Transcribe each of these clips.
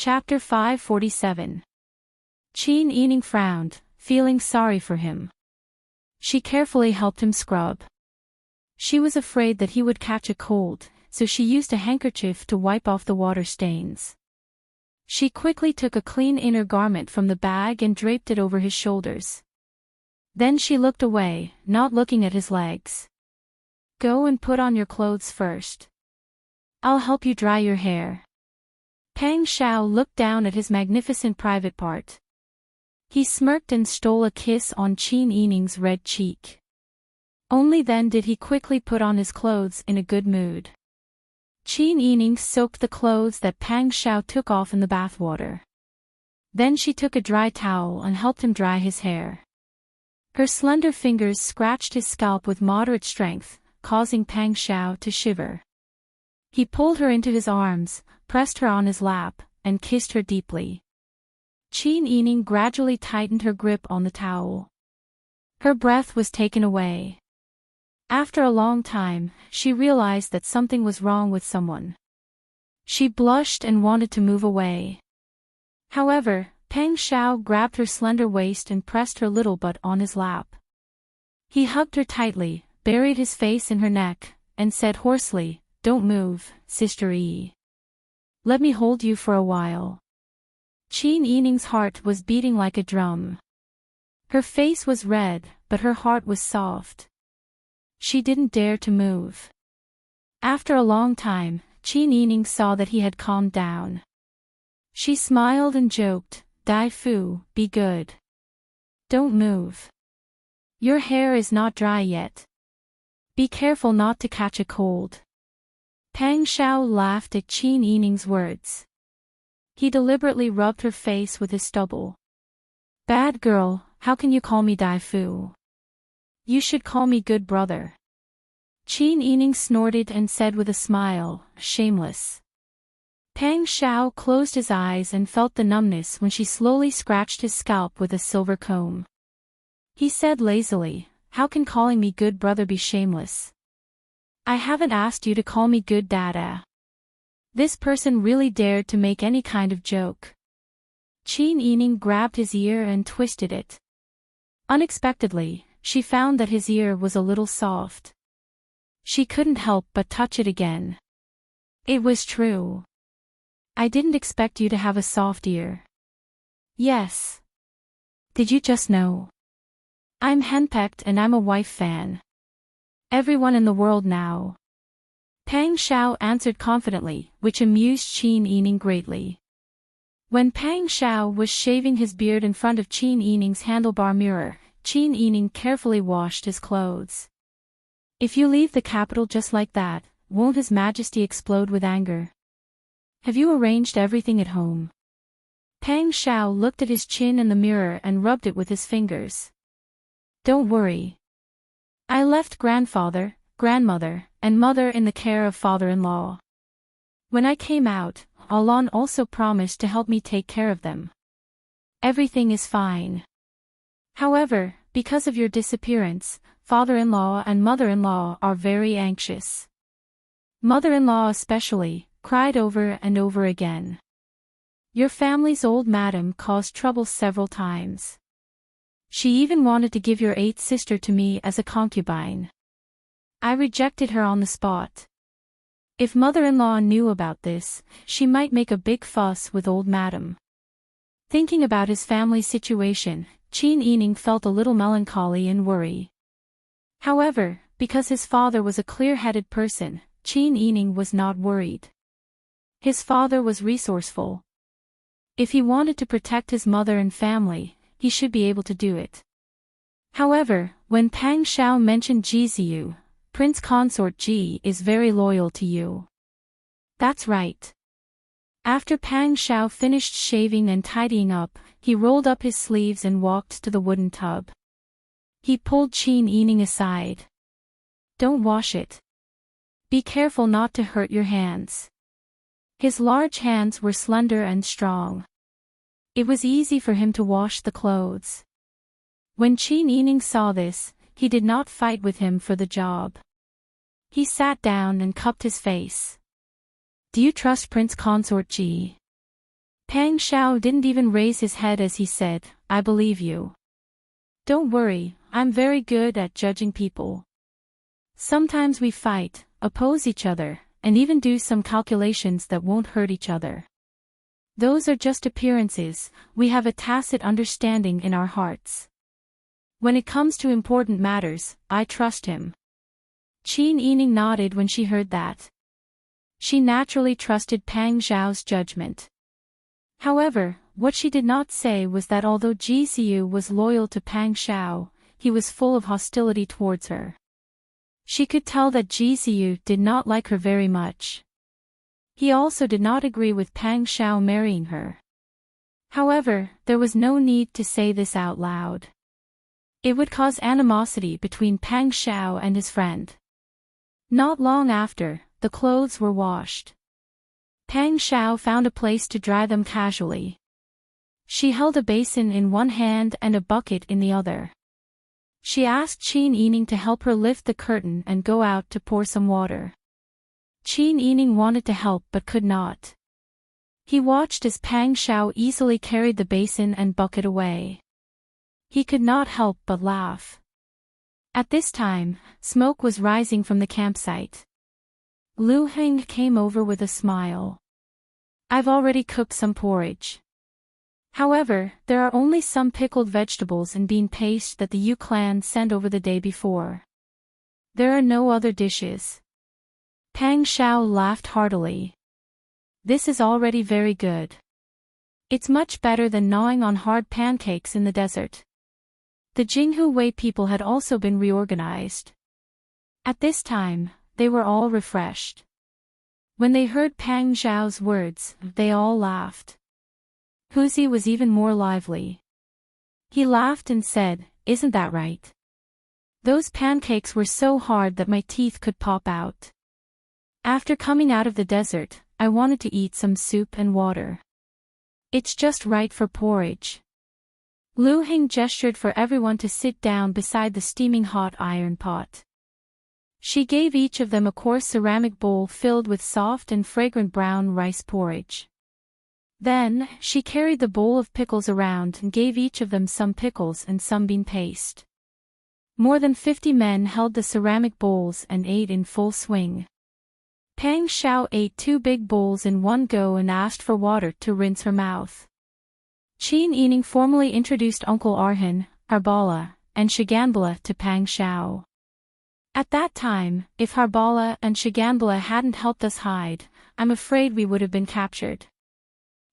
Chapter 547. Qin Yining frowned, feeling sorry for him. She carefully helped him scrub. She was afraid that he would catch a cold, so she used a handkerchief to wipe off the water stains. She quickly took a clean inner garment from the bag and draped it over his shoulders. Then she looked away, not looking at his legs. "Go and put on your clothes first. I'll help you dry your hair." Pang Xiao looked down at his magnificent private part. He smirked and stole a kiss on Qin Yining's red cheek. Only then did he quickly put on his clothes in a good mood. Qin Yining soaked the clothes that Pang Xiao took off in the bathwater. Then she took a dry towel and helped him dry his hair. Her slender fingers scratched his scalp with moderate strength, causing Pang Xiao to shiver. He pulled her into his arms, pressed her on his lap, and kissed her deeply. Qin Yining gradually tightened her grip on the towel. Her breath was taken away. After a long time, she realized that something was wrong with someone. She blushed and wanted to move away. However, Pang Xiao grabbed her slender waist and pressed her little butt on his lap. He hugged her tightly, buried his face in her neck, and said hoarsely, "Don't move, Sister Yi. Let me hold you for a while." Qin Yining's heart was beating like a drum. Her face was red, but her heart was soft. She didn't dare to move. After a long time, Qin Yining saw that he had calmed down. She smiled and joked, "Dai Fu, be good. Don't move. Your hair is not dry yet. Be careful not to catch a cold." Pang Xiao laughed at Qin Yining's words. He deliberately rubbed her face with his stubble. "Bad girl, how can you call me Dai Fu? You should call me good brother." Qin Yining snorted and said with a smile, "Shameless." Pang Xiao closed his eyes and felt the numbness when she slowly scratched his scalp with a silver comb. He said lazily, "How can calling me good brother be shameless? I haven't asked you to call me good dada." This person really dared to make any kind of joke. Qin Yining grabbed his ear and twisted it. Unexpectedly, she found that his ear was a little soft. She couldn't help but touch it again. It was true. "I didn't expect you to have a soft ear." "Yes. Did you just know? I'm henpecked and I'm a wife fan. Everyone in the world now." Pang Xiao answered confidently, which amused Qin Yining greatly. When Pang Xiao was shaving his beard in front of Qin Yining's handlebar mirror, Qin Yining carefully washed his clothes. "If you leave the capital just like that, won't His Majesty explode with anger? Have you arranged everything at home?" Pang Xiao looked at his chin in the mirror and rubbed it with his fingers. "Don't worry. I left grandfather, grandmother, and mother in the care of father-in-law. When I came out, Alon also promised to help me take care of them. Everything is fine. However, because of your disappearance, father-in-law and mother-in-law are very anxious. Mother-in-law especially, cried over and over again. Your family's old madam caused trouble several times. She even wanted to give your eighth sister to me as a concubine. I rejected her on the spot. If mother-in-law knew about this, she might make a big fuss with old madam." Thinking about his family's situation, Qin Yining felt a little melancholy and worry. However, because his father was a clear-headed person, Qin Yining was not worried. His father was resourceful. If he wanted to protect his mother and family, he should be able to do it. However, when Pang Xiao mentioned Ji Ziyu, Prince Consort Ji is very loyal to you. That's right. After Pang Xiao finished shaving and tidying up, he rolled up his sleeves and walked to the wooden tub. He pulled Qin Yining aside. "Don't wash it. Be careful not to hurt your hands." His large hands were slender and strong. It was easy for him to wash the clothes. When Qin Yining saw this, he did not fight with him for the job. He sat down and cupped his face. "Do you trust Prince Consort Ji?" Pang Xiao didn't even raise his head as he said, "I believe you. Don't worry, I'm very good at judging people. Sometimes we fight, oppose each other, and even do some calculations that won't hurt each other. Those are just appearances, we have a tacit understanding in our hearts. When it comes to important matters, I trust him." Qin Yining nodded when she heard that. She naturally trusted Pang Xiao's judgment. However, what she did not say was that although Ji Xiu was loyal to Pang Xiao, he was full of hostility towards her. She could tell that Ji Xiu did not like her very much. He also did not agree with Pang Xiao marrying her. However, there was no need to say this out loud. It would cause animosity between Pang Xiao and his friend. Not long after, the clothes were washed. Pang Xiao found a place to dry them casually. She held a basin in one hand and a bucket in the other. She asked Qin Yining to help her lift the curtain and go out to pour some water. Qin Yining wanted to help but could not. He watched as Pang Xiao easily carried the basin and bucket away. He could not help but laugh. At this time, smoke was rising from the campsite. Lu Heng came over with a smile. "I've already cooked some porridge. However, there are only some pickled vegetables and bean paste that the Yu clan sent over the day before. There are no other dishes." Pang Xiao laughed heartily. "This is already very good. It's much better than gnawing on hard pancakes in the desert." The Jinghu Wei people had also been reorganized. At this time, they were all refreshed. When they heard Pang Xiao's words, they all laughed. Huzi was even more lively. He laughed and said, "Isn't that right? Those pancakes were so hard that my teeth could pop out. After coming out of the desert, I wanted to eat some soup and water. It's just right for porridge." Lu Heng gestured for everyone to sit down beside the steaming hot iron pot. She gave each of them a coarse ceramic bowl filled with soft and fragrant brown rice porridge. Then, she carried the bowl of pickles around and gave each of them some pickles and some bean paste. More than 50 men held the ceramic bowls and ate in full swing. Pang Xiao ate 2 big bowls in one go and asked for water to rinse her mouth. Qin Yining formally introduced Uncle Arhan, Harbala, and Shiganbala to Pang Xiao. At that time, if Harbala and Shiganbala hadn't helped us hide, I'm afraid we would have been captured.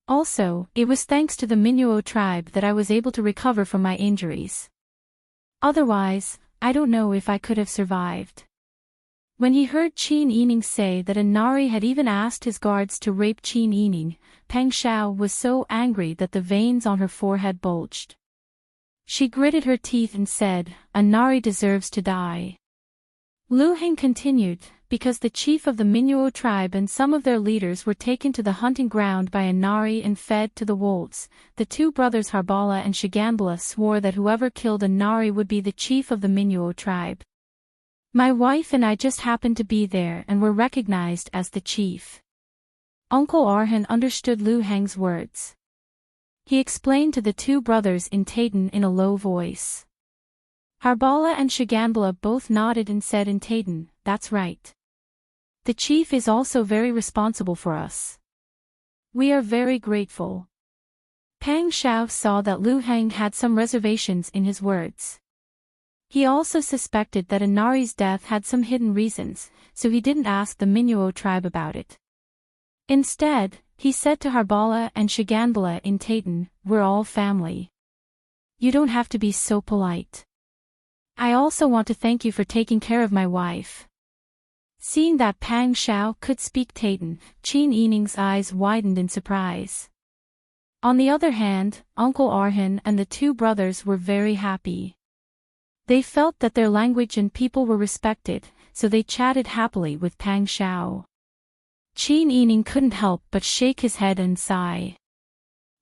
Also, it was thanks to the Minuo tribe that I was able to recover from my injuries. Otherwise, I don't know if I could have survived. When he heard Qin Yining say that a Nari had even asked his guards to rape Qin Yining, Pang Xiao was so angry that the veins on her forehead bulged. She gritted her teeth and said, "A Nari deserves to die." Lu Heng continued, because the chief of the Minuo tribe and some of their leaders were taken to the hunting ground by a Nari and fed to the wolves, the 2 brothers Harbala and Shiganbala swore that whoever killed a Nari would be the chief of the Minuo tribe. My wife and I just happened to be there and were recognized as the chief. Uncle Arhan understood Lu Heng's words. He explained to the 2 brothers in Taitan in a low voice. Harbala and Shiganbala both nodded and said in Taitan, "That's right. The chief is also very responsible for us. We are very grateful." Pang Xiao saw that Lu Heng had some reservations in his words. He also suspected that Inari's death had some hidden reasons, so he didn't ask the Minuo tribe about it. Instead, he said to Harbala and Shiganbala in Taitan, "We're all family. You don't have to be so polite. I also want to thank you for taking care of my wife." Seeing that Pang Xiao could speak Taitan, Qin Yining's eyes widened in surprise. On the other hand, Uncle Arhan and the 2 brothers were very happy. They felt that their language and people were respected, so they chatted happily with Pang Xiao. Qin Yining couldn't help but shake his head and sigh.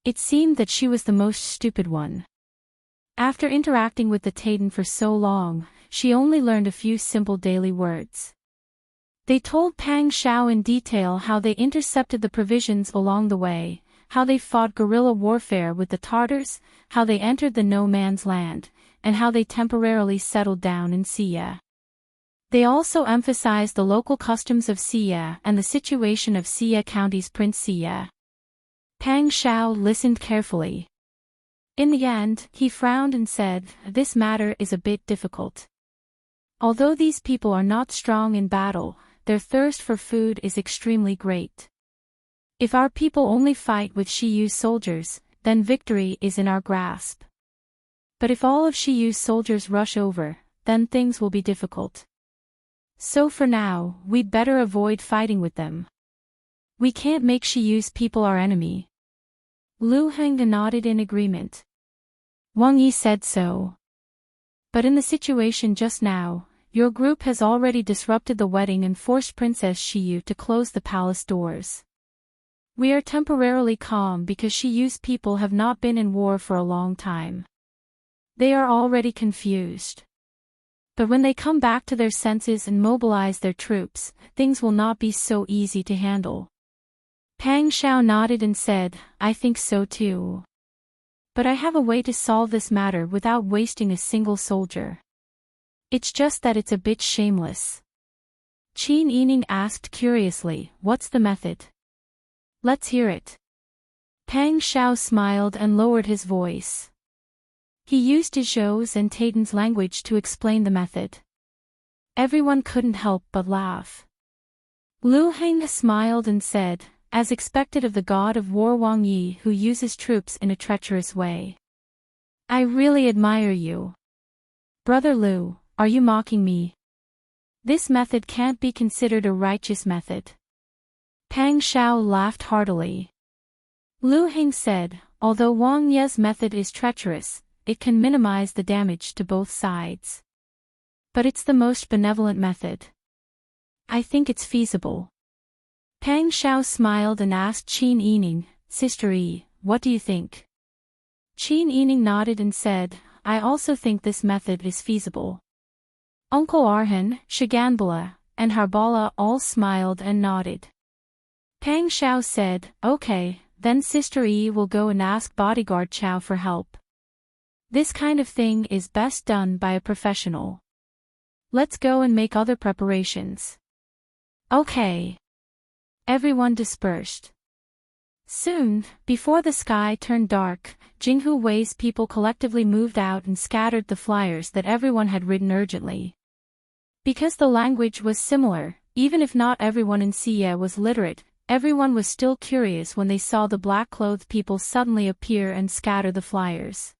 It seemed that she was the most stupid one. After interacting with the Taitan for so long, she only learned a few simple daily words. They told Pang Xiao in detail how they intercepted the provisions along the way, how they fought guerrilla warfare with the Tartars, how they entered the no-man's land, and how they temporarily settled down in Sia. They also emphasized the local customs of Sia and the situation of Sia County's Prince Sia. Pang Shao listened carefully. In the end, he frowned and said, "This matter is a bit difficult. Although these people are not strong in battle, their thirst for food is extremely great. If our people only fight with Shiyu's soldiers, then victory is in our grasp. But if all of Shiyu's soldiers rush over, then things will be difficult. So for now, we'd better avoid fighting with them. We can't make Shiyu's people our enemy." Lu Heng nodded in agreement. Wang Yi said so. "But in the situation just now, your group has already disrupted the wedding and forced Princess Shiyu to close the palace doors. We are temporarily calm because Shiyu's people have not been in war for a long time. They are already confused. But when they come back to their senses and mobilize their troops, things will not be so easy to handle." Pang Shao nodded and said, "I think so too. But I have a way to solve this matter without wasting a single soldier. It's just that it's a bit shameless." Qin Yining asked curiously, "What's the method?" "Let's hear it." Pang Shao smiled and lowered his voice. He used Zhou's and Taitan's language to explain the method. Everyone couldn't help but laugh. Lu Heng smiled and said, "As expected of the god of war Wang Yi who uses troops in a treacherous way. I really admire you. Brother Lu, are you mocking me? This method can't be considered a righteous method." Pang Shao laughed heartily. Lu Heng said, "Although Wang Ye's method is treacherous, it can minimize the damage to both sides. But it's the most benevolent method. I think it's feasible." Pang Shao smiled and asked Qin Yining, "Sister Yi, what do you think?" Qin Yining nodded and said, "I also think this method is feasible." Uncle Arhan, Shiganbala, and Harbala all smiled and nodded. Pang Shao said, "Okay, then Sister Yi will go and ask bodyguard Chow for help. This kind of thing is best done by a professional. Let's go and make other preparations." "Okay." Everyone dispersed. Soon, before the sky turned dark, Jinghu Wei's people collectively moved out and scattered the flyers that everyone had written urgently. Because the language was similar, even if not everyone in Sia was literate, everyone was still curious when they saw the black-clothed people suddenly appear and scatter the flyers.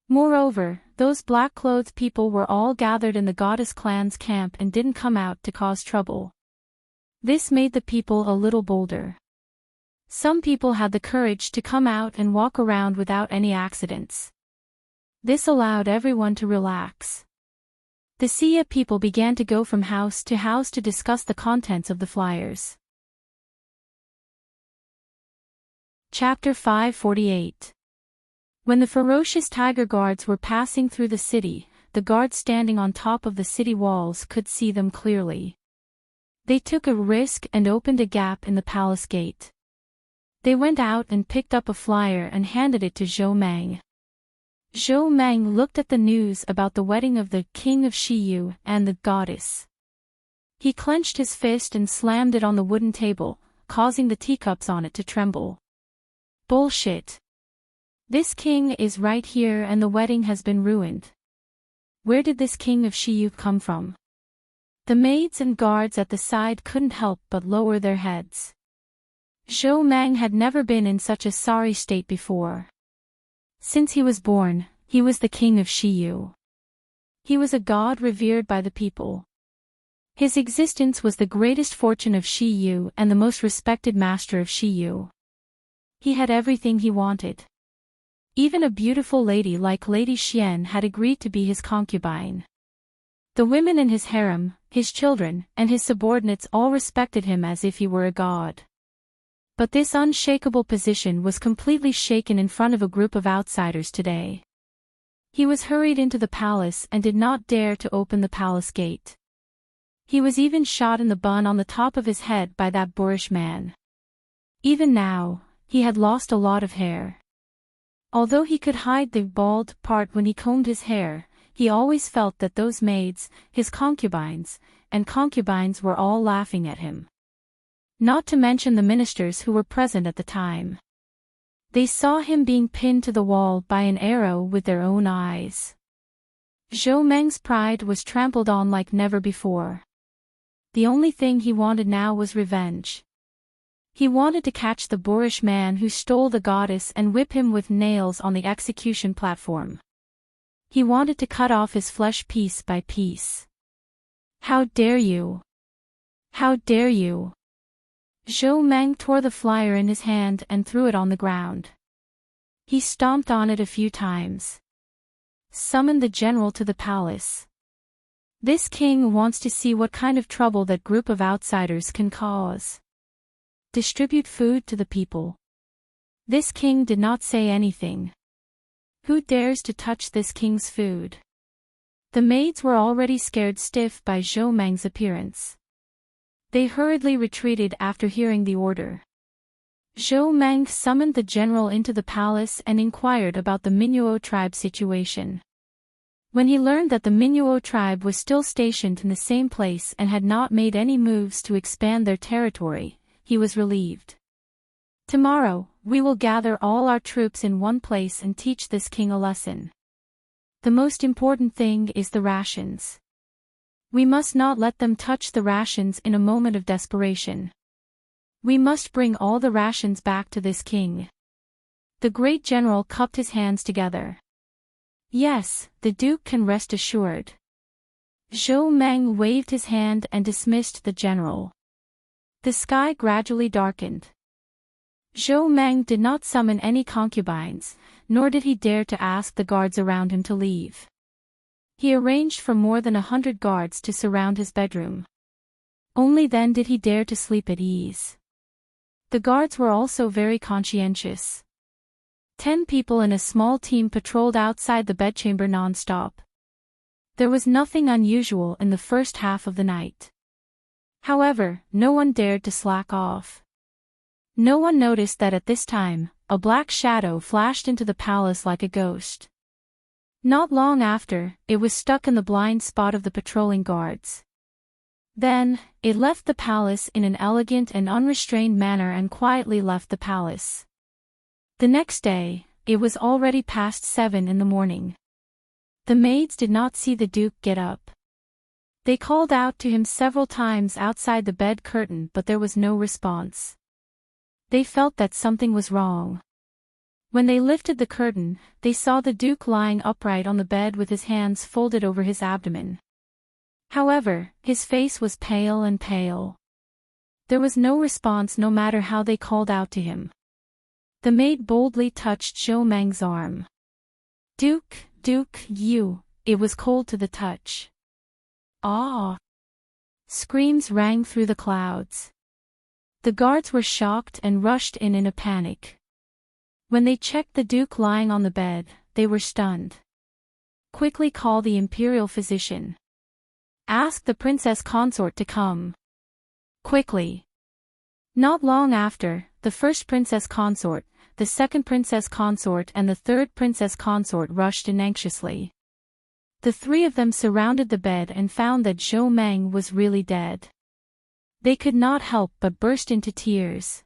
Moreover, those black-clothed people were all gathered in the goddess clan's camp and didn't come out to cause trouble. This made the people a little bolder. Some people had the courage to come out and walk around without any accidents. This allowed everyone to relax. The Sia people began to go from house to discuss the contents of the flyers. Chapter 548. When the ferocious tiger guards were passing through the city, the guards standing on top of the city walls could see them clearly. They took a risk and opened a gap in the palace gate. They went out and picked up a flyer and handed it to Zhou Meng. Zhou Meng looked at the news about the wedding of the king of Shiyu and the goddess. He clenched his fist and slammed it on the wooden table, causing the teacups on it to tremble. Bullshit. This king is right here and the wedding has been ruined. Where did this king of Shiyu come from? The maids and guards at the side couldn't help but lower their heads. Zhou Meng had never been in such a sorry state before. Since he was born, he was the king of Shiyu. He was a god revered by the people. His existence was the greatest fortune of Shiyu and the most respected master of Shiyu. He had everything he wanted. Even a beautiful lady like Lady Xian had agreed to be his concubine. The women in his harem, his children, and his subordinates all respected him as if he were a god. But this unshakable position was completely shaken in front of a group of outsiders today. He was hurried into the palace and did not dare to open the palace gate. He was even shot in the bun on the top of his head by that boorish man. Even now, He had lost a lot of hair. Although he could hide the bald part when he combed his hair, he always felt that those maids, his concubines were all laughing at him. Not to mention the ministers who were present at the time. They saw him being pinned to the wall by an arrow with their own eyes. Zhou Meng's pride was trampled on like never before. The only thing he wanted now was revenge. He wanted to catch the boorish man who stole the goddess and whip him with nails on the execution platform. He wanted to cut off his flesh piece by piece. How dare you! How dare you! Zhou Meng tore the flyer in his hand and threw it on the ground. He stomped on it a few times. Summon the general to the palace. This king wants to see what kind of trouble that group of outsiders can cause. Distribute food to the people. This king did not say anything. Who dares to touch this king's food? The maids were already scared stiff by Zhou Meng's appearance. They hurriedly retreated after hearing the order. Zhou Meng summoned the general into the palace and inquired about the Minuo tribe situation. When he learned that the Minuo tribe was still stationed in the same place and had not made any moves to expand their territory, he was relieved. Tomorrow, we will gather all our troops in one place and teach this king a lesson. The most important thing is the rations. We must not let them touch the rations in a moment of desperation. We must bring all the rations back to this king. The great general cupped his hands together. Yes, the duke can rest assured. Zhou Meng waved his hand and dismissed the general. The sky gradually darkened. Zhou Meng did not summon any concubines, nor did he dare to ask the guards around him to leave. He arranged for more than 100 guards to surround his bedroom. Only then did he dare to sleep at ease. The guards were also very conscientious. 10 people in a small team patrolled outside the bedchamber non-stop. There was nothing unusual in the first half of the night. However, no one dared to slack off. No one noticed that at this time, a black shadow flashed into the palace like a ghost. Not long after, it was stuck in the blind spot of the patrolling guards. Then, it left the palace in an elegant and unrestrained manner and quietly left the palace. The next day, it was already past 7 in the morning. The maids did not see the duke get up. They called out to him several times outside the bed curtain, but there was no response. They felt that something was wrong. When they lifted the curtain, they saw the duke lying upright on the bed with his hands folded over his abdomen. However, his face was pale and pale. There was no response no matter how they called out to him. The maid boldly touched Zhou Meng's arm. Duke, you, it was cold to the touch. Ah! Screams rang through the clouds. The guards were shocked and rushed in a panic. When they checked the duke lying on the bed, they were stunned. Quickly call the imperial physician. Ask the princess consort to come. Quickly. Not long after, the first princess consort, the second princess consort and the third princess consort rushed in anxiously. The 3 of them surrounded the bed and found that Zhou Meng was really dead. They could not help but burst into tears.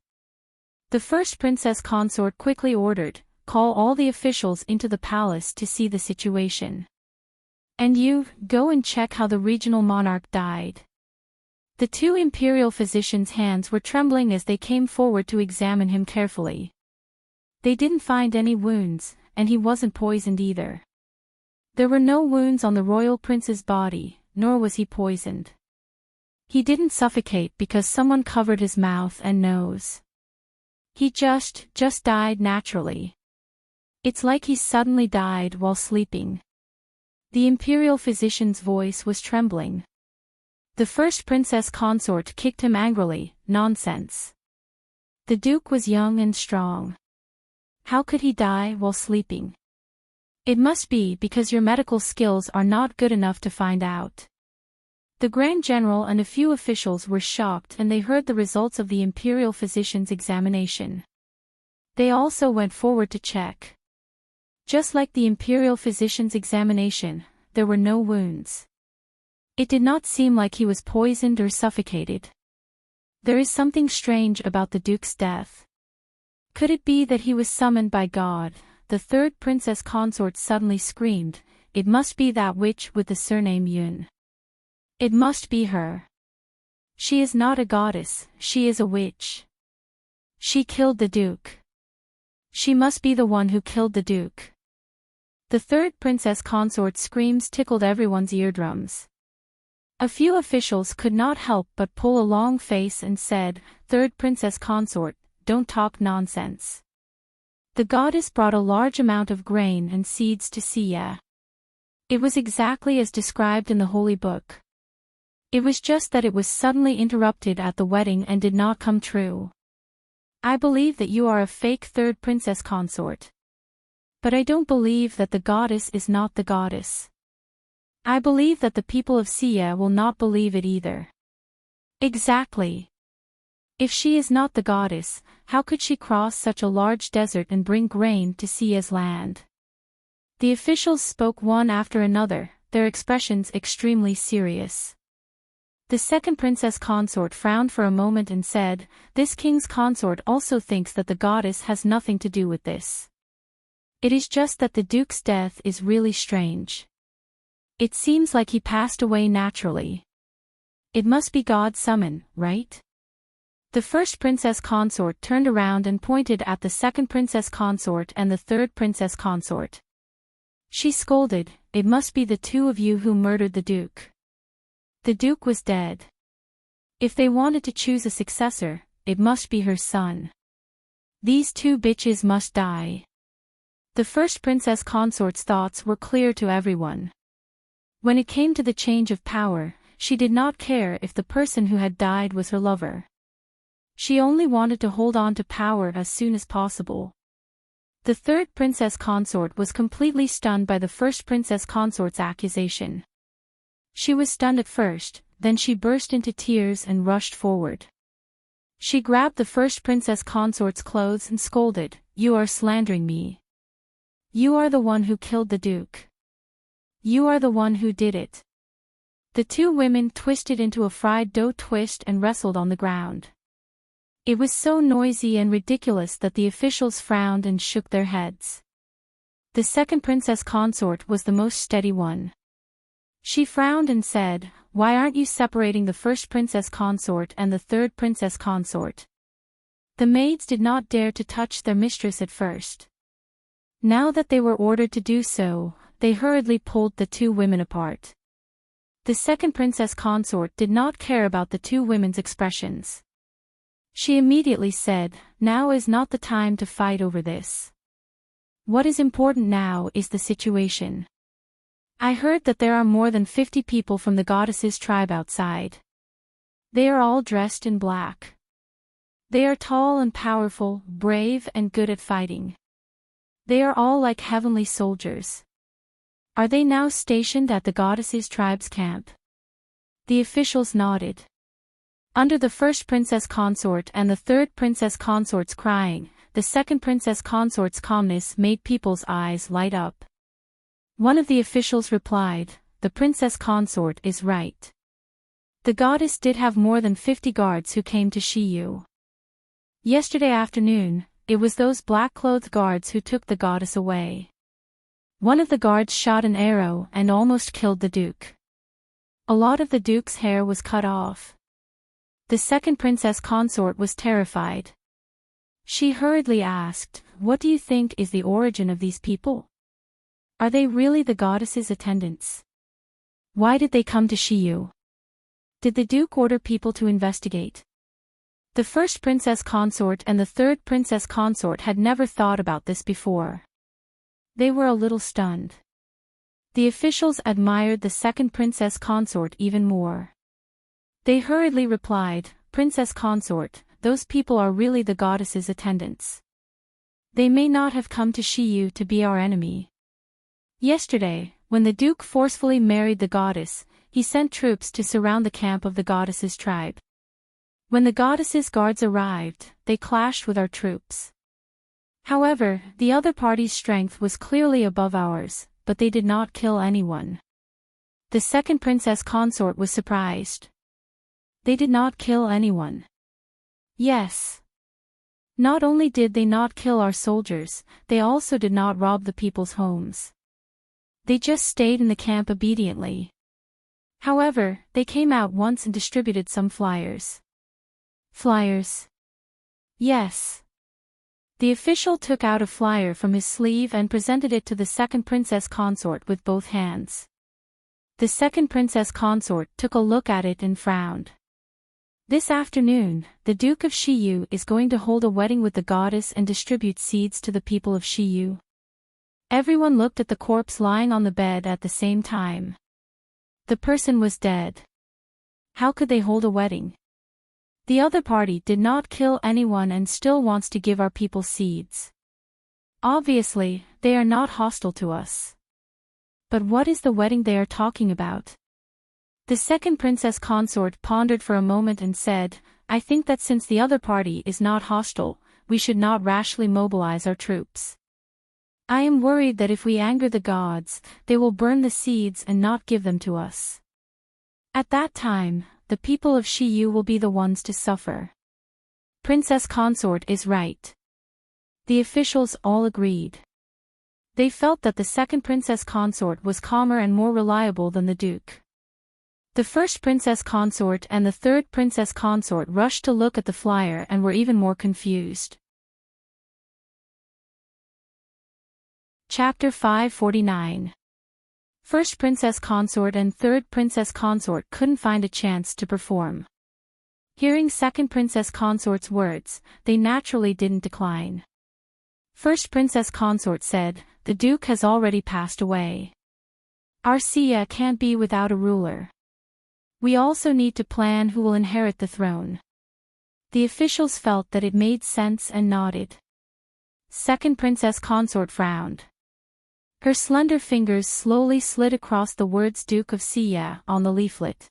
The first princess consort quickly ordered, call all the officials into the palace to see the situation. And you, go and check how the regional monarch died. The 2 imperial physicians' hands were trembling as they came forward to examine him carefully. They didn't find any wounds, and he wasn't poisoned either. There were no wounds on the royal prince's body, nor was he poisoned. He didn't suffocate because someone covered his mouth and nose. He just died naturally. It's like he suddenly died while sleeping. The imperial physician's voice was trembling. The first princess consort kicked him angrily. Nonsense. The duke was young and strong. How could he die while sleeping? It must be because your medical skills are not good enough to find out. The Grand General and a few officials were shocked and they heard the results of the imperial physician's examination. They also went forward to check. Just like the imperial physician's examination, there were no wounds. It did not seem like he was poisoned or suffocated. There is something strange about the Duke's death. Could it be that he was summoned by God? The third princess consort suddenly screamed. It must be that witch with the surname Yun. It must be her. She is not a goddess, she is a witch. She killed the Duke. She must be the one who killed the Duke. The third princess consort's screams tickled everyone's eardrums. A few officials could not help but pull a long face and said, "Third princess consort, don't talk nonsense." The goddess brought a large amount of grain and seeds to Sia. It was exactly as described in the Holy Book. It was just that it was suddenly interrupted at the wedding and did not come true. I believe that you are a fake third princess consort. But I don't believe that the goddess is not the goddess. I believe that the people of Sia will not believe it either. Exactly. If she is not the goddess, how could she cross such a large desert and bring grain to Sia's land? The officials spoke one after another, their expressions extremely serious. The second princess consort frowned for a moment and said, "This king's consort also thinks that the goddess has nothing to do with this. It is just that the Duke's death is really strange. It seems like he passed away naturally. It must be God's summon, right?" The first princess consort turned around and pointed at the second princess consort and the third princess consort. She scolded, "It must be the two of you who murdered the Duke. The Duke was dead. If they wanted to choose a successor, it must be her son. These two bitches must die." The first princess consort's thoughts were clear to everyone. When it came to the change of power, she did not care if the person who had died was her lover. She only wanted to hold on to power as soon as possible. The third princess consort was completely stunned by the first princess consort's accusation. She was stunned at first, then she burst into tears and rushed forward. She grabbed the first princess consort's clothes and scolded, "You are slandering me. You are the one who killed the Duke. You are the one who did it." The two women twisted into a fried dough twist and wrestled on the ground. It was so noisy and ridiculous that the officials frowned and shook their heads. The second princess consort was the most steady one. She frowned and said, "Why aren't you separating the first princess consort and the third princess consort?" The maids did not dare to touch their mistress at first. Now that they were ordered to do so, they hurriedly pulled the two women apart. The second princess consort did not care about the two women's expressions. She immediately said, "Now is not the time to fight over this. What is important now is the situation. I heard that there are more than 50 people from the goddess's tribe outside. They are all dressed in black. They are tall and powerful, brave and good at fighting. They are all like heavenly soldiers. Are they now stationed at the goddess's tribe's camp?" The officials nodded. Under the first princess consort and the third princess consort's crying, the second princess consort's calmness made people's eyes light up. One of the officials replied, "The princess consort is right. The goddess did have more than 50 guards who came to Shiyu. Yesterday afternoon, it was those black-clothed guards who took the goddess away. One of the guards shot an arrow and almost killed the Duke. A lot of the Duke's hair was cut off." The second princess consort was terrified. She hurriedly asked, "What do you think is the origin of these people? Are they really the goddess's attendants? Why did they come to Shiyu? Did the Duke order people to investigate?" The first princess consort and the third princess consort had never thought about this before. They were a little stunned. The officials admired the second princess consort even more. They hurriedly replied, "Princess consort, those people are really the goddess's attendants. They may not have come to Shiyu to be our enemy. Yesterday, when the Duke forcefully married the goddess, he sent troops to surround the camp of the goddess's tribe. When the goddess's guards arrived, they clashed with our troops. However, the other party's strength was clearly above ours, but they did not kill anyone. The second princess consort was surprised. They did not kill anyone. Yes. Not only did they not kill our soldiers, they also did not rob the people's homes. They just stayed in the camp obediently. However, they came out once and distributed some flyers. Flyers? Yes. The official took out a flyer from his sleeve and presented it to the second princess consort with both hands. The second princess consort took a look at it and frowned. This afternoon, the Duke of Shiyu is going to hold a wedding with the goddess and distribute seeds to the people of Shiyu. Everyone looked at the corpse lying on the bed at the same time. The person was dead. How could they hold a wedding? The other party did not kill anyone and still wants to give our people seeds. Obviously, they are not hostile to us. But what is the wedding they are talking about? The second princess consort pondered for a moment and said, I think that since the other party is not hostile, we should not rashly mobilize our troops. I am worried that if we anger the gods, they will burn the seeds and not give them to us. At that time, the people of Shiyu will be the ones to suffer. Princess consort is right. The officials all agreed. They felt that the second princess consort was calmer and more reliable than the duke. The first princess consort and the third princess consort rushed to look at the flyer and were even more confused. Chapter 549. First princess consort and third princess consort couldn't find a chance to perform. Hearing second princess consort's words, they naturally didn't decline. First princess consort said, the duke has already passed away. Our Sia can't be without a ruler. We also need to plan who will inherit the throne. The officials felt that it made sense and nodded. Second princess consort frowned. Her slender fingers slowly slid across the words Duke of Sia on the leaflet.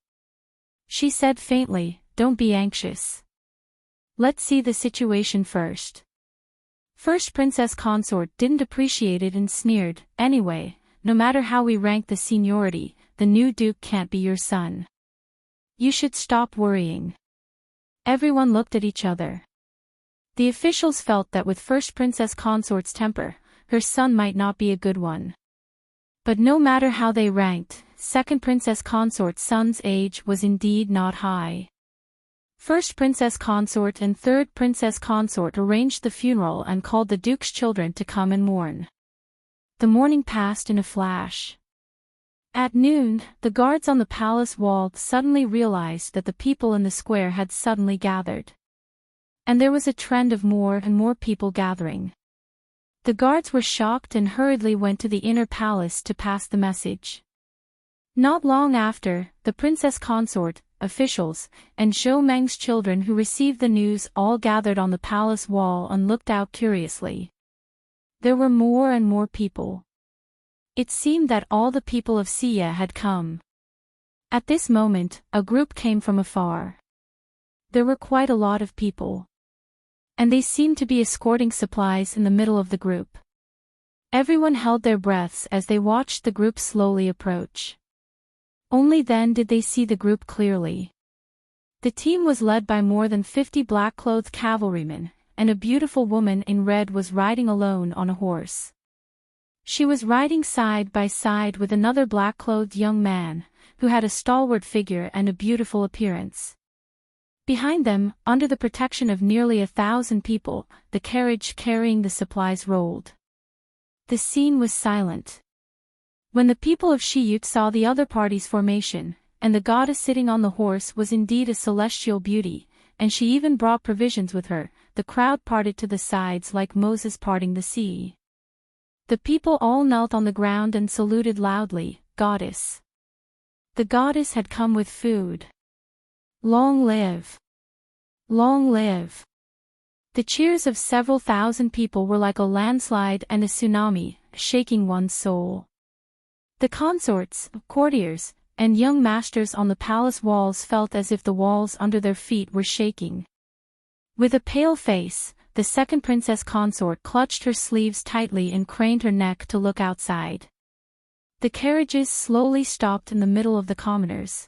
She said faintly, don't be anxious. Let's see the situation first. First princess consort didn't appreciate it and sneered, anyway, no matter how we rank the seniority, the new duke can't be your son. You should stop worrying. Everyone looked at each other. The officials felt that with first princess consort's temper, her son might not be a good one. But no matter how they ranked, second princess consort's son's age was indeed not high. First princess consort and third princess consort arranged the funeral and called the duke's children to come and mourn. The morning passed in a flash. At noon, the guards on the palace wall suddenly realized that the people in the square had suddenly gathered. And there was a trend of more and more people gathering. The guards were shocked and hurriedly went to the inner palace to pass the message. Not long after, the princess consort, officials, and Zhou Meng's children who received the news all gathered on the palace wall and looked out curiously. There were more and more people. It seemed that all the people of Sia had come. At this moment, a group came from afar. There were quite a lot of people. And they seemed to be escorting supplies in the middle of the group. Everyone held their breaths as they watched the group slowly approach. Only then did they see the group clearly. The team was led by more than 50 black-clothed cavalrymen, and a beautiful woman in red was riding alone on a horse. She was riding side by side with another black-clothed young man, who had a stalwart figure and a beautiful appearance. Behind them, under the protection of nearly 1,000 people, the carriage carrying the supplies rolled. The scene was silent. When the people of Shiyu saw the other party's formation, and the goddess sitting on the horse was indeed a celestial beauty, and she even brought provisions with her, the crowd parted to the sides like Moses parting the sea. The people all knelt on the ground and saluted loudly, "Goddess." The goddess had come with food. Long live! Long live! The cheers of several thousand people were like a landslide and a tsunami, shaking one's soul. The consorts, courtiers, and young masters on the palace walls felt as if the walls under their feet were shaking. With a pale face, the second princess consort clutched her sleeves tightly and craned her neck to look outside. The carriages slowly stopped in the middle of the commoners.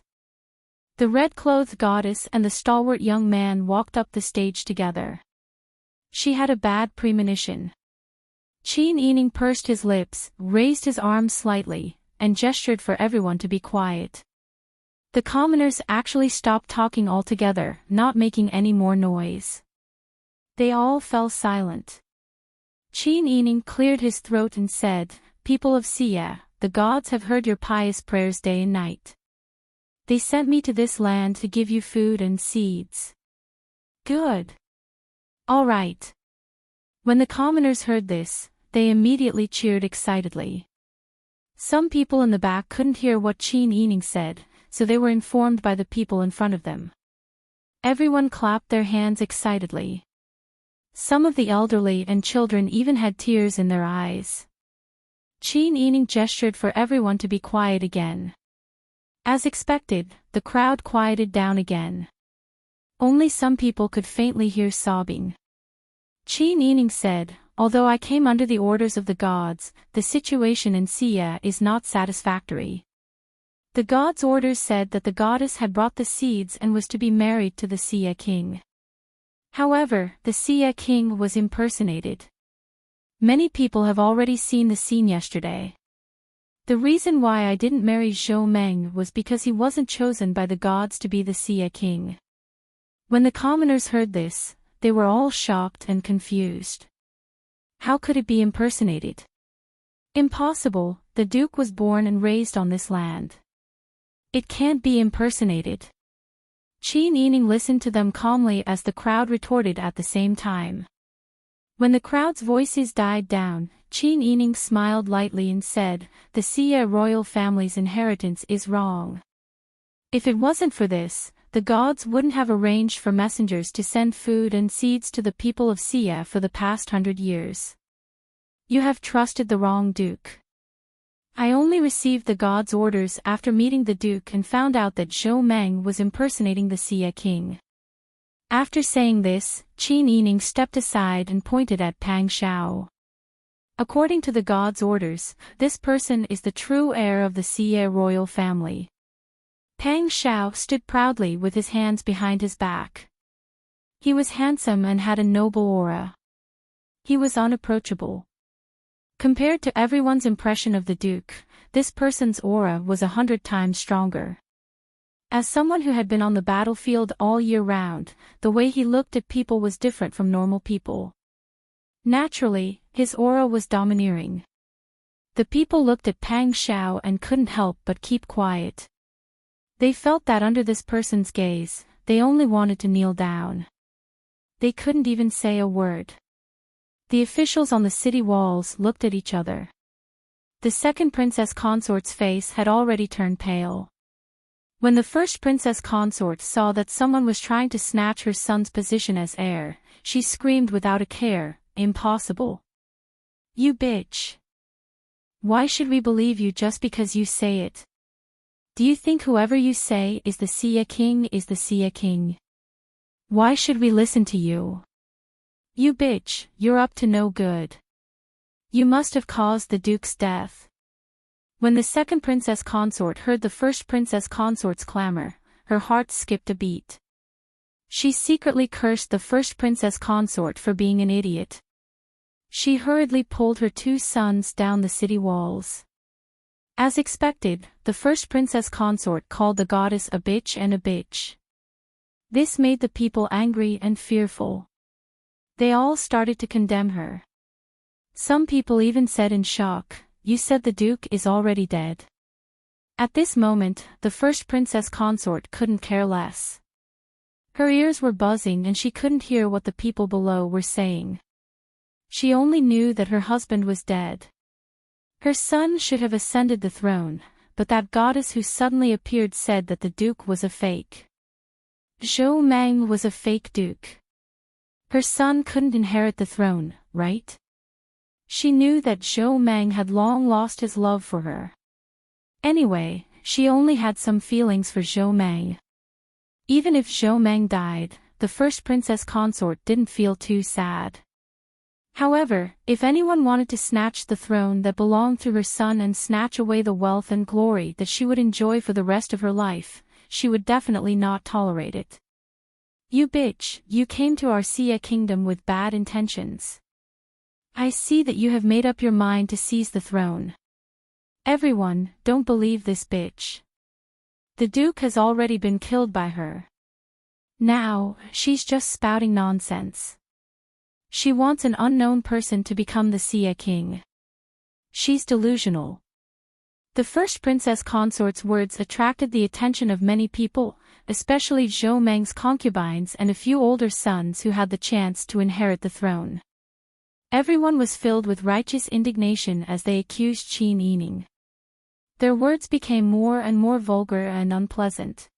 The red-clothed goddess and the stalwart young man walked up the stage together. She had a bad premonition. Qin Yining pursed his lips, raised his arms slightly, and gestured for everyone to be quiet. The commoners actually stopped talking altogether, not making any more noise. They all fell silent. Qin Yining cleared his throat and said, "People of Xia, the gods have heard your pious prayers day and night. They sent me to this land to give you food and seeds." Good. All right. When the commoners heard this, they immediately cheered excitedly. Some people in the back couldn't hear what Qin Yining said, so they were informed by the people in front of them. Everyone clapped their hands excitedly. Some of the elderly and children even had tears in their eyes. Qin Yining gestured for everyone to be quiet again. As expected, the crowd quieted down again. Only some people could faintly hear sobbing. Qin Yining said, "Although I came under the orders of the gods, the situation in Xia is not satisfactory. The gods' orders said that the goddess had brought the seeds and was to be married to the Xia king. However, the Xia king was impersonated. Many people have already seen the scene yesterday. The reason why I didn't marry Zhou Meng was because he wasn't chosen by the gods to be the Xia king." When the commoners heard this, they were all shocked and confused. How could it be impersonated? Impossible, the duke was born and raised on this land. It can't be impersonated. Qin Yining listened to them calmly as the crowd retorted at the same time. When the crowd's voices died down, Qin Yining smiled lightly and said, "The Xia royal family's inheritance is wrong. If it wasn't for this, the gods wouldn't have arranged for messengers to send food and seeds to the people of Xia for the past 100 years. You have trusted the wrong duke. I only received the gods' orders after meeting the duke and found out that Zhou Meng was impersonating the Xia king." After saying this, Qin Yining stepped aside and pointed at Pang Xiao. According to the gods' orders, this person is the true heir of the Xia royal family. Pang Xiao stood proudly with his hands behind his back. He was handsome and had a noble aura. He was unapproachable. Compared to everyone's impression of the duke, this person's aura was 100 times stronger. As someone who had been on the battlefield all year round, the way he looked at people was different from normal people. Naturally, his aura was domineering. The people looked at Pang Xiao and couldn't help but keep quiet. They felt that under this person's gaze, they only wanted to kneel down. They couldn't even say a word. The officials on the city walls looked at each other. The second princess consort's face had already turned pale. When the first princess consort saw that someone was trying to snatch her son's position as heir, she screamed without a care, "Impossible. You bitch. Why should we believe you just because you say it? Do you think whoever you say is the Xia king is the Xia king? Why should we listen to you? You bitch, you're up to no good. You must have caused the duke's death." When the second princess consort heard the first princess consort's clamor, her heart skipped a beat. She secretly cursed the first princess consort for being an idiot. She hurriedly pulled her two sons down the city walls. As expected, the first princess consort called the goddess a bitch and a bitch. This made the people angry and fearful. They all started to condemn her. Some people even said in shock, "You said the duke is already dead." At this moment, the first princess consort couldn't care less. Her ears were buzzing and she couldn't hear what the people below were saying. She only knew that her husband was dead. Her son should have ascended the throne, but that goddess who suddenly appeared said that the duke was a fake. Zhou Meng was a fake duke. Her son couldn't inherit the throne, right? She knew that Zhou Meng had long lost his love for her. Anyway, she only had some feelings for Zhou Meng. Even if Zhou Meng died, the first princess consort didn't feel too sad. However, if anyone wanted to snatch the throne that belonged to her son and snatch away the wealth and glory that she would enjoy for the rest of her life, she would definitely not tolerate it. You bitch, you came to our Sia kingdom with bad intentions. I see that you have made up your mind to seize the throne. Everyone, don't believe this bitch. The Duke has already been killed by her. Now, she's just spouting nonsense. She wants an unknown person to become the Sia king. She's delusional. The first princess consort's words attracted the attention of many people, especially Zhou Meng's concubines and a few older sons who had the chance to inherit the throne. Everyone was filled with righteous indignation as they accused Qin Yining. Their words became more and more vulgar and unpleasant.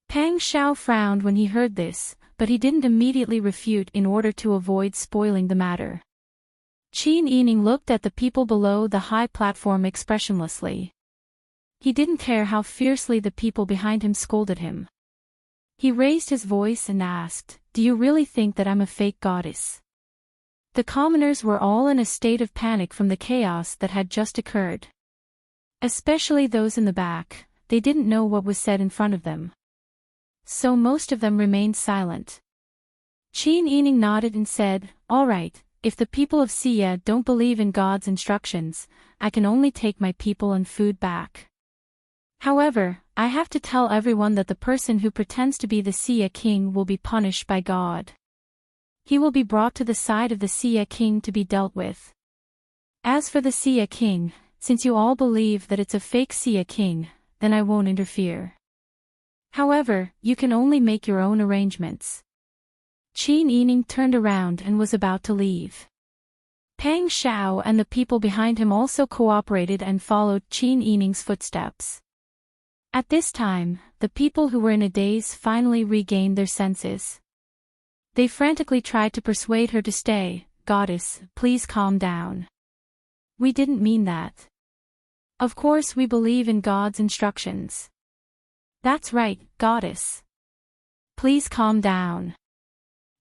Pang Xiao frowned when he heard this, but he didn't immediately refute in order to avoid spoiling the matter. Qin Yining looked at the people below the high platform expressionlessly. He didn't care how fiercely the people behind him scolded him. He raised his voice and asked, "Do you really think that I'm a fake goddess?" The commoners were all in a state of panic from the chaos that had just occurred. Especially those in the back, they didn't know what was said in front of them. So most of them remained silent. Qin Yining nodded and said, "All right, if the people of Sia don't believe in God's instructions, I can only take my people and food back. However, I have to tell everyone that the person who pretends to be the Sia king will be punished by God. He will be brought to the side of the Sia king to be dealt with. As for the Sia king, since you all believe that it's a fake Sia king, then I won't interfere. However, you can only make your own arrangements." Qin Yining turned around and was about to leave. Pang Xiao and the people behind him also cooperated and followed Qin Yining's footsteps. At this time, the people who were in a daze finally regained their senses. They frantically tried to persuade her to stay. "Goddess, please calm down. We didn't mean that. Of course we believe in God's instructions." "That's right, goddess. Please calm down."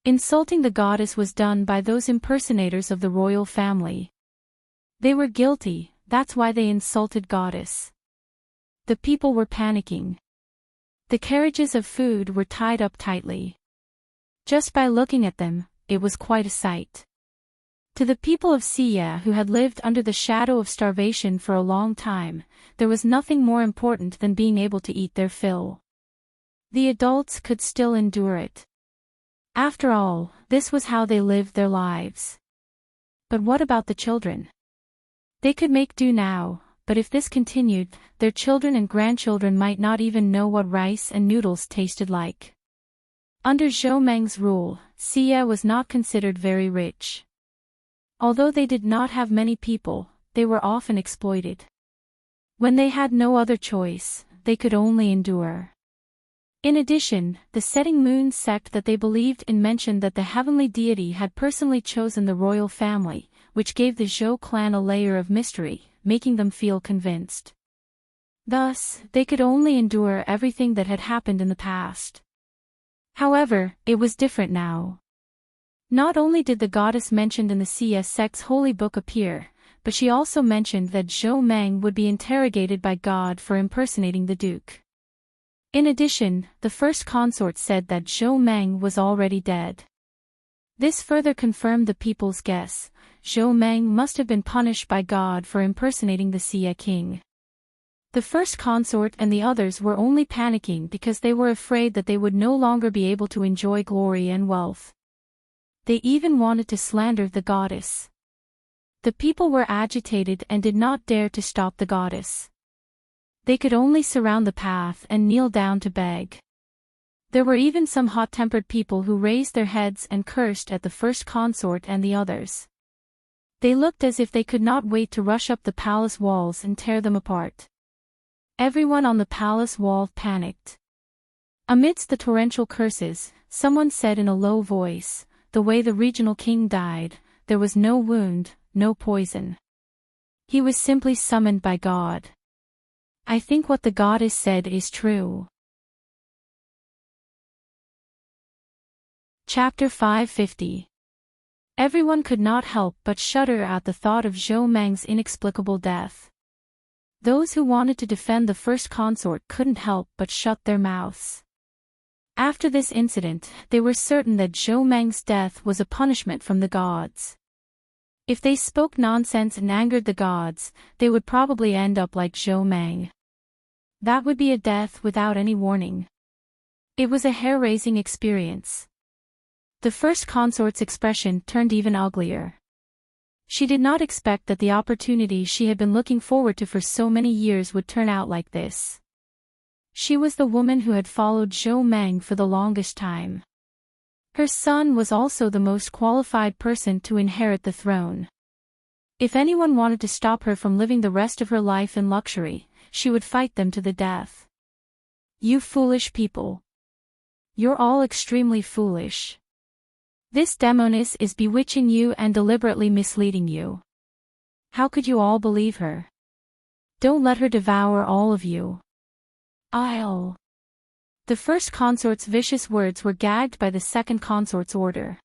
Insulting the goddess was done by those impersonators of the royal family. They were guilty, that's why they insulted goddess. The people were panicking. The carriages of food were tied up tightly. Just by looking at them, it was quite a sight. To the people of Sia who had lived under the shadow of starvation for a long time, there was nothing more important than being able to eat their fill. The adults could still endure it. After all, this was how they lived their lives. But what about the children? They could make do now, but if this continued, their children and grandchildren might not even know what rice and noodles tasted like. Under Zhou Meng's rule, Sia was not considered very rich. Although they did not have many people, they were often exploited. When they had no other choice, they could only endure. In addition, the Setting Moon sect that they believed in mentioned that the heavenly deity had personally chosen the royal family, which gave the Zhou clan a layer of mystery, making them feel convinced. Thus, they could only endure everything that had happened in the past. However, it was different now. Not only did the goddess mentioned in the Sia sect's holy book appear, but she also mentioned that Zhou Meng would be interrogated by God for impersonating the Duke. In addition, the first consort said that Zhou Meng was already dead. This further confirmed the people's guess. Zhou Meng must have been punished by God for impersonating the Sia king. The first consort and the others were only panicking because they were afraid that they would no longer be able to enjoy glory and wealth. They even wanted to slander the goddess. The people were agitated and did not dare to stop the goddess. They could only surround the path and kneel down to beg. There were even some hot-tempered people who raised their heads and cursed at the first consort and the others. They looked as if they could not wait to rush up the palace walls and tear them apart. Everyone on the palace wall panicked. Amidst the torrential curses, someone said in a low voice, "The way the regional king died, there was no wound, no poison. He was simply summoned by God." I think what the goddess said is true. Chapter 550. Everyone could not help but shudder at the thought of Zhou Meng's inexplicable death. Those who wanted to defend the first consort couldn't help but shut their mouths. After this incident, they were certain that Zhou Meng's death was a punishment from the gods. If they spoke nonsense and angered the gods, they would probably end up like Zhou Meng. That would be a death without any warning. It was a hair-raising experience. The first consort's expression turned even uglier. She did not expect that the opportunity she had been looking forward to for so many years would turn out like this. She was the woman who had followed Zhou Meng for the longest time. Her son was also the most qualified person to inherit the throne. If anyone wanted to stop her from living the rest of her life in luxury, she would fight them to the death. You foolish people. You're all extremely foolish. This demoness is bewitching you and deliberately misleading you. How could you all believe her? Don't let her devour all of you. The first consort's vicious words were gagged by the second consort's order.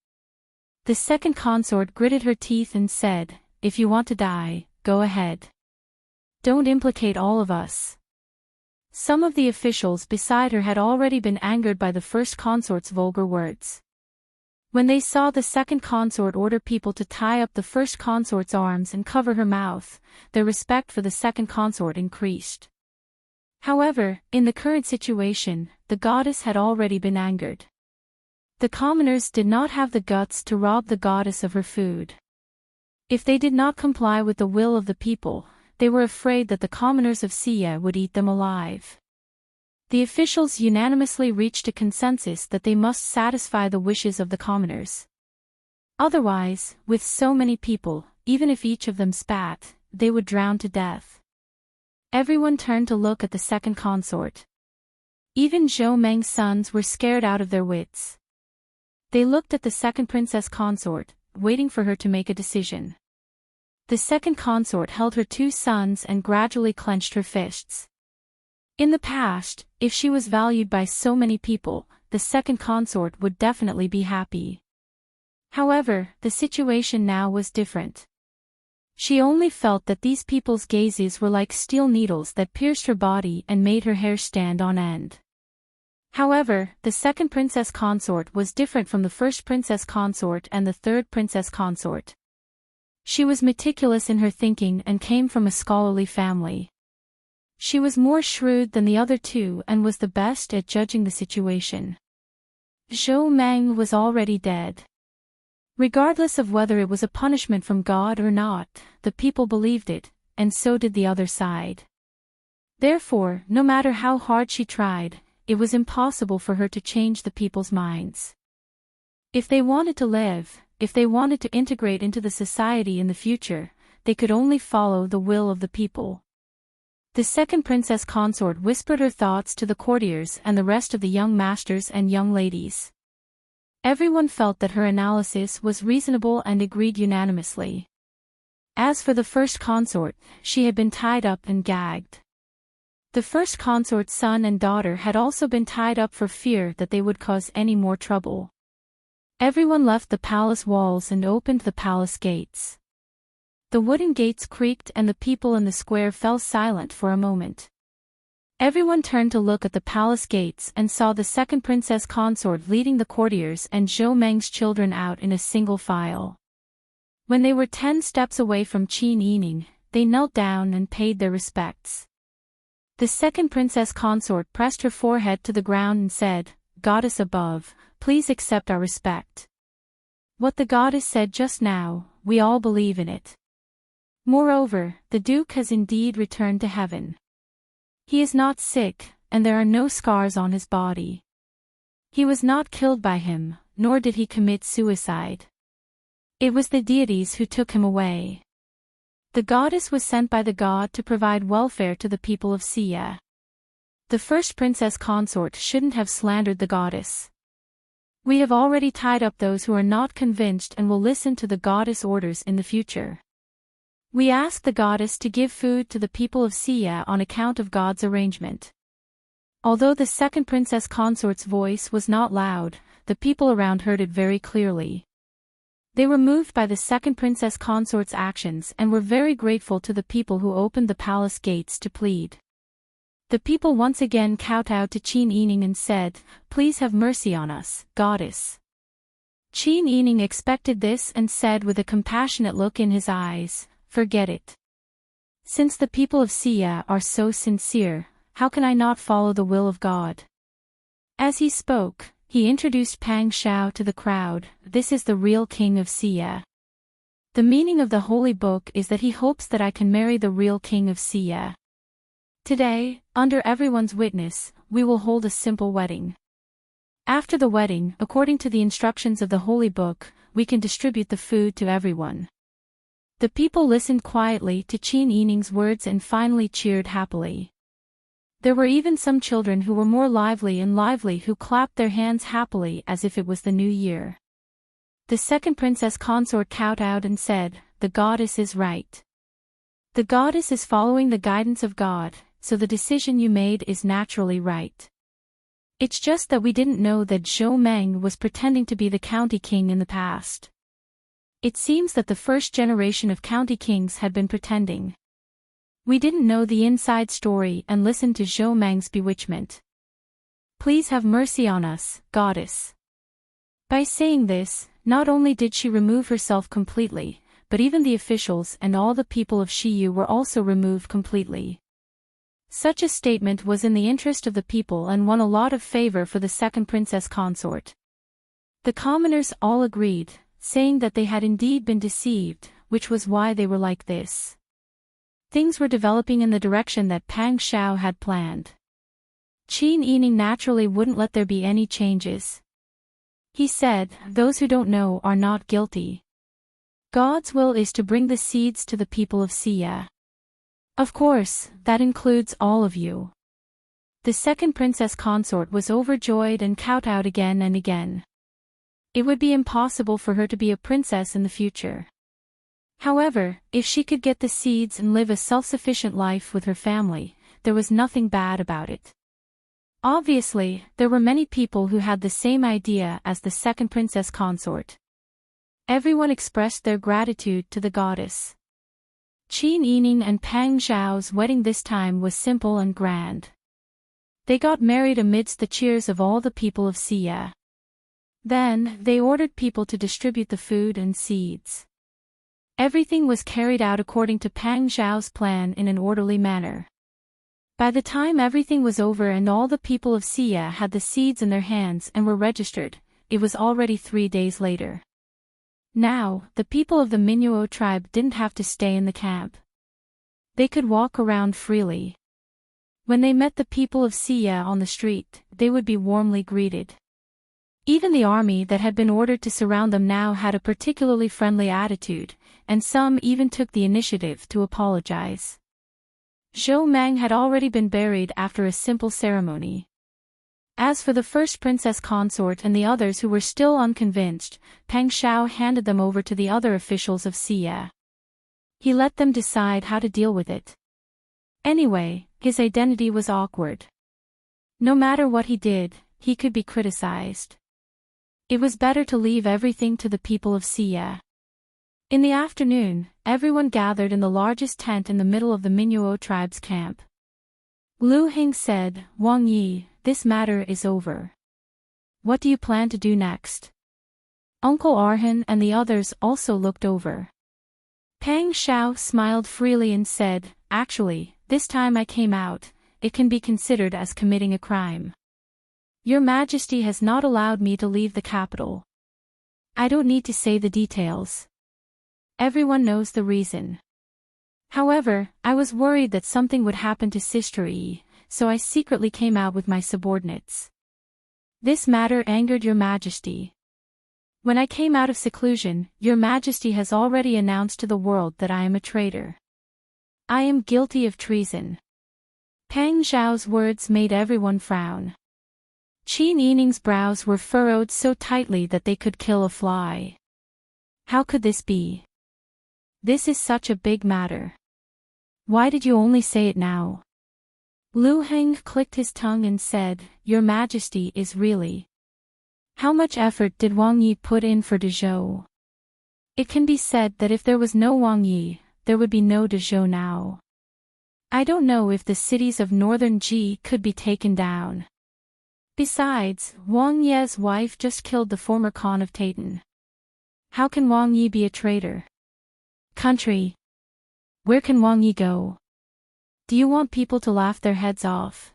The second consort gritted her teeth and said, "If you want to die, go ahead. Don't implicate all of us." Some of the officials beside her had already been angered by the first consort's vulgar words. When they saw the second consort order people to tie up the first consort's arms and cover her mouth, their respect for the second consort increased. However, in the current situation, the goddess had already been angered. The commoners did not have the guts to rob the goddess of her food. If they did not comply with the will of the people, they were afraid that the commoners of Xia would eat them alive. The officials unanimously reached a consensus that they must satisfy the wishes of the commoners. Otherwise, with so many people, even if each of them spat, they would drown to death. Everyone turned to look at the second consort. Even Zhou Meng's sons were scared out of their wits. They looked at the second princess consort, waiting for her to make a decision. The second consort held her two sons and gradually clenched her fists. In the past, if she was valued by so many people, the second consort would definitely be happy. However, the situation now was different. She only felt that these people's gazes were like steel needles that pierced her body and made her hair stand on end. However, the second princess consort was different from the first princess consort and the third princess consort. She was meticulous in her thinking and came from a scholarly family. She was more shrewd than the other two and was the best at judging the situation. Zhou Meng was already dead. Regardless of whether it was a punishment from God or not, the people believed it, and so did the other side. Therefore, no matter how hard she tried, it was impossible for her to change the people's minds. If they wanted to live, if they wanted to integrate into the society in the future, they could only follow the will of the people. The second princess consort whispered her thoughts to the courtiers and the rest of the young masters and young ladies. Everyone felt that her analysis was reasonable and agreed unanimously. As for the first consort, she had been tied up and gagged. The first consort's son and daughter had also been tied up for fear that they would cause any more trouble. Everyone left the palace walls and opened the palace gates. The wooden gates creaked and the people in the square fell silent for a moment. Everyone turned to look at the palace gates and saw the second princess consort leading the courtiers and Zhou Meng's children out in a single file. When they were 10 steps away from Qin Yining, they knelt down and paid their respects. The second princess consort pressed her forehead to the ground and said, "Goddess above, please accept our respect. What the goddess said just now, we all believe in it. Moreover, the Duke has indeed returned to heaven. He is not sick, and there are no scars on his body. He was not killed by him, nor did he commit suicide. It was the deities who took him away. The goddess was sent by the god to provide welfare to the people of Xia. The first princess consort shouldn't have slandered the goddess. We have already tied up those who are not convinced and will listen to the goddess' orders in the future. We ask the goddess to give food to the people of Xia on account of God's arrangement." Although the second princess consort's voice was not loud, the people around heard it very clearly. They were moved by the second princess consort's actions and were very grateful to the people who opened the palace gates to plead. The people once again kowtowed to Qin Yining and said, "Please have mercy on us, goddess." Qin Yining expected this and said with a compassionate look in his eyes, "Forget it. Since the people of Xia are so sincere, how can I not follow the will of God?" As he spoke, he introduced Pang Xiao to the crowd. "This is the real king of Xia. The meaning of the holy book is that he hopes that I can marry the real king of Xia. Today, under everyone's witness, we will hold a simple wedding. After the wedding, according to the instructions of the holy book, we can distribute the food to everyone." The people listened quietly to Qin Yining's words and finally cheered happily. There were even some children who were more lively who clapped their hands happily as if it was the new year. The second princess consort kowtowed and said, "The goddess is right. The goddess is following the guidance of God, so the decision you made is naturally right. It's just that we didn't know that Zhou Meng was pretending to be the county king in the past. It seems that the first generation of county kings had been pretending. We didn't know the inside story and listened to Zhou Meng's bewitchment. Please have mercy on us, goddess." By saying this, not only did she remove herself completely, but even the officials and all the people of Shiyu were also removed completely. Such a statement was in the interest of the people and won a lot of favor for the second princess consort. The commoners all agreed, saying that they had indeed been deceived, which was why they were like this. Things were developing in the direction that Pang Xiao had planned. Qin Yining naturally wouldn't let there be any changes. He said, "Those who don't know are not guilty. God's will is to bring the seeds to the people of Xia. Of course, that includes all of you." The second princess consort was overjoyed and kowtowed again and again. It would be impossible for her to be a princess in the future. However, if she could get the seeds and live a self-sufficient life with her family, there was nothing bad about it. Obviously, there were many people who had the same idea as the second princess consort. Everyone expressed their gratitude to the goddess. Qin Yining and Pang Xiao's wedding this time was simple and grand. They got married amidst the cheers of all the people of Xia. Then, they ordered people to distribute the food and seeds. Everything was carried out according to Pang Xiao's plan in an orderly manner. By the time everything was over and all the people of Xia had the seeds in their hands and were registered, it was already 3 days later. Now, the people of the Minuo tribe didn't have to stay in the camp. They could walk around freely. When they met the people of Xia on the street, they would be warmly greeted. Even the army that had been ordered to surround them now had a particularly friendly attitude, and some even took the initiative to apologize. Zhou Meng had already been buried after a simple ceremony. As for the first princess consort and the others who were still unconvinced, Pang Xiao handed them over to the other officials of Xia. He let them decide how to deal with it. Anyway, his identity was awkward. No matter what he did, he could be criticized. It was better to leave everything to the people of Xia. In the afternoon, everyone gathered in the largest tent in the middle of the Minuo tribe's camp. Lu Heng said, "Wang Yi, this matter is over. What do you plan to do next?" Uncle Arhan and the others also looked over. Pang Xiao smiled freely and said, "Actually, this time I came out, it can be considered as committing a crime. Your Majesty has not allowed me to leave the capital. I don't need to say the details. Everyone knows the reason. However, I was worried that something would happen to Sister Yi, so I secretly came out with my subordinates. This matter angered Your Majesty. When I came out of seclusion, Your Majesty has already announced to the world that I am a traitor. I am guilty of treason." Pang Xiao's words made everyone frown. Qin Yining's brows were furrowed so tightly that they could kill a fly. How could this be? This is such a big matter. Why did you only say it now? Lu Heng clicked his tongue and said, "Your Majesty is really How much effort did Wang Yi put in for Dezhou? It can be said that if there was no Wang Yi, there would be no Dezhou now. I don't know if the cities of northern Ji could be taken down. Besides, Wang Ye's wife just killed the former Khan of Taitan. How can Wang Yi be a traitor? Country. Where can Wang Yi go? Do you want people to laugh their heads off?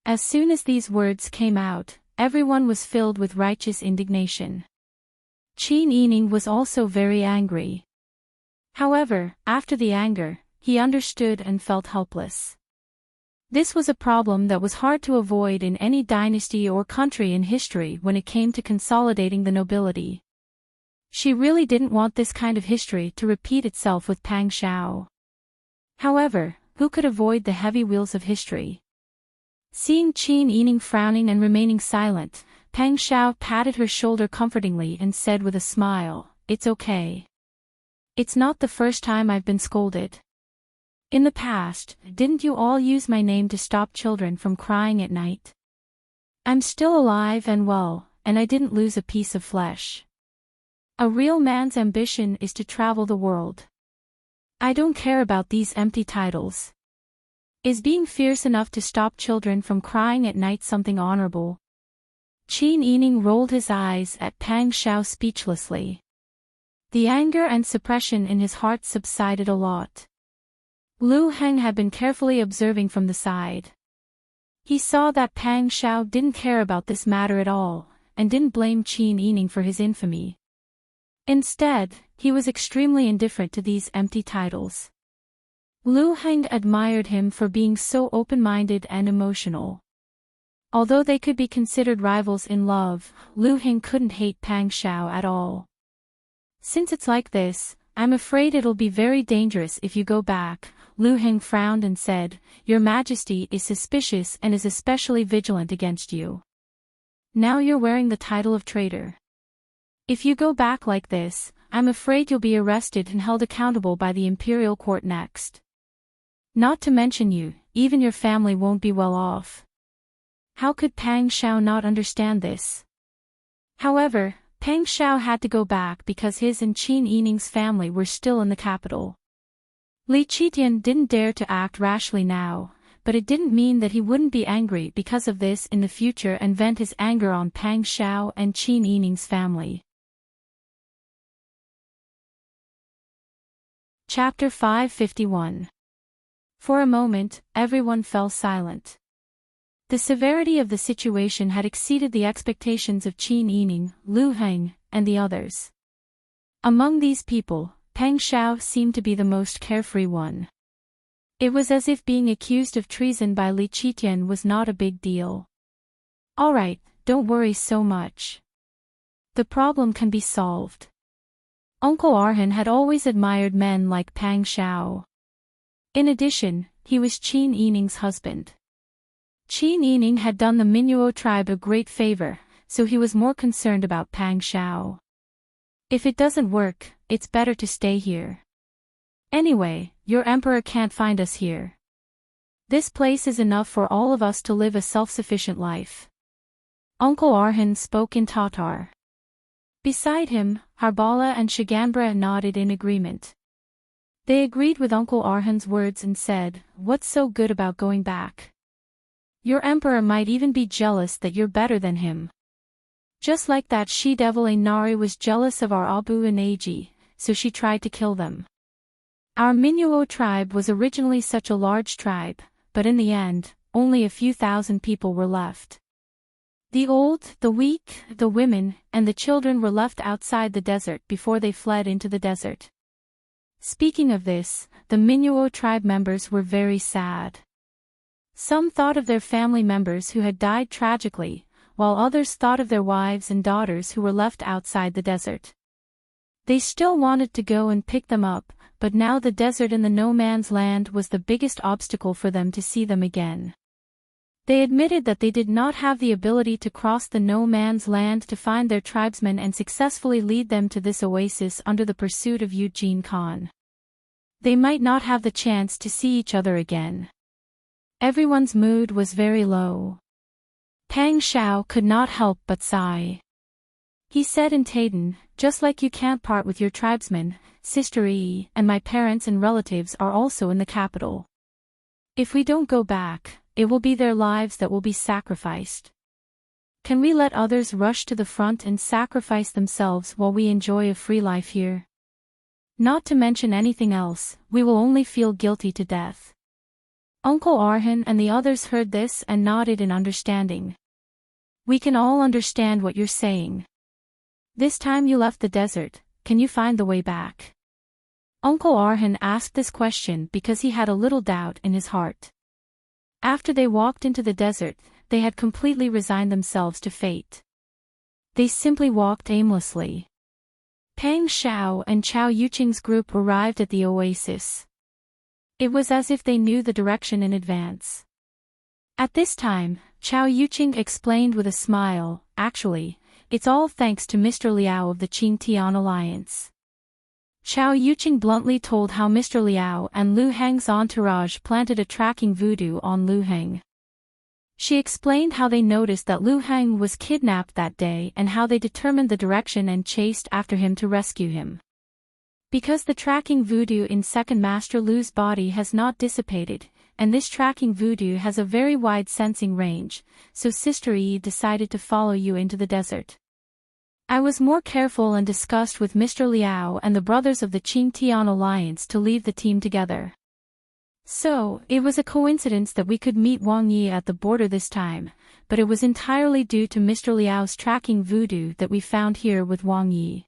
As soon as these words came out, everyone was filled with righteous indignation. Qin Yining was also very angry. However, after the anger, he understood and felt helpless. This was a problem that was hard to avoid in any dynasty or country in history when it came to consolidating the nobility. She really didn't want this kind of history to repeat itself with Pang Xiao. However, who could avoid the heavy wheels of history? Seeing Qin Yining frowning and remaining silent, Pang Xiao patted her shoulder comfortingly and said with a smile, "It's okay. It's not the first time I've been scolded. In the past, didn't you all use my name to stop children from crying at night? I'm still alive and well, and I didn't lose a piece of flesh. A real man's ambition is to travel the world. I don't care about these empty titles. Is being fierce enough to stop children from crying at night something honorable?" Qin Yining rolled his eyes at Pang Xiao speechlessly. The anger and suppression in his heart subsided a lot. Lu Heng had been carefully observing from the side. He saw that Pang Xiao didn't care about this matter at all, and didn't blame Qin Yining for his infamy. Instead, he was extremely indifferent to these empty titles. Lu Heng admired him for being so open-minded and emotional. Although they could be considered rivals in love, Lu Heng couldn't hate Pang Xiao at all. "Since it's like this, I'm afraid it'll be very dangerous if you go back," Lu Heng frowned and said, "Your Majesty is suspicious and is especially vigilant against you. Now you're wearing the title of traitor. If you go back like this, I'm afraid you'll be arrested and held accountable by the imperial court next. Not to mention you, even your family won't be well off." How could Pang Xiao not understand this? However, Pang Xiao had to go back because his and Qin Yining's family were still in the capital. Li Qitian didn't dare to act rashly now, but it didn't mean that he wouldn't be angry because of this in the future and vent his anger on Pang Xiao and Qin Yining's family. Chapter 551. For a moment, everyone fell silent. The severity of the situation had exceeded the expectations of Qin Yining, Lu Heng, and the others. Among these people, Pang Xiao seemed to be the most carefree one. It was as if being accused of treason by Li Qitian was not a big deal. "All right, don't worry so much. The problem can be solved." Uncle Arhan had always admired men like Pang Xiao. In addition, he was Qin Yining's husband. Qin Yining had done the Minuo tribe a great favor, so he was more concerned about Pang Xiao. "If it doesn't work, it's better to stay here. Anyway, your emperor can't find us here. This place is enough for all of us to live a self-sufficient life." Uncle Arhan spoke in Tatar. Beside him, Harbala and Shigambra nodded in agreement. They agreed with Uncle Arhan's words and said, "What's so good about going back? Your emperor might even be jealous that you're better than him. Just like that she-devil Ainari was jealous of our Abu and Eiji, so she tried to kill them. Our Minuo tribe was originally such a large tribe, but in the end, only a few thousand people were left. The old, the weak, the women, and the children were left outside the desert before they fled into the desert." Speaking of this, the Minuo tribe members were very sad. Some thought of their family members who had died tragically, while others thought of their wives and daughters who were left outside the desert. They still wanted to go and pick them up, but now the desert in the no-man's land was the biggest obstacle for them to see them again. They admitted that they did not have the ability to cross the no-man's land to find their tribesmen and successfully lead them to this oasis under the pursuit of Eugene Khan. They might not have the chance to see each other again. Everyone's mood was very low. Pang Xiao could not help but sigh. He said in Taden, just like you can't part with your tribesmen, Sister E, and my parents and relatives are also in the capital. If we don't go back, it will be their lives that will be sacrificed. Can we let others rush to the front and sacrifice themselves while we enjoy a free life here? Not to mention anything else, we will only feel guilty to death. Uncle Arhan and the others heard this and nodded in understanding. We can all understand what you're saying. This time you left the desert, can you find the way back? Uncle Arhan asked this question because he had a little doubt in his heart. After they walked into the desert, they had completely resigned themselves to fate. They simply walked aimlessly. Pang Xiao and Chao Yuqing's group arrived at the oasis. It was as if they knew the direction in advance. At this time, Chao Yuqing explained with a smile, actually, it's all thanks to Mr. Liao of the Qingtian Alliance. Chao Yuqing bluntly told how Mr. Liao and Lu Heng's entourage planted a tracking voodoo on Lu Heng. She explained how they noticed that Lu Heng was kidnapped that day and how they determined the direction and chased after him to rescue him. Because the tracking voodoo in Second Master Lu's body has not dissipated, and this tracking voodoo has a very wide sensing range, so Sister Yi decided to follow you into the desert. I was more careful and discussed with Mr. Liao and the brothers of the Qingtian Alliance to leave the team together. So, it was a coincidence that we could meet Wang Yi at the border this time, but it was entirely due to Mr. Liao's tracking voodoo that we found here with Wang Yi.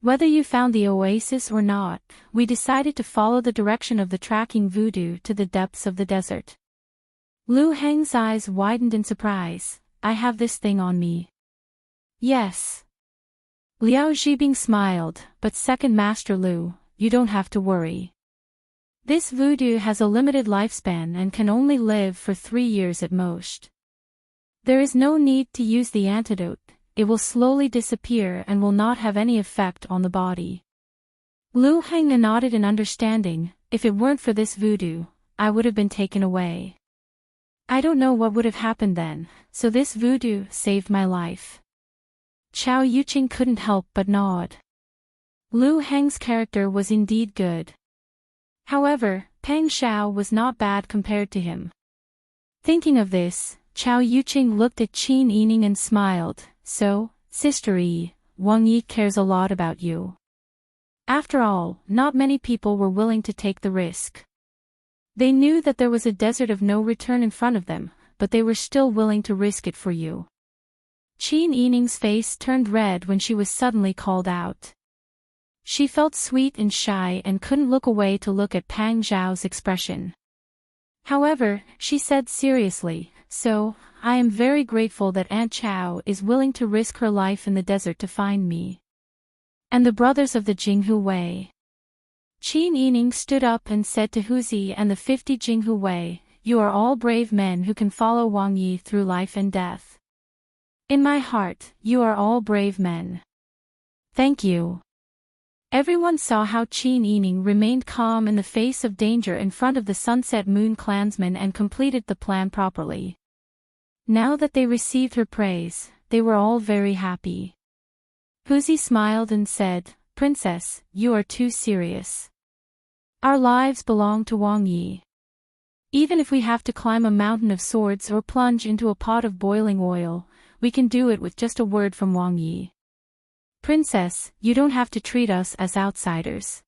Whether you found the oasis or not, we decided to follow the direction of the tracking voodoo to the depths of the desert. Lu Heng's eyes widened in surprise. I have this thing on me. Yes. Liao Zhibing smiled, but Second Master Lu, you don't have to worry. This voodoo has a limited lifespan and can only live for 3 years at most. There is no need to use the antidote, it will slowly disappear and will not have any effect on the body. Lu Heng nodded in understanding. If it weren't for this voodoo, I would have been taken away. I don't know what would have happened then, so this voodoo saved my life. Chao Yuqing couldn't help but nod. Lu Heng's character was indeed good. However, Pang Xiao was not bad compared to him. Thinking of this, Chao Yuqing looked at Qin Yining and smiled. So, Sister Yi, Wang Yi cares a lot about you. After all, not many people were willing to take the risk. They knew that there was a desert of no return in front of them, but they were still willing to risk it for you. Qin Yining's face turned red when she was suddenly called out. She felt sweet and shy and couldn't look away to look at Pang Zhao's expression. However, she said seriously, so, I am very grateful that Aunt Chao is willing to risk her life in the desert to find me. And the brothers of the Jinghu Wei. Qin Yining stood up and said to Huzi and the 50 Jinghu Wei, you are all brave men who can follow Wang Yi through life and death. In my heart, you are all brave men. Thank you. Everyone saw how Qin Yining remained calm in the face of danger in front of the Sunset Moon clansmen and completed the plan properly. Now that they received her praise, they were all very happy. Huzi smiled and said, Princess, you are too serious. Our lives belong to Wang Yi. Even if we have to climb a mountain of swords or plunge into a pot of boiling oil, we can do it with just a word from Wang Yi. Princess, you don't have to treat us as outsiders.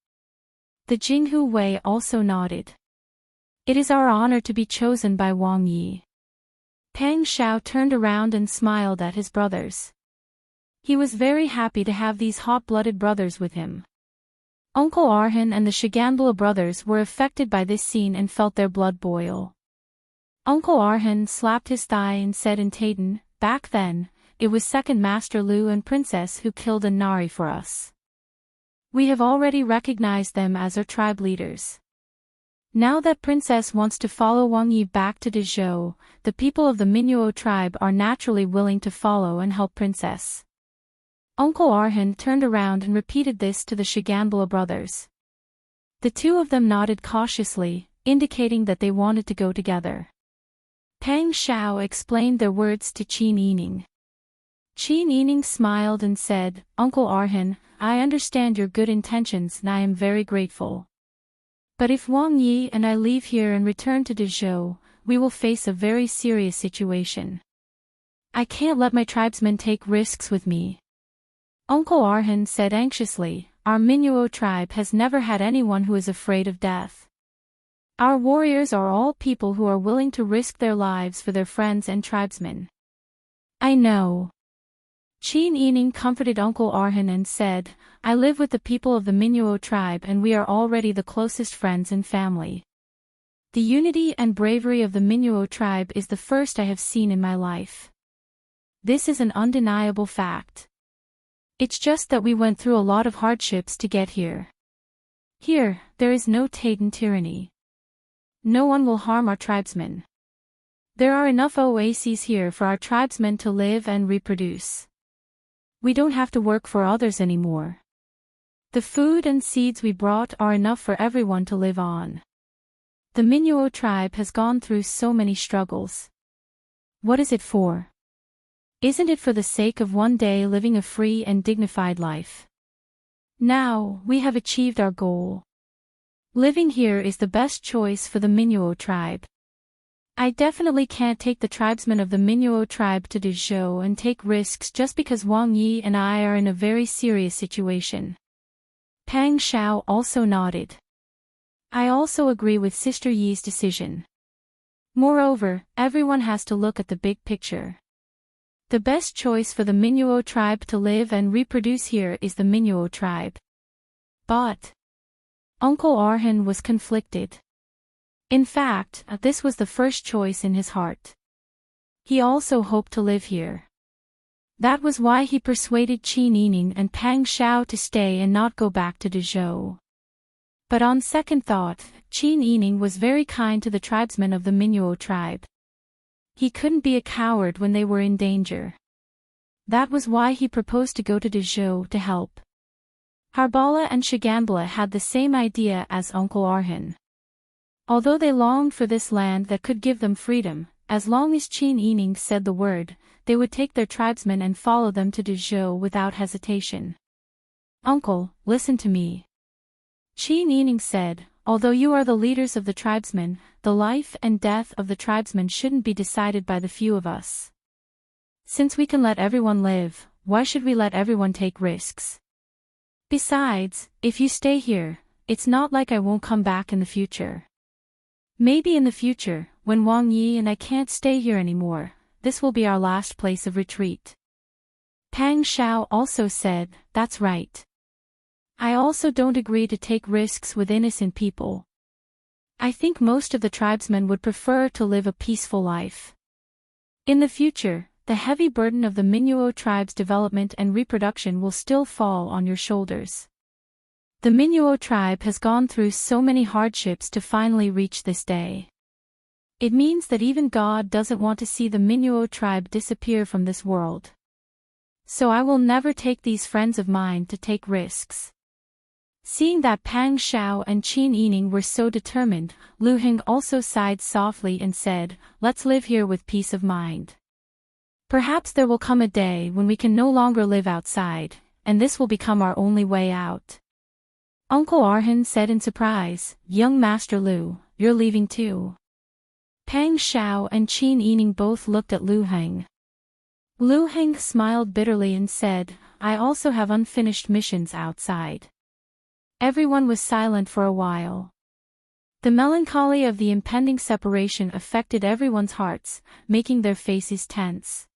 The Jinghu Wei also nodded. It is our honor to be chosen by Wang Yi. Pang Xiao turned around and smiled at his brothers. He was very happy to have these hot-blooded brothers with him. Uncle Arhan and the Shigandala brothers were affected by this scene and felt their blood boil. Uncle Arhan slapped his thigh and said in Taden, back then, it was Second Master Lu and Princess who killed a Nari for us. We have already recognized them as our tribe leaders. Now that Princess wants to follow Wang Yi back to Dezhou, the people of the Minuo tribe are naturally willing to follow and help Princess. Uncle Arhan turned around and repeated this to the Shigandala brothers. The two of them nodded cautiously, indicating that they wanted to go together. Pang Xiao explained their words to Qin Yining. Qin Yining smiled and said, Uncle Arhan, I understand your good intentions and I am very grateful. But if Wang Yi and I leave here and return to Dezhou, we will face a very serious situation. I can't let my tribesmen take risks with me. Uncle Arhan said anxiously, our Minuo tribe has never had anyone who is afraid of death. Our warriors are all people who are willing to risk their lives for their friends and tribesmen. I know. Qin Yining comforted Uncle Arhan and said, I live with the people of the Minuo tribe and we are already the closest friends and family. The unity and bravery of the Minuo tribe is the first I have seen in my life. This is an undeniable fact. It's just that we went through a lot of hardships to get here. Here, there is no Taitan tyranny. No one will harm our tribesmen. There are enough oases here for our tribesmen to live and reproduce. We don't have to work for others anymore. The food and seeds we brought are enough for everyone to live on. The Minuo tribe has gone through so many struggles. What is it for? Isn't it for the sake of one day living a free and dignified life? Now, we have achieved our goal. Living here is the best choice for the Minuo tribe. I definitely can't take the tribesmen of the Minuo tribe to Dezhou and take risks just because Wang Yi and I are in a very serious situation. Pang Xiao also nodded. I also agree with Sister Yi's decision. Moreover, everyone has to look at the big picture. The best choice for the Minuo tribe to live and reproduce here is the Minuo tribe. But Uncle Arhan was conflicted. In fact, this was the first choice in his heart. He also hoped to live here. That was why he persuaded Qin Yining and Pang Xiao to stay and not go back to Dezhou. But on second thought, Qin Yining was very kind to the tribesmen of the Minuo tribe. He couldn't be a coward when they were in danger. That was why he proposed to go to Dezhou to help. Harbala and Shigambala had the same idea as Uncle Arhan. Although they longed for this land that could give them freedom, as long as Qin Yining said the word, they would take their tribesmen and follow them to Dezhou without hesitation. Uncle, listen to me. Qin Yining said, although you are the leaders of the tribesmen, the life and death of the tribesmen shouldn't be decided by the few of us. Since we can let everyone live, why should we let everyone take risks? Besides, if you stay here, it's not like I won't come back in the future. Maybe in the future, when Wang Yi and I can't stay here anymore, this will be our last place of retreat. Pang Xiao also said, that's right. I also don't agree to take risks with innocent people. I think most of the tribesmen would prefer to live a peaceful life. In the future, the heavy burden of the Minuo tribe's development and reproduction will still fall on your shoulders. The Minuo tribe has gone through so many hardships to finally reach this day. It means that even God doesn't want to see the Minuo tribe disappear from this world. So I will never take these friends of mine to take risks. Seeing that Pang Xiao and Qin Yining were so determined, Lu Heng also sighed softly and said, let's live here with peace of mind. Perhaps there will come a day when we can no longer live outside, and this will become our only way out. Uncle Arhan said in surprise, young Master Lu, you're leaving too. Pang Xiao and Qin Yining both looked at Lu Heng. Lu Heng smiled bitterly and said, I also have unfinished missions outside. Everyone was silent for a while. The melancholy of the impending separation affected everyone's hearts, making their faces tense.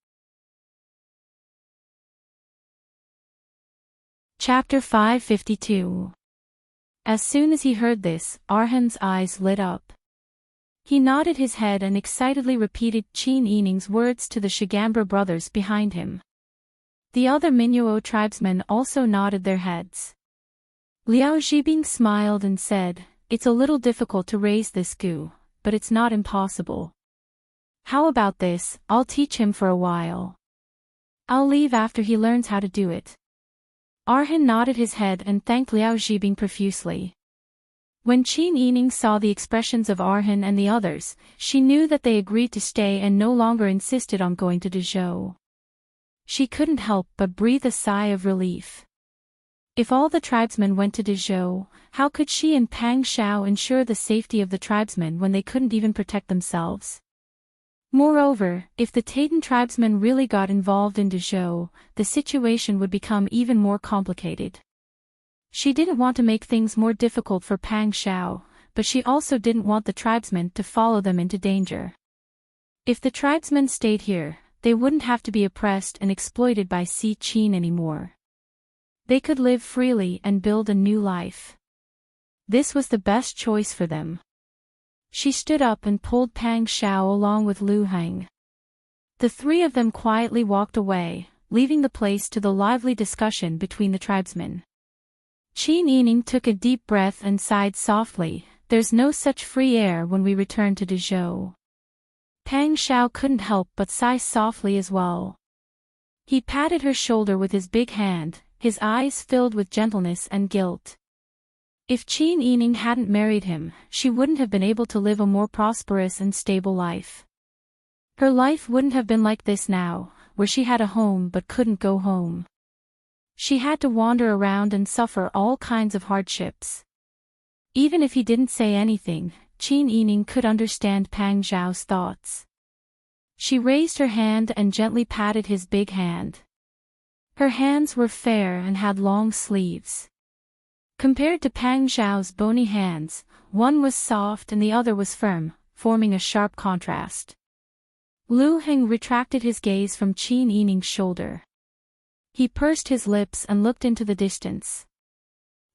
Chapter 552. As soon as he heard this, Arhan's eyes lit up. He nodded his head and excitedly repeated Qin Yining's words to the Shigambra brothers behind him. The other Minuo tribesmen also nodded their heads. Liao Zhibing smiled and said, it's a little difficult to raise this gu, but it's not impossible. How about this, I'll teach him for a while. I'll leave after he learns how to do it. Arhan nodded his head and thanked Liao Zhibing profusely. When Qin Yining saw the expressions of Arhan and the others, she knew that they agreed to stay and no longer insisted on going to Dezhou. She couldn't help but breathe a sigh of relief. If all the tribesmen went to Dezhou, how could she and Pang Xiao ensure the safety of the tribesmen when they couldn't even protect themselves? Moreover, if the Taitan tribesmen really got involved in Dezhou, the situation would become even more complicated. She didn't want to make things more difficult for Pang Xiao, but she also didn't want the tribesmen to follow them into danger. If the tribesmen stayed here, they wouldn't have to be oppressed and exploited by Si Qin anymore. They could live freely and build a new life. This was the best choice for them. She stood up and pulled Pang Xiao along with Lu Heng. The three of them quietly walked away, leaving the place to the lively discussion between the tribesmen. Qin Yining took a deep breath and sighed softly. There's no such free air when we return to Dezhou. Pang Xiao couldn't help but sigh softly as well. He patted her shoulder with his big hand, his eyes filled with gentleness and guilt. If Qin Yining hadn't married him, she wouldn't have been able to live a more prosperous and stable life. Her life wouldn't have been like this now, where she had a home but couldn't go home. She had to wander around and suffer all kinds of hardships. Even if he didn't say anything, Qin Yining could understand Pang Xiao's thoughts. She raised her hand and gently patted his big hand. Her hands were fair and had long sleeves. Compared to Pang Xiao's bony hands, one was soft and the other was firm, forming a sharp contrast. Lu Heng retracted his gaze from Qin Yining's shoulder. He pursed his lips and looked into the distance.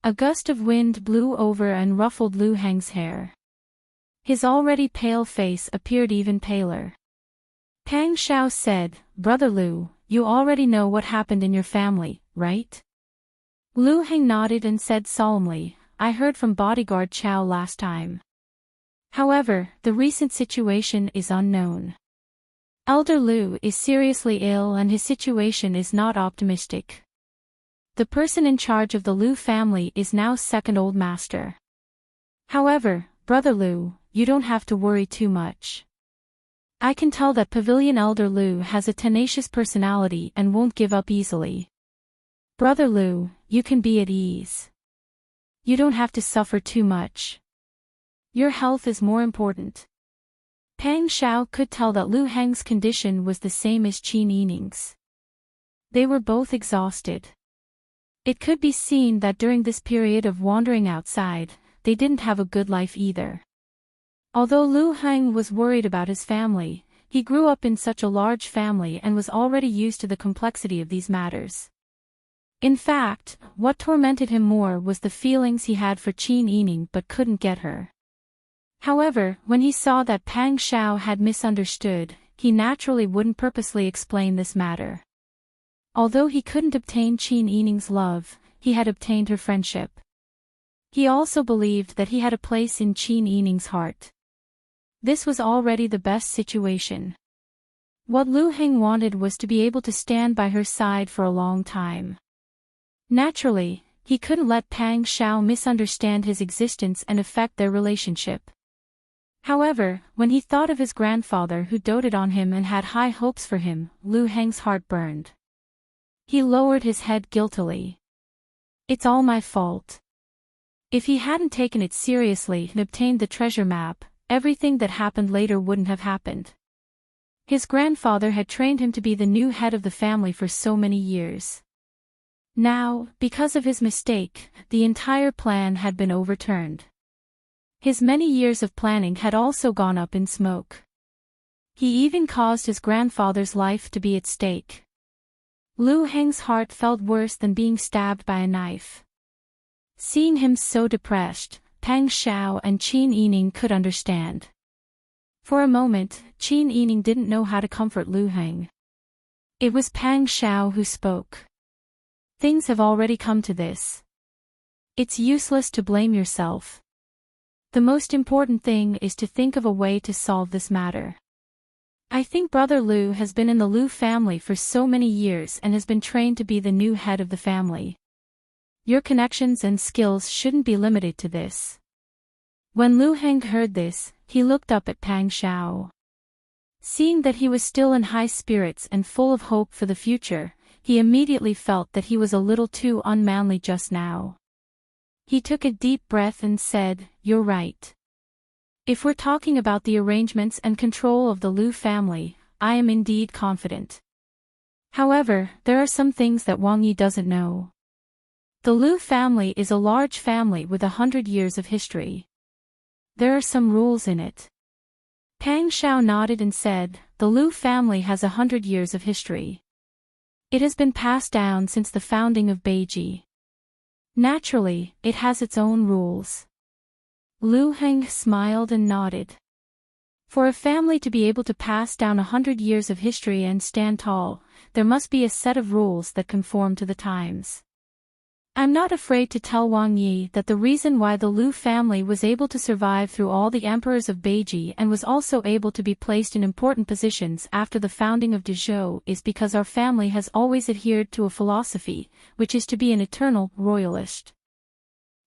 A gust of wind blew over and ruffled Lu Heng's hair. His already pale face appeared even paler. Pang Xiao said, "Brother Lu, you already know what happened in your family, right?" Lu Heng nodded and said solemnly, "I heard from bodyguard Chao last time. However, the recent situation is unknown. Elder Lu is seriously ill and his situation is not optimistic. The person in charge of the Lu family is now second old master. However, Brother Lu, you don't have to worry too much. I can tell that Pavilion Elder Lu has a tenacious personality and won't give up easily. Brother Lu, you can be at ease. You don't have to suffer too much. Your health is more important." Pang Xiao could tell that Lu Heng's condition was the same as Qin Yining's. They were both exhausted. It could be seen that during this period of wandering outside, they didn't have a good life either. Although Lu Heng was worried about his family, he grew up in such a large family and was already used to the complexity of these matters. In fact, what tormented him more was the feelings he had for Qin Yining but couldn't get her. However, when he saw that Pang Xiao had misunderstood, he naturally wouldn't purposely explain this matter. Although he couldn't obtain Qin Yining's love, he had obtained her friendship. He also believed that he had a place in Qin Yining's heart. This was already the best situation. What Lu Heng wanted was to be able to stand by her side for a long time. Naturally, he couldn't let Pang Xiao misunderstand his existence and affect their relationship. However, when he thought of his grandfather who doted on him and had high hopes for him, Lu Heng's heart burned. He lowered his head guiltily. "It's all my fault. If he hadn't taken it seriously and obtained the treasure map, everything that happened later wouldn't have happened." His grandfather had trained him to be the new head of the family for so many years. Now, because of his mistake, the entire plan had been overturned. His many years of planning had also gone up in smoke. He even caused his grandfather's life to be at stake. Lu Heng's heart felt worse than being stabbed by a knife. Seeing him so depressed, Pang Xiao and Qin Yining could understand. For a moment, Qin Yining didn't know how to comfort Lu Heng. It was Pang Xiao who spoke. "Things have already come to this. It's useless to blame yourself. The most important thing is to think of a way to solve this matter. I think Brother Lu has been in the Lu family for so many years and has been trained to be the new head of the family. Your connections and skills shouldn't be limited to this." When Lu Heng heard this, he looked up at Pang Xiao. Seeing that he was still in high spirits and full of hope for the future, he immediately felt that he was a little too unmanly just now. He took a deep breath and said, "You're right. If we're talking about the arrangements and control of the Lu family, I am indeed confident. However, there are some things that Wang Yi doesn't know. The Lu family is a large family with 100 years of history. There are some rules in it." Pang Shao nodded and said, "The Lu family has 100 years of history. It has been passed down since the founding of Beiji. Naturally, it has its own rules." Lu Heng smiled and nodded. For a family to be able to pass down 100 years of history and stand tall, there must be a set of rules that conform to the times. I'm not afraid to tell Wang Yi that the reason why the Lu family was able to survive through all the emperors of Beiji and was also able to be placed in important positions after the founding of Dezhou is because our family has always adhered to a philosophy, which is to be an eternal royalist.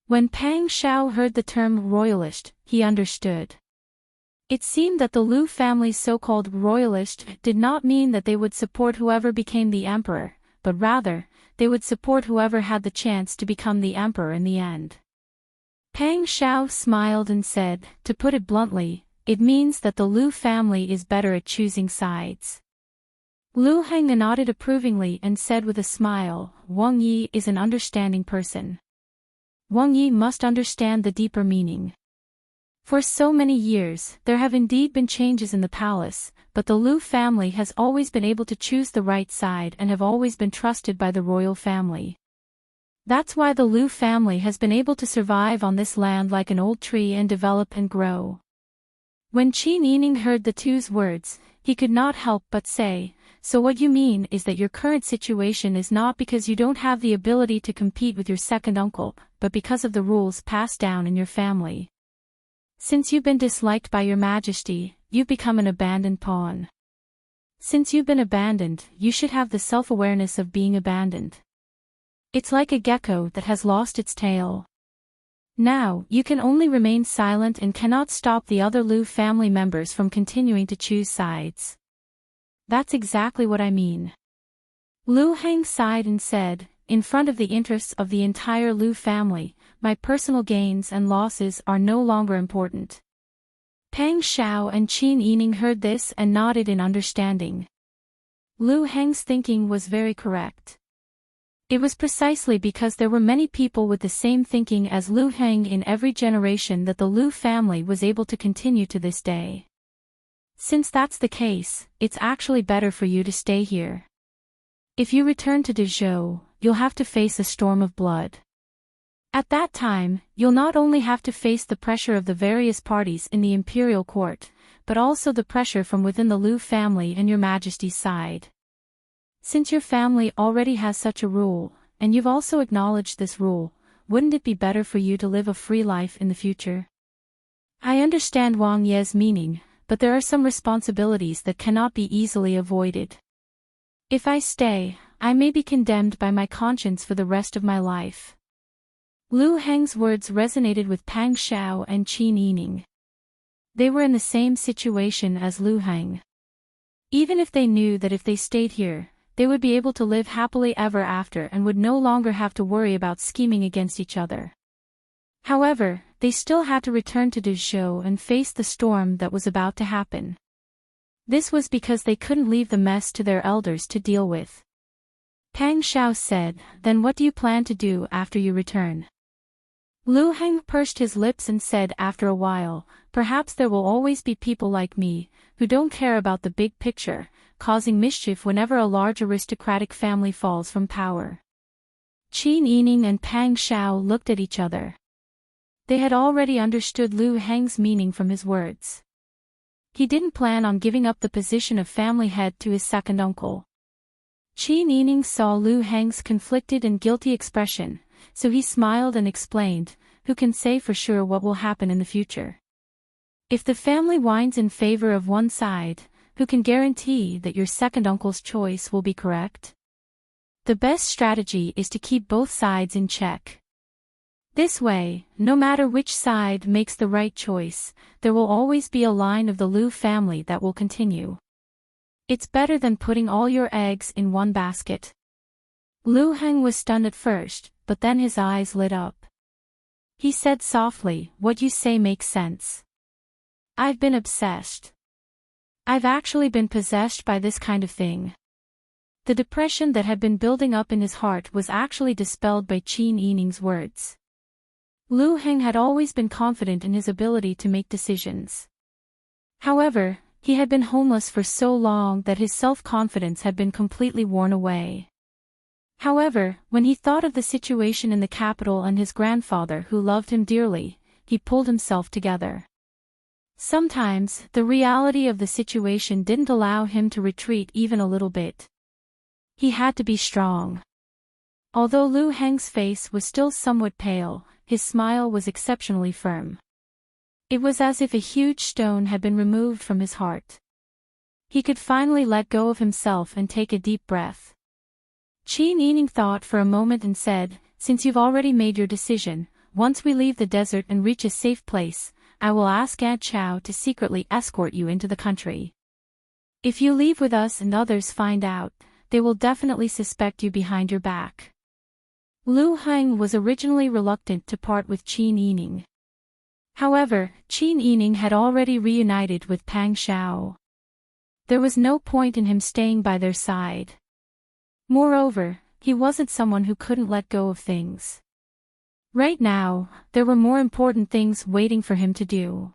When Pang Shao heard the term royalist, he understood. It seemed that the Lu family's so-called royalist did not mean that they would support whoever became the emperor, but rather, they would support whoever had the chance to become the emperor in the end. Pang Shao smiled and said, "To put it bluntly, it means that the Lu family is better at choosing sides." Lu Heng nodded approvingly and said with a smile, "Wang Yi is an understanding person. Wang Yi must understand the deeper meaning. For so many years, there have indeed been changes in the palace, but the Lu family has always been able to choose the right side and have always been trusted by the royal family. That's why the Lu family has been able to survive on this land like an old tree and develop and grow." When Qin Yining heard the two's words, he could not help but say, "So what you mean is that your current situation is not because you don't have the ability to compete with your second uncle, but because of the rules passed down in your family. Since you've been disliked by your majesty, you've become an abandoned pawn. Since you've been abandoned, you should have the self-awareness of being abandoned. It's like a gecko that has lost its tail. Now, you can only remain silent and cannot stop the other Lu family members from continuing to choose sides. That's exactly what I mean." Lu Heng sighed and said, "In front of the interests of the entire Lu family, my personal gains and losses are no longer important." Pang Shao and Qin Yining heard this and nodded in understanding. Lu Heng's thinking was very correct. It was precisely because there were many people with the same thinking as Lu Heng in every generation that the Lu family was able to continue to this day. Since that's the case, it's actually better for you to stay here. If you return to Dezhou, you'll have to face a storm of blood. At that time, you'll not only have to face the pressure of the various parties in the imperial court, but also the pressure from within the Lu family and your majesty's side. Since your family already has such a rule, and you've also acknowledged this rule, wouldn't it be better for you to live a free life in the future? I understand Wang Ye's meaning, but there are some responsibilities that cannot be easily avoided. If I stay, I may be condemned by my conscience for the rest of my life." Lu Heng's words resonated with Pang Shao and Qin Yining. They were in the same situation as Lu Heng. Even if they knew that if they stayed here, they would be able to live happily ever after and would no longer have to worry about scheming against each other. However, they still had to return to Dezhou and face the storm that was about to happen. This was because they couldn't leave the mess to their elders to deal with. Pang Shao said, "Then what do you plan to do after you return?" Lu Heng pursed his lips and said after a while, "Perhaps there will always be people like me, who don't care about the big picture, causing mischief whenever a large aristocratic family falls from power." Qin Yining and Pang Shao looked at each other. They had already understood Lu Heng's meaning from his words. He didn't plan on giving up the position of family head to his second uncle. Qin Yining saw Lu Heng's conflicted and guilty expression, so he smiled and explained, "Who can say for sure what will happen in the future? If the family winds in favor of one side, who can guarantee that your second uncle's choice will be correct? The best strategy is to keep both sides in check. This way, no matter which side makes the right choice, there will always be a line of the Lu family that will continue." It's better than putting all your eggs in one basket. Lu Heng was stunned at first, but then his eyes lit up. He said softly, "What you say makes sense. I've been obsessed. I've actually been possessed by this kind of thing." The depression that had been building up in his heart was actually dispelled by Qin Yining's words. Lu Heng had always been confident in his ability to make decisions. However, he had been homeless for so long that his self-confidence had been completely worn away. However, when he thought of the situation in the capital and his grandfather who loved him dearly, he pulled himself together. Sometimes, the reality of the situation didn't allow him to retreat even a little bit. He had to be strong. Although Lu Heng's face was still somewhat pale, his smile was exceptionally firm. It was as if a huge stone had been removed from his heart. He could finally let go of himself and take a deep breath. Qin Yining thought for a moment and said, "Since you've already made your decision, once we leave the desert and reach a safe place, I will ask Aunt Chow to secretly escort you into the country. If you leave with us and others find out, they will definitely suspect you behind your back." Lu Heng was originally reluctant to part with Qin Yining. However, Qin Yining had already reunited with Pang Xiao. There was no point in him staying by their side. Moreover, he wasn't someone who couldn't let go of things. Right now, there were more important things waiting for him to do.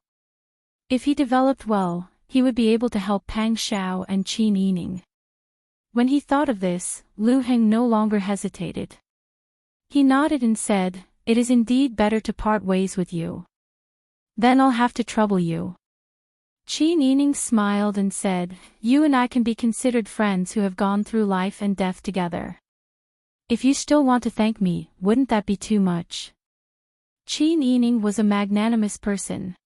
If he developed well, he would be able to help Pang Xiao and Qin Yining. When he thought of this, Lu Heng no longer hesitated. He nodded and said, "It is indeed better to part ways with you. Then I'll have to trouble you." Qin Yining smiled and said, "You and I can be considered friends who have gone through life and death together. If you still want to thank me, wouldn't that be too much?" Qin Yining was a magnanimous person.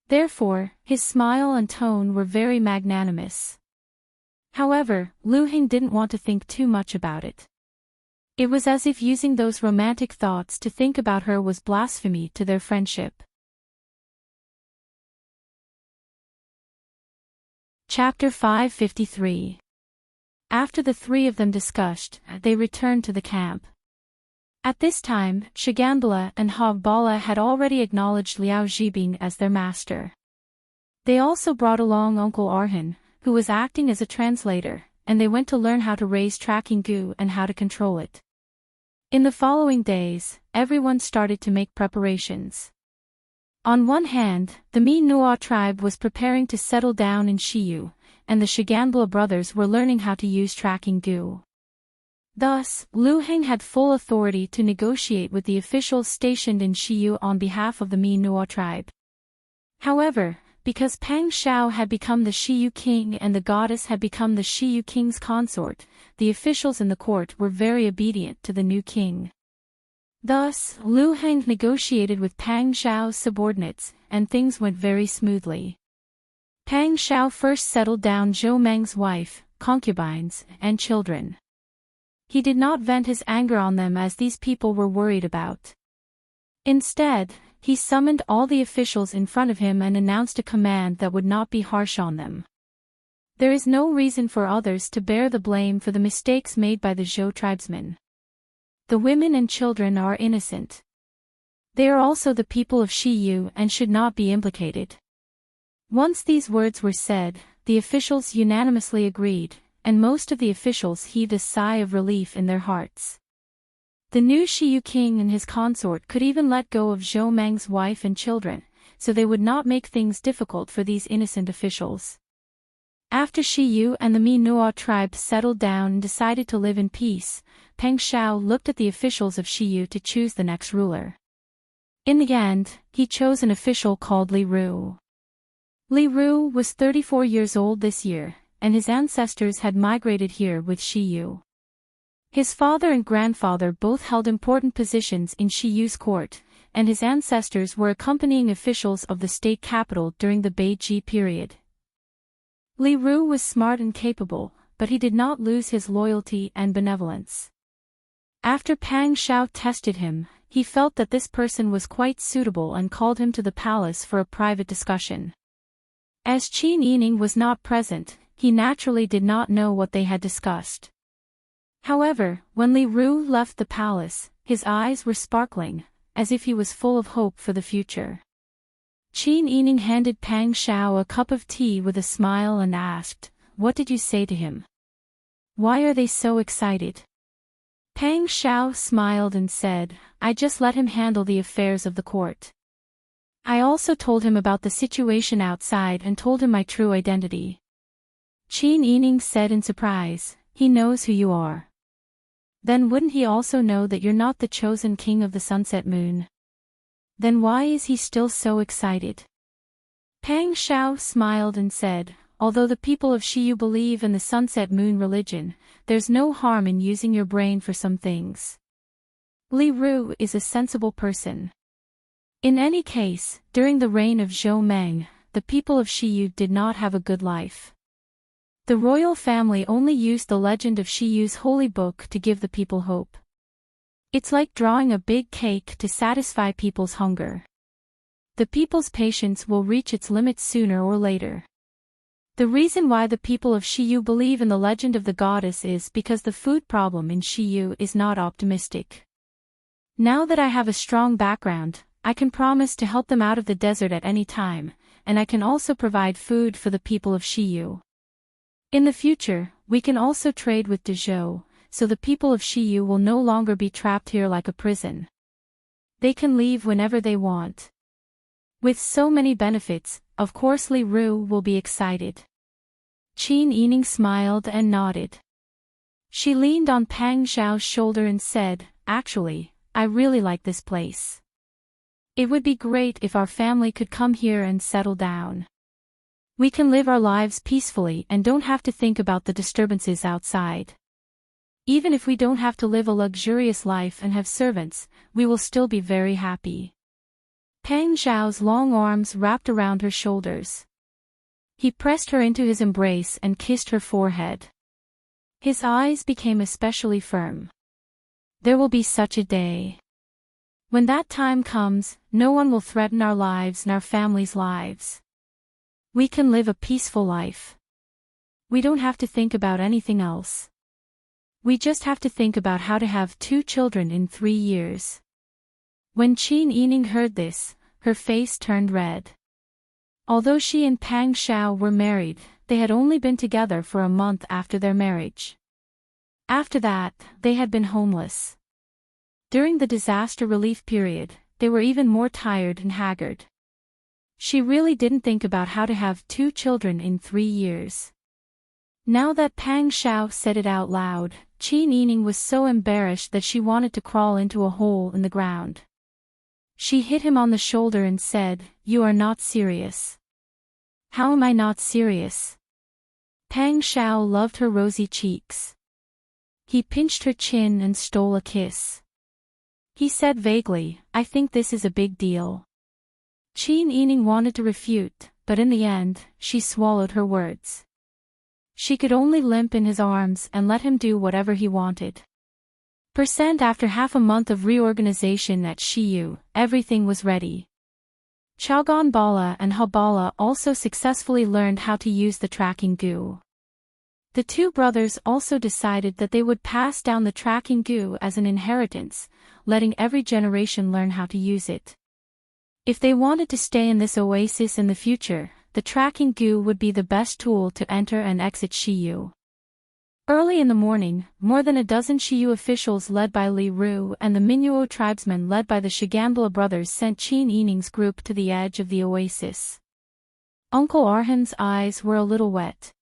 Therefore, his smile and tone were very magnanimous. However, Lu Heng didn't want to think too much about it. It was as if using those romantic thoughts to think about her was blasphemy to their friendship. Chapter 553. After the three of them discussed, they returned to the camp. At this time, Shiganbala and Hogbala had already acknowledged Liao Zhibing as their master. They also brought along Uncle Arhan, who was acting as a translator, and they went to learn how to raise tracking goo and how to control it. In the following days, everyone started to make preparations. On one hand, the Mi Nuo tribe was preparing to settle down in Shiyu, and the Shiganbala brothers were learning how to use tracking goo. Thus, Lu Heng had full authority to negotiate with the officials stationed in Shiyu on behalf of the Mi Nuo tribe. However, because Pang Xiao had become the Shiyu king and the goddess had become the Shiyu king's consort, the officials in the court were very obedient to the new king. Thus, Lu Heng negotiated with Pang Xiao's subordinates, and things went very smoothly. Pang Xiao first settled down Zhou Meng's wife, concubines, and children. He did not vent his anger on them as these people were worried about. Instead, he summoned all the officials in front of him and announced a command that would not be harsh on them. There is no reason for others to bear the blame for the mistakes made by the Zhou tribesmen. The women and children are innocent. They are also the people of Shiyu and should not be implicated. Once these words were said, the officials unanimously agreed, and most of the officials heaved a sigh of relief in their hearts. The new Shiyu king and his consort could even let go of Zhou Meng's wife and children, so they would not make things difficult for these innocent officials. After Shiyu and the Mi Nuo tribe settled down and decided to live in peace, Pang Xiao looked at the officials of Shiyu to choose the next ruler. In the end, he chose an official called Li Ru. Li Ru was 34 years old this year, and his ancestors had migrated here with Shiyu. His father and grandfather both held important positions in Shiyu's court, and his ancestors were accompanying officials of the state capital during the Beiji period. Li Ru was smart and capable, but he did not lose his loyalty and benevolence. After Pang Xiao tested him, he felt that this person was quite suitable and called him to the palace for a private discussion. As Qin Yining was not present, he naturally did not know what they had discussed. However, when Li Ru left the palace, his eyes were sparkling, as if he was full of hope for the future. Qin Yining handed Pang Xiao a cup of tea with a smile and asked, "What did you say to him? Why are they so excited?" Pang Xiao smiled and said, "I just let him handle the affairs of the court. I also told him about the situation outside and told him my true identity." Qin Yining said in surprise, "He knows who you are. Then wouldn't he also know that you're not the chosen king of the sunset moon? Then why is he still so excited?" Pang Xiao smiled and said, "Although the people of Shiyu believe in the sunset moon religion, there's no harm in using your brain for some things. Li Ru is a sensible person. In any case, during the reign of Zhou Meng, the people of Shiyu did not have a good life. The royal family only used the legend of Shiyu's holy book to give the people hope. It's like drawing a big cake to satisfy people's hunger. The people's patience will reach its limits sooner or later. The reason why the people of Shiyu believe in the legend of the goddess is because the food problem in Shiyu is not optimistic. Now that I have a strong background, I can promise to help them out of the desert at any time, and I can also provide food for the people of Shiyu. In the future, we can also trade with Dezhou, so the people of Shiyu will no longer be trapped here like a prison. They can leave whenever they want. With so many benefits, of course Li Ru will be excited." Qin Yining smiled and nodded. She leaned on Pang Xiao's shoulder and said, "Actually, I really like this place. It would be great if our family could come here and settle down. We can live our lives peacefully and don't have to think about the disturbances outside. Even if we don't have to live a luxurious life and have servants, we will still be very happy." Pang Xiao's long arms wrapped around her shoulders. He pressed her into his embrace and kissed her forehead. His eyes became especially firm. "There will be such a day. When that time comes, no one will threaten our lives and our families' lives. We can live a peaceful life. We don't have to think about anything else. We just have to think about how to have 2 children in 3 years." When Qin Yining heard this, her face turned red. Although she and Pang Xiao were married, they had only been together for a month after their marriage. After that, they had been homeless. During the disaster relief period, they were even more tired and haggard. She really didn't think about how to have 2 children in 3 years. Now that Pang Xiao said it out loud, Qin Yining was so embarrassed that she wanted to crawl into a hole in the ground. She hit him on the shoulder and said, "You are not serious." "How am I not serious?" Pang Xiao loved her rosy cheeks. He pinched her chin and stole a kiss. He said vaguely, "I think this is a big deal." Qin Yining wanted to refute, but in the end, she swallowed her words. She could only limp in his arms and let him do whatever he wanted. After half a month of reorganization at Shiyu, everything was ready. Chagon Bala and Habala also successfully learned how to use the tracking goo. The 2 brothers also decided that they would pass down the tracking goo as an inheritance, letting every generation learn how to use it. If they wanted to stay in this oasis in the future, the tracking goo would be the best tool to enter and exit Shiyu. Early in the morning, more than a dozen Shiyu officials led by Li Ru and the Minuo tribesmen led by the Shigambla brothers sent Qin Yining's group to the edge of the oasis. Uncle Arhan's eyes were a little wet.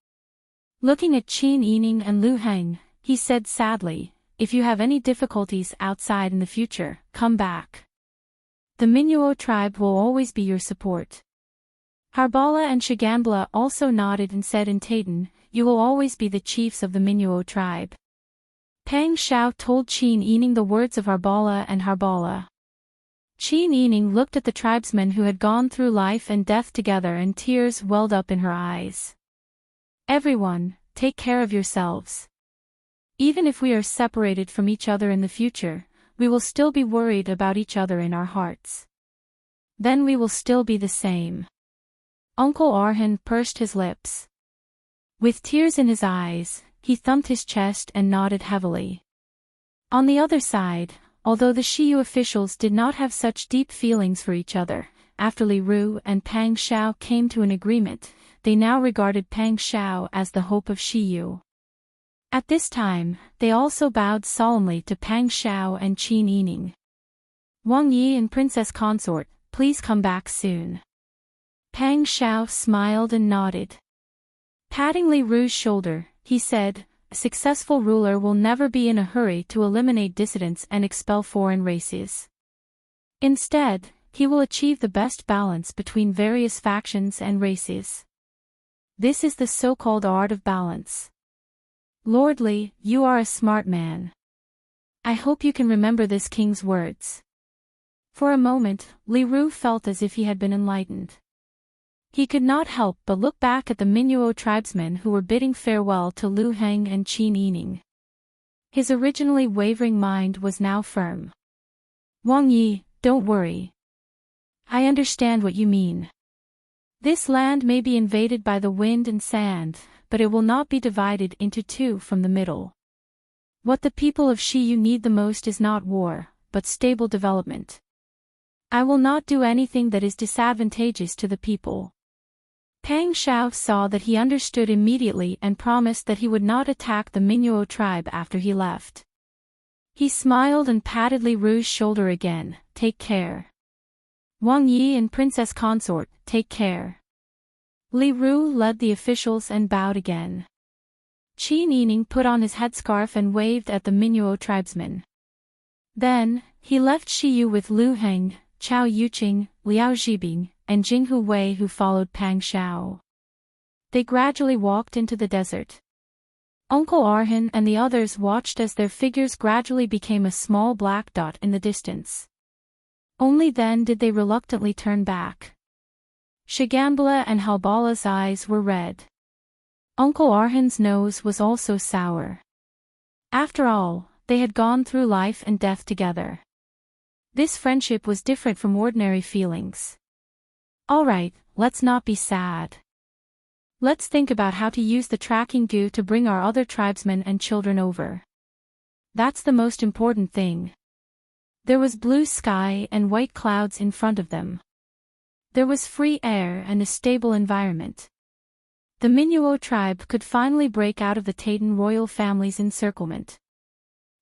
Looking at Qin Yining and Lu Heng, he said sadly, "If you have any difficulties outside in the future, come back. The Minuo tribe will always be your support." Harbala and Shigambla also nodded and said in Taitan, "You will always be the chiefs of the Minuo tribe." Pang Xiao told Qin Yining the words of Harbala and Harbala. Qin Yining looked at the tribesmen who had gone through life and death together and tears welled up in her eyes. "Everyone, take care of yourselves. Even if we are separated from each other in the future, we will still be worried about each other in our hearts. Then we will still be the same." Uncle Arhan pursed his lips. With tears in his eyes, he thumped his chest and nodded heavily. On the other side, although the Shiyu officials did not have such deep feelings for each other, after Li Ru and Pang Xiao came to an agreement, they now regarded Pang Xiao as the hope of Shiyu. At this time, they also bowed solemnly to Pang Xiao and Qin Yining. Wang Yi and Princess Consort, please come back soon. Pang Xiao smiled and nodded. Patting Li Ru's shoulder, he said, a successful ruler will never be in a hurry to eliminate dissidents and expel foreign races. Instead, he will achieve the best balance between various factions and races. This is the so-called art of balance. Lord Li, you are a smart man. I hope you can remember this king's words. For a moment, Li Ru felt as if he had been enlightened. He could not help but look back at the Minuo tribesmen who were bidding farewell to Lu Heng and Qin Yining. His originally wavering mind was now firm. Wang Yi, don't worry. I understand what you mean. This land may be invaded by the wind and sand, but it will not be divided into two from the middle. What the people of Shiyu need the most is not war, but stable development. I will not do anything that is disadvantageous to the people. Pang Xiao saw that he understood immediately and promised that he would not attack the Minuo tribe after he left. He smiled and patted Li Ru's shoulder again, take care. Wang Yi and Princess Consort, take care. Li Ru led the officials and bowed again. Qin Yining put on his headscarf and waved at the Minuo tribesmen. Then, he left Shiyu with Lu Heng, Chao Yuqing, Liao Zhibing, and Jinghu Wei who followed Pang Xiao. They gradually walked into the desert. Uncle Arhan and the others watched as their figures gradually became a small black dot in the distance. Only then did they reluctantly turn back. Shigambala and Halbala's eyes were red. Uncle Arhan's nose was also sour. After all, they had gone through life and death together. This friendship was different from ordinary feelings. All right, let's not be sad. Let's think about how to use the tracking goo to bring our other tribesmen and children over. That's the most important thing. There was blue sky and white clouds in front of them. There was free air and a stable environment. The Minuo tribe could finally break out of the Taitan royal family's encirclement.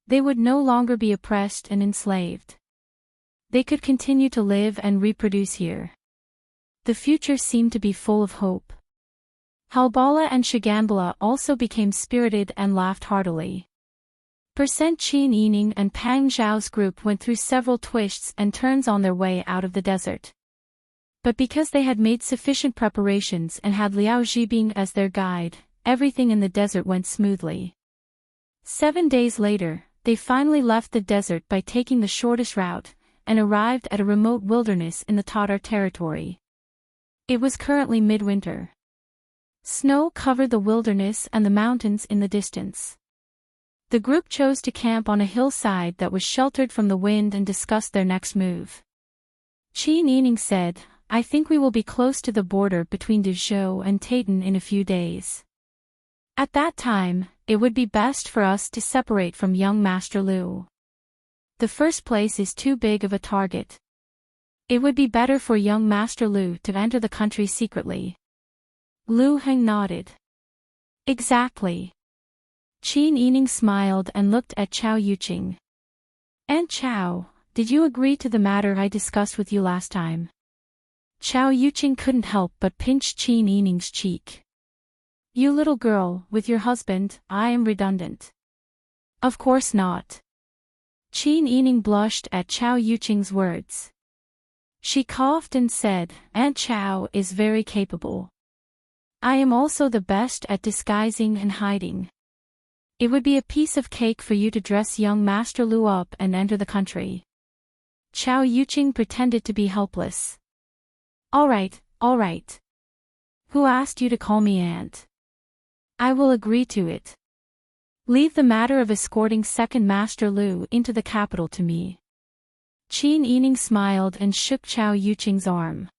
They would no longer be oppressed and enslaved. They could continue to live and reproduce here. The future seemed to be full of hope. Halbala and Shigambala also became spirited and laughed heartily. Qin Yining and Pang Xiao's group went through several twists and turns on their way out of the desert. But because they had made sufficient preparations and had Liao Zhibing as their guide, everything in the desert went smoothly. 7 days later, they finally left the desert by taking the shortest route, and arrived at a remote wilderness in the Tatar territory. It was currently midwinter. Snow covered the wilderness and the mountains in the distance. The group chose to camp on a hillside that was sheltered from the wind and discussed their next move. Qin Yining said, I think we will be close to the border between Dezhou and Taitan in a few days. At that time, it would be best for us to separate from young Master Lu. The first place is too big of a target. It would be better for young Master Lu to enter the country secretly. Lu Heng nodded. Exactly. Qin Yining smiled and looked at Chao Yuqing. Aunt Chao, did you agree to the matter I discussed with you last time? Chao Yuqing couldn't help but pinch Qin Yining's cheek. You little girl, with your husband, I am redundant. Of course not. Qin Yining blushed at Chao Yuqing's words. She coughed and said, Aunt Chao is very capable. I am also the best at disguising and hiding. It would be a piece of cake for you to dress young Master Lu up and enter the country. Chao Yuqing pretended to be helpless. All right. Who asked you to call me aunt? I will agree to it. Leave the matter of escorting second Master Lu into the capital to me. Qin Yining smiled and shook Chao Yuqing's arm.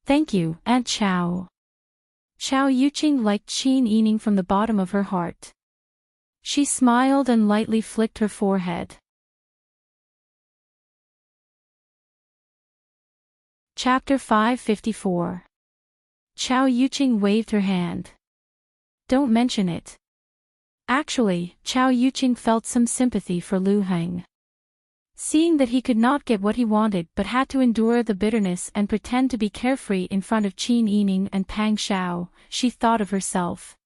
Thank you, Aunt Chao. Qiao Yuqing liked Qin Yining from the bottom of her heart. She smiled and lightly flicked her forehead. Chapter 554. Qiao Yuqing waved her hand. Don't mention it. Actually, Qiao Yuqing felt some sympathy for Lu Heng. Seeing that he could not get what he wanted but had to endure the bitterness and pretend to be carefree in front of Qin Yining and Pang Xiao, she thought of herself.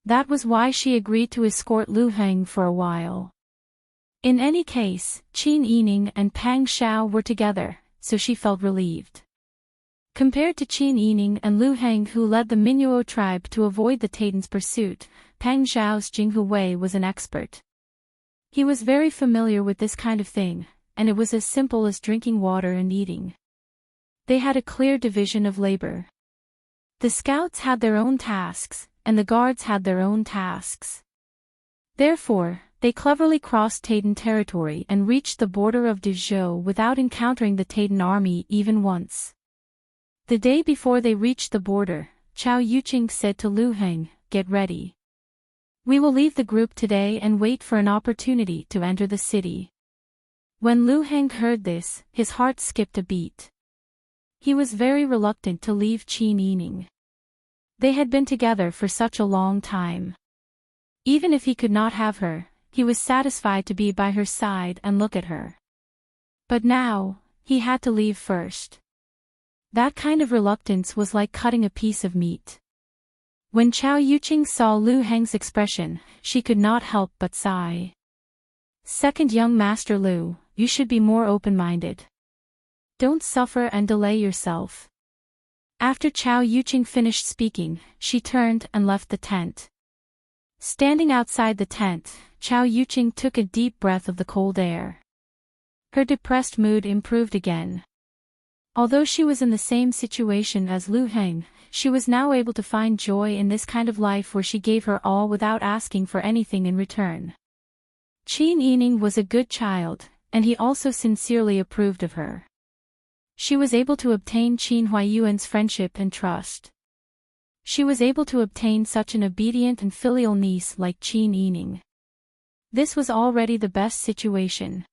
That was why she agreed to escort Lu Heng for a while. In any case, Qin Yining and Pang Xiao were together, so she felt relieved. Compared to Qin Yining and Lu Heng, who led the Minuo tribe to avoid the Taitan's pursuit, Pang Xiao's Jinghu Wei was an expert. He was very familiar with this kind of thing, and it was as simple as drinking water and eating. They had a clear division of labor. The scouts had their own tasks, and the guards had their own tasks. Therefore, they cleverly crossed Taitan territory and reached the border of Dezhou without encountering the Taitan army even once. The day before they reached the border, Qiao Yuqing said to Lu Heng, "Get ready. We will leave the group today and wait for an opportunity to enter the city." When Lu Heng heard this, his heart skipped a beat. He was very reluctant to leave Qin Yining. They had been together for such a long time. Even if he could not have her, he was satisfied to be by her side and look at her. But now, he had to leave first. That kind of reluctance was like cutting a piece of meat. When Qiao Yuqing saw Lu Heng's expression, she could not help but sigh. Second young Master Lu, you should be more open-minded. Don't suffer and delay yourself. After Qiao Yuqing finished speaking, she turned and left the tent. Standing outside the tent, Qiao Yuqing took a deep breath of the cold air. Her depressed mood improved again. Although she was in the same situation as Lu Heng, she was now able to find joy in this kind of life where she gave her all without asking for anything in return. Qin Yining was a good child, and he also sincerely approved of her. She was able to obtain Qin Huayuan's friendship and trust. She was able to obtain such an obedient and filial niece like Qin Yining. This was already the best situation.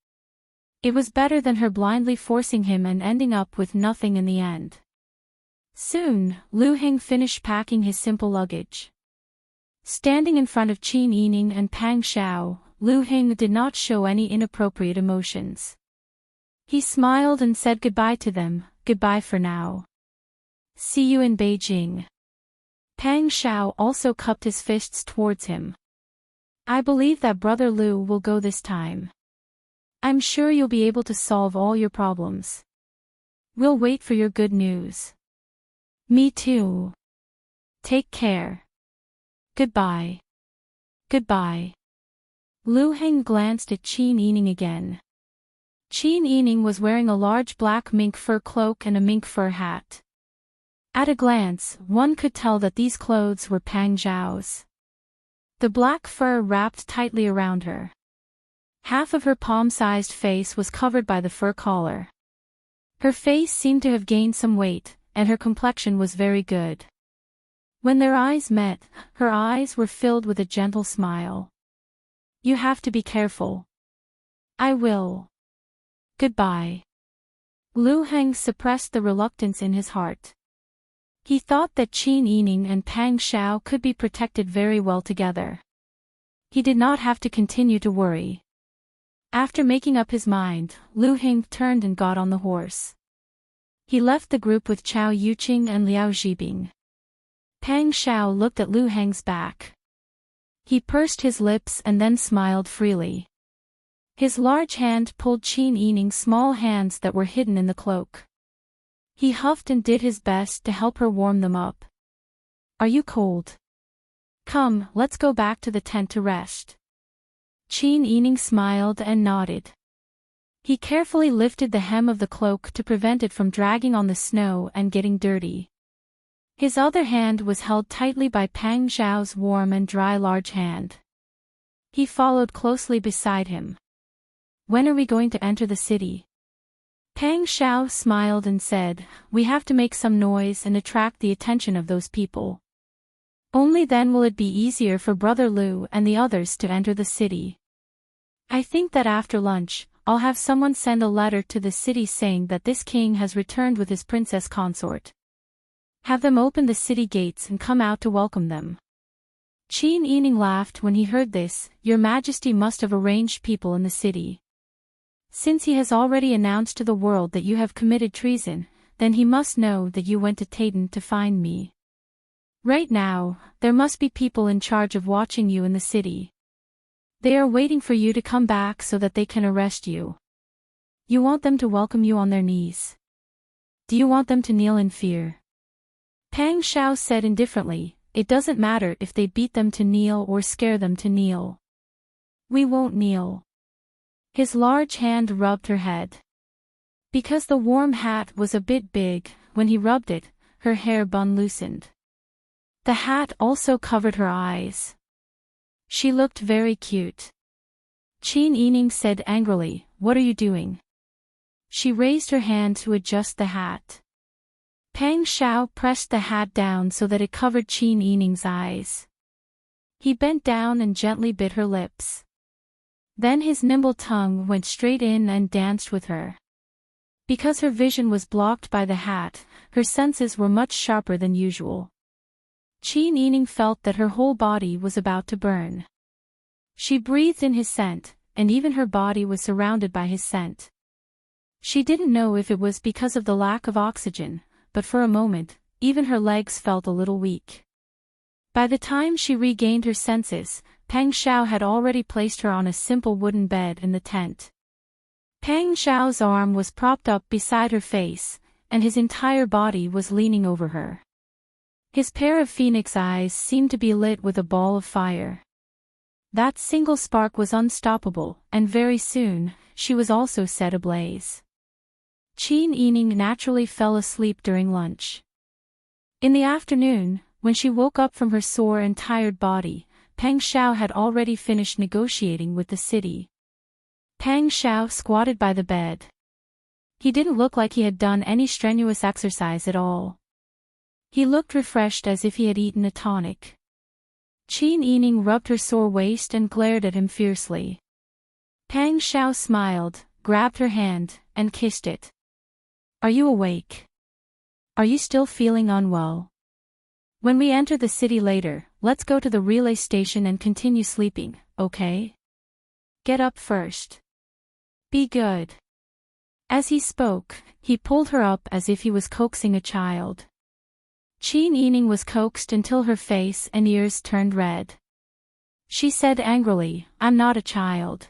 It was better than her blindly forcing him and ending up with nothing in the end. Soon, Lu Heng finished packing his simple luggage. Standing in front of Qin Yining and Pang Xiao, Lu Heng did not show any inappropriate emotions. He smiled and said goodbye to them, "Goodbye for now. See you in Beijing." Pang Xiao also cupped his fists towards him. "I believe that Brother Lu will go this time. I'm sure you'll be able to solve all your problems. We'll wait for your good news." "Me too. Take care. Goodbye." "Goodbye." Lu Heng glanced at Qin Yining again. Qin Yining was wearing a large black mink fur cloak and a mink fur hat. At a glance, one could tell that these clothes were Pang Zhao's. The black fur wrapped tightly around her. Half of her palm-sized face was covered by the fur collar. Her face seemed to have gained some weight, and her complexion was very good. When their eyes met, her eyes were filled with a gentle smile. "You have to be careful." "I will. Goodbye." Lu Heng suppressed the reluctance in his heart. He thought that Qin Yining and Pang Xiao could be protected very well together. He did not have to continue to worry. After making up his mind, Lu Heng turned and got on the horse. He left the group with Qiao Yuqing and Liao Zhibing. Pang Xiao looked at Lu Heng's back. He pursed his lips and then smiled freely. His large hand pulled Qin Yining's small hands that were hidden in the cloak. He huffed and did his best to help her warm them up. "Are you cold? Come, let's go back to the tent to rest." Qin Yining smiled and nodded. He carefully lifted the hem of the cloak to prevent it from dragging on the snow and getting dirty. His other hand was held tightly by Pang Zhao's warm and dry large hand. He followed closely beside him. "When are we going to enter the city?" Pang Xiao smiled and said, "We have to make some noise and attract the attention of those people. Only then will it be easier for Brother Lu and the others to enter the city. I think that after lunch, I'll have someone send a letter to the city saying that this king has returned with his princess consort. Have them open the city gates and come out to welcome them. Qin Yining laughed when he heard this. Your Majesty must have arranged people in the city. Since he has already announced to the world that you have committed treason, then he must know that you went to Tayton to find me. Right now, there must be people in charge of watching you in the city. They are waiting for you to come back so that they can arrest you. You want them to welcome you on their knees. Do you want them to kneel in fear? Pang Xiao said indifferently, it doesn't matter if they beat them to kneel or scare them to kneel. We won't kneel. His large hand rubbed her head. Because the warm hat was a bit big, when he rubbed it, her hair bun loosened. The hat also covered her eyes. She looked very cute. Qin Yining said angrily, what are you doing? She raised her hand to adjust the hat. Pang Xiao pressed the hat down so that it covered Qin Yining's eyes. He bent down and gently bit her lips. Then his nimble tongue went straight in and danced with her. Because her vision was blocked by the hat, her senses were much sharper than usual. Qin Yining felt that her whole body was about to burn. She breathed in his scent, and even her body was surrounded by his scent. She didn't know if it was because of the lack of oxygen, but for a moment, even her legs felt a little weak. By the time she regained her senses, Pang Xiao had already placed her on a simple wooden bed in the tent. Pang Xiao's arm was propped up beside her face, and his entire body was leaning over her. His pair of phoenix eyes seemed to be lit with a ball of fire. That single spark was unstoppable, and very soon, she was also set ablaze. Qin Yining naturally fell asleep during lunch. In the afternoon, when she woke up from her sore and tired body, Pang Xiao had already finished negotiating with the city. Pang Xiao squatted by the bed. He didn't look like he had done any strenuous exercise at all. He looked refreshed as if he had eaten a tonic. Qin Yining rubbed her sore waist and glared at him fiercely. Pang Xiao smiled, grabbed her hand, and kissed it. Are you awake? Are you still feeling unwell? When we enter the city later, let's go to the relay station and continue sleeping, okay? Get up first. Be good. As he spoke, he pulled her up as if he was coaxing a child. Qin Yining was coaxed until her face and ears turned red. She said angrily, I'm not a child.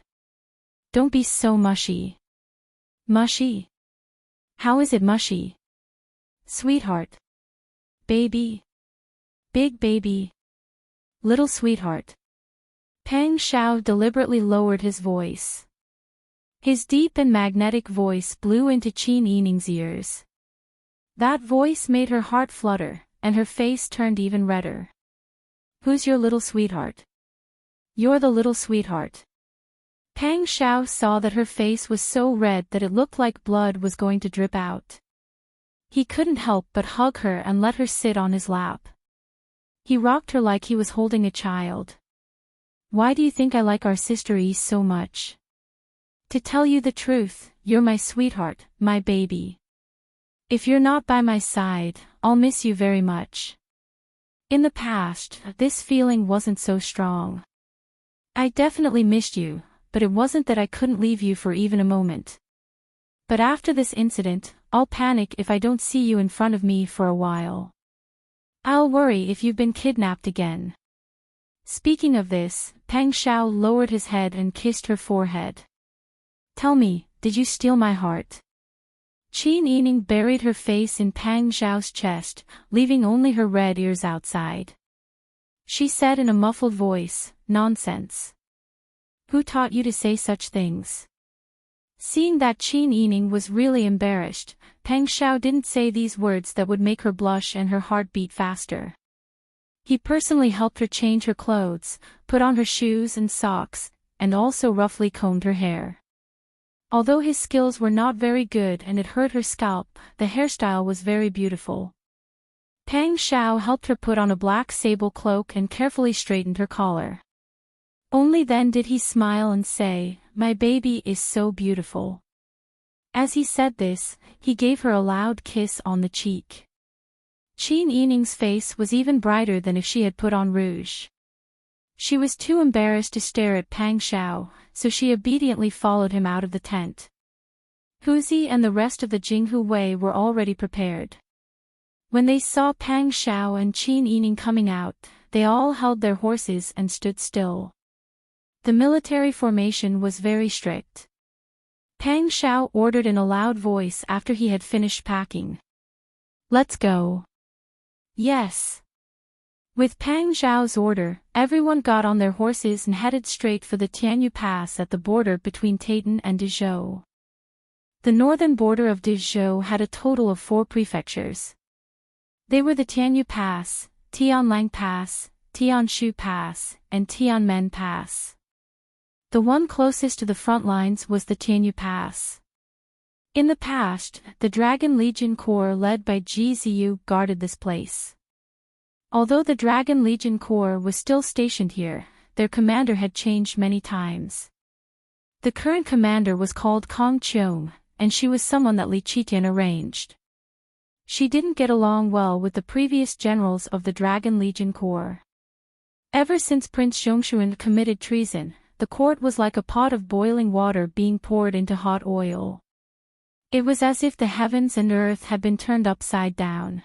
Don't be so mushy. Mushy? How is it mushy? Sweetheart. Baby. Big baby. Little sweetheart. Pang Xiao deliberately lowered his voice. His deep and magnetic voice blew into Qin Yining's ears. That voice made her heart flutter, and her face turned even redder. Who's your little sweetheart? You're the little sweetheart. Pang Xiao saw that her face was so red that it looked like blood was going to drip out. He couldn't help but hug her and let her sit on his lap. He rocked her like he was holding a child. Why do you think I like our sister Yi so much? To tell you the truth, you're my sweetheart, my baby. If you're not by my side, I'll miss you very much. In the past, this feeling wasn't so strong. I definitely missed you, but it wasn't that I couldn't leave you for even a moment. But after this incident, I'll panic if I don't see you in front of me for a while. I'll worry if you've been kidnapped again. Speaking of this, Pang Xiao lowered his head and kissed her forehead. Tell me, did you steal my heart? Qin Yining buried her face in Pang Xiao's chest, leaving only her red ears outside. She said in a muffled voice, nonsense. Who taught you to say such things? Seeing that Qin Yining was really embarrassed, Pang Xiao didn't say these words that would make her blush and her heart beat faster. He personally helped her change her clothes, put on her shoes and socks, and also roughly combed her hair. Although his skills were not very good and it hurt her scalp, the hairstyle was very beautiful. Pang Xiao helped her put on a black sable cloak and carefully straightened her collar. Only then did he smile and say, "My baby is so beautiful." As he said this, he gave her a loud kiss on the cheek. Qin Yining's face was even brighter than if she had put on rouge. She was too embarrassed to stare at Pang Xiao, so she obediently followed him out of the tent. Huzi and the rest of the Jinghu Wei were already prepared. When they saw Pang Xiao and Qin Yining coming out, they all held their horses and stood still. The military formation was very strict. Pang Xiao ordered in a loud voice after he had finished packing. "Let's go." "Yes." With Pang Xiao's order, everyone got on their horses and headed straight for the Tianyu Pass at the border between Taitan and Dezhou. The northern border of Dezhou had a total of 4 prefectures. They were the Tianyu Pass, Tianlang Pass, Tianshu Pass, and Tianmen Pass. The one closest to the front lines was the Tianyu Pass. In the past, the Dragon Legion Corps led by Ji Ziyu guarded this place. Although the Dragon Legion Corps was still stationed here, their commander had changed many times. The current commander was called Kong Cheong, and she was someone that Li Qitian arranged. She didn't get along well with the previous generals of the Dragon Legion Corps. Ever since Prince Zhongshuan committed treason, the court was like a pot of boiling water being poured into hot oil. It was as if the heavens and earth had been turned upside down.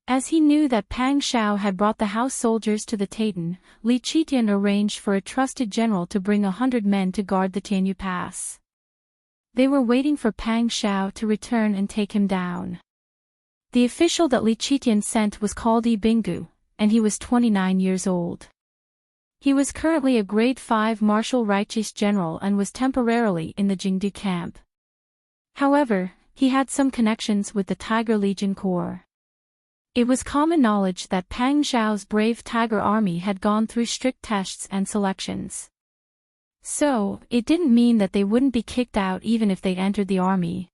As he knew that Pang Xiao had brought the house soldiers to the Taitan, Li Qitian arranged for a trusted general to bring 100 men to guard the Tianyu Pass. They were waiting for Pang Xiao to return and take him down. The official that Li Qitian sent was called Yi Binggu, and he was 29 years old. He was currently a grade 5 martial righteous general and was temporarily in the Jingdu camp. However, he had some connections with the Tiger Legion Corps. It was common knowledge that Pang Xiao's brave Tiger Army had gone through strict tests and selections. So, it didn't mean that they wouldn't be kicked out even if they entered the army.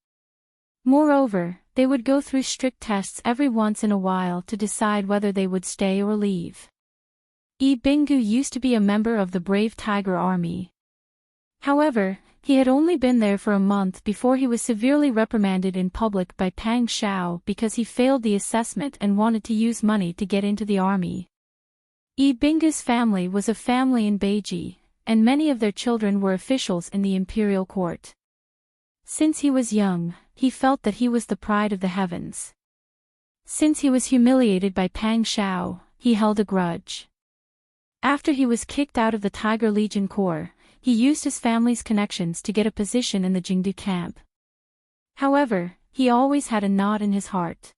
Moreover, they would go through strict tests every once in a while to decide whether they would stay or leave. Yi Binggu used to be a member of the brave Tiger Army. However, he had only been there for a month before he was severely reprimanded in public by Pang Xiao because he failed the assessment and wanted to use money to get into the army. Yi Binggu's family was a family in Beiji, and many of their children were officials in the imperial court. Since he was young, he felt that he was the pride of the heavens. Since he was humiliated by Pang Xiao, he held a grudge. After he was kicked out of the Tiger Legion Corps, he used his family's connections to get a position in the Jingdu camp. However, he always had a knot in his heart.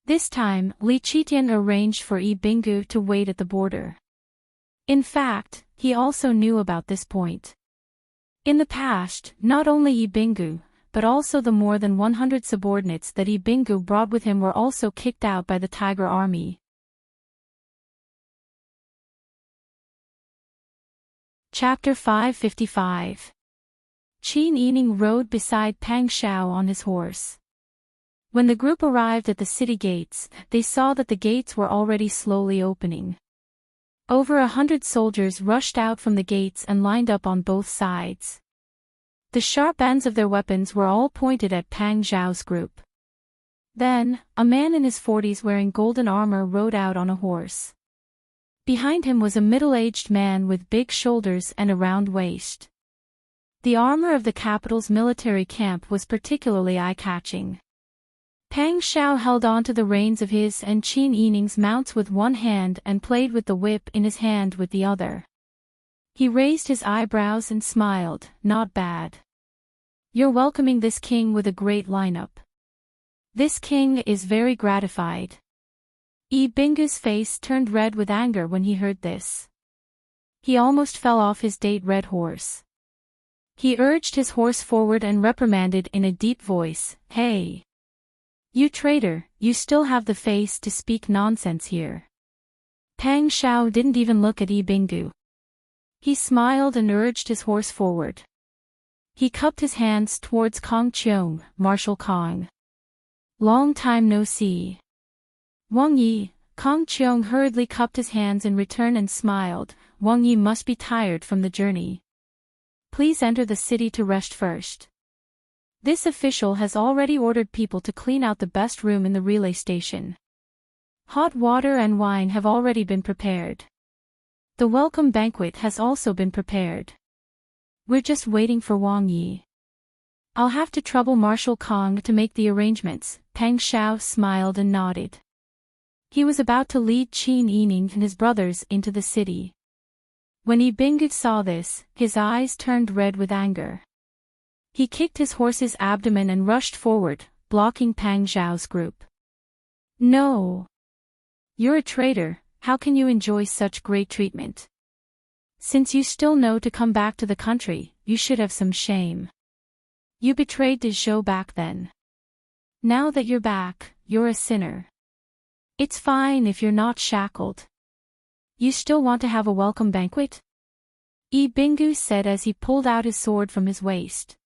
This time, Li Qitian arranged for Yi Binggu to wait at the border. In fact, he also knew about this point. In the past, not only Yi Binggu, but also the more than 100 subordinates that Yi Binggu brought with him were also kicked out by the Tiger Army. Chapter 555. Qin Yining rode beside Pang Xiao on his horse. When the group arrived at the city gates, they saw that the gates were already slowly opening. Over 100 soldiers rushed out from the gates and lined up on both sides. The sharp ends of their weapons were all pointed at Pang Xiao's group. Then, a man in his 40s wearing golden armor rode out on a horse. Behind him was a middle-aged man with big shoulders and a round waist. The armor of the capital's military camp was particularly eye-catching. Pang Xiao held on to the reins of his and Qin Yining's mounts with one hand and played with the whip in his hand with the other. He raised his eyebrows and smiled, "Not bad. You're welcoming this king with a great lineup." This king is very gratified. Yi Binggu's face turned red with anger when he heard this. He almost fell off his date-red horse. He urged his horse forward and reprimanded in a deep voice, "Hey! You traitor, you still have the face to speak nonsense here." Pang Xiao didn't even look at Yi Binggu. He smiled and urged his horse forward. He cupped his hands towards Kong Cheong, Marshal Kong. "Long time no see. Wang Yi, Kong Cheong hurriedly cupped his hands in return and smiled. Wang Yi must be tired from the journey. Please enter the city to rest first. This official has already ordered people to clean out the best room in the relay station. Hot water and wine have already been prepared. The welcome banquet has also been prepared. We're just waiting for Wang Yi. I'll have to trouble Marshal Kong to make the arrangements. Pang Xiao smiled and nodded. He was about to lead Qin Yining and his brothers into the city. When Yi Binggu saw this, his eyes turned red with anger. He kicked his horse's abdomen and rushed forward, blocking Pang Xiao's group. No! You're a traitor, how can you enjoy such great treatment? Since you still know to come back to the country, you should have some shame. You betrayed the Zhou back then. Now that you're back, you're a sinner. It's fine if you're not shackled. You still want to have a welcome banquet? Yi Binggu said as he pulled out his sword from his waist.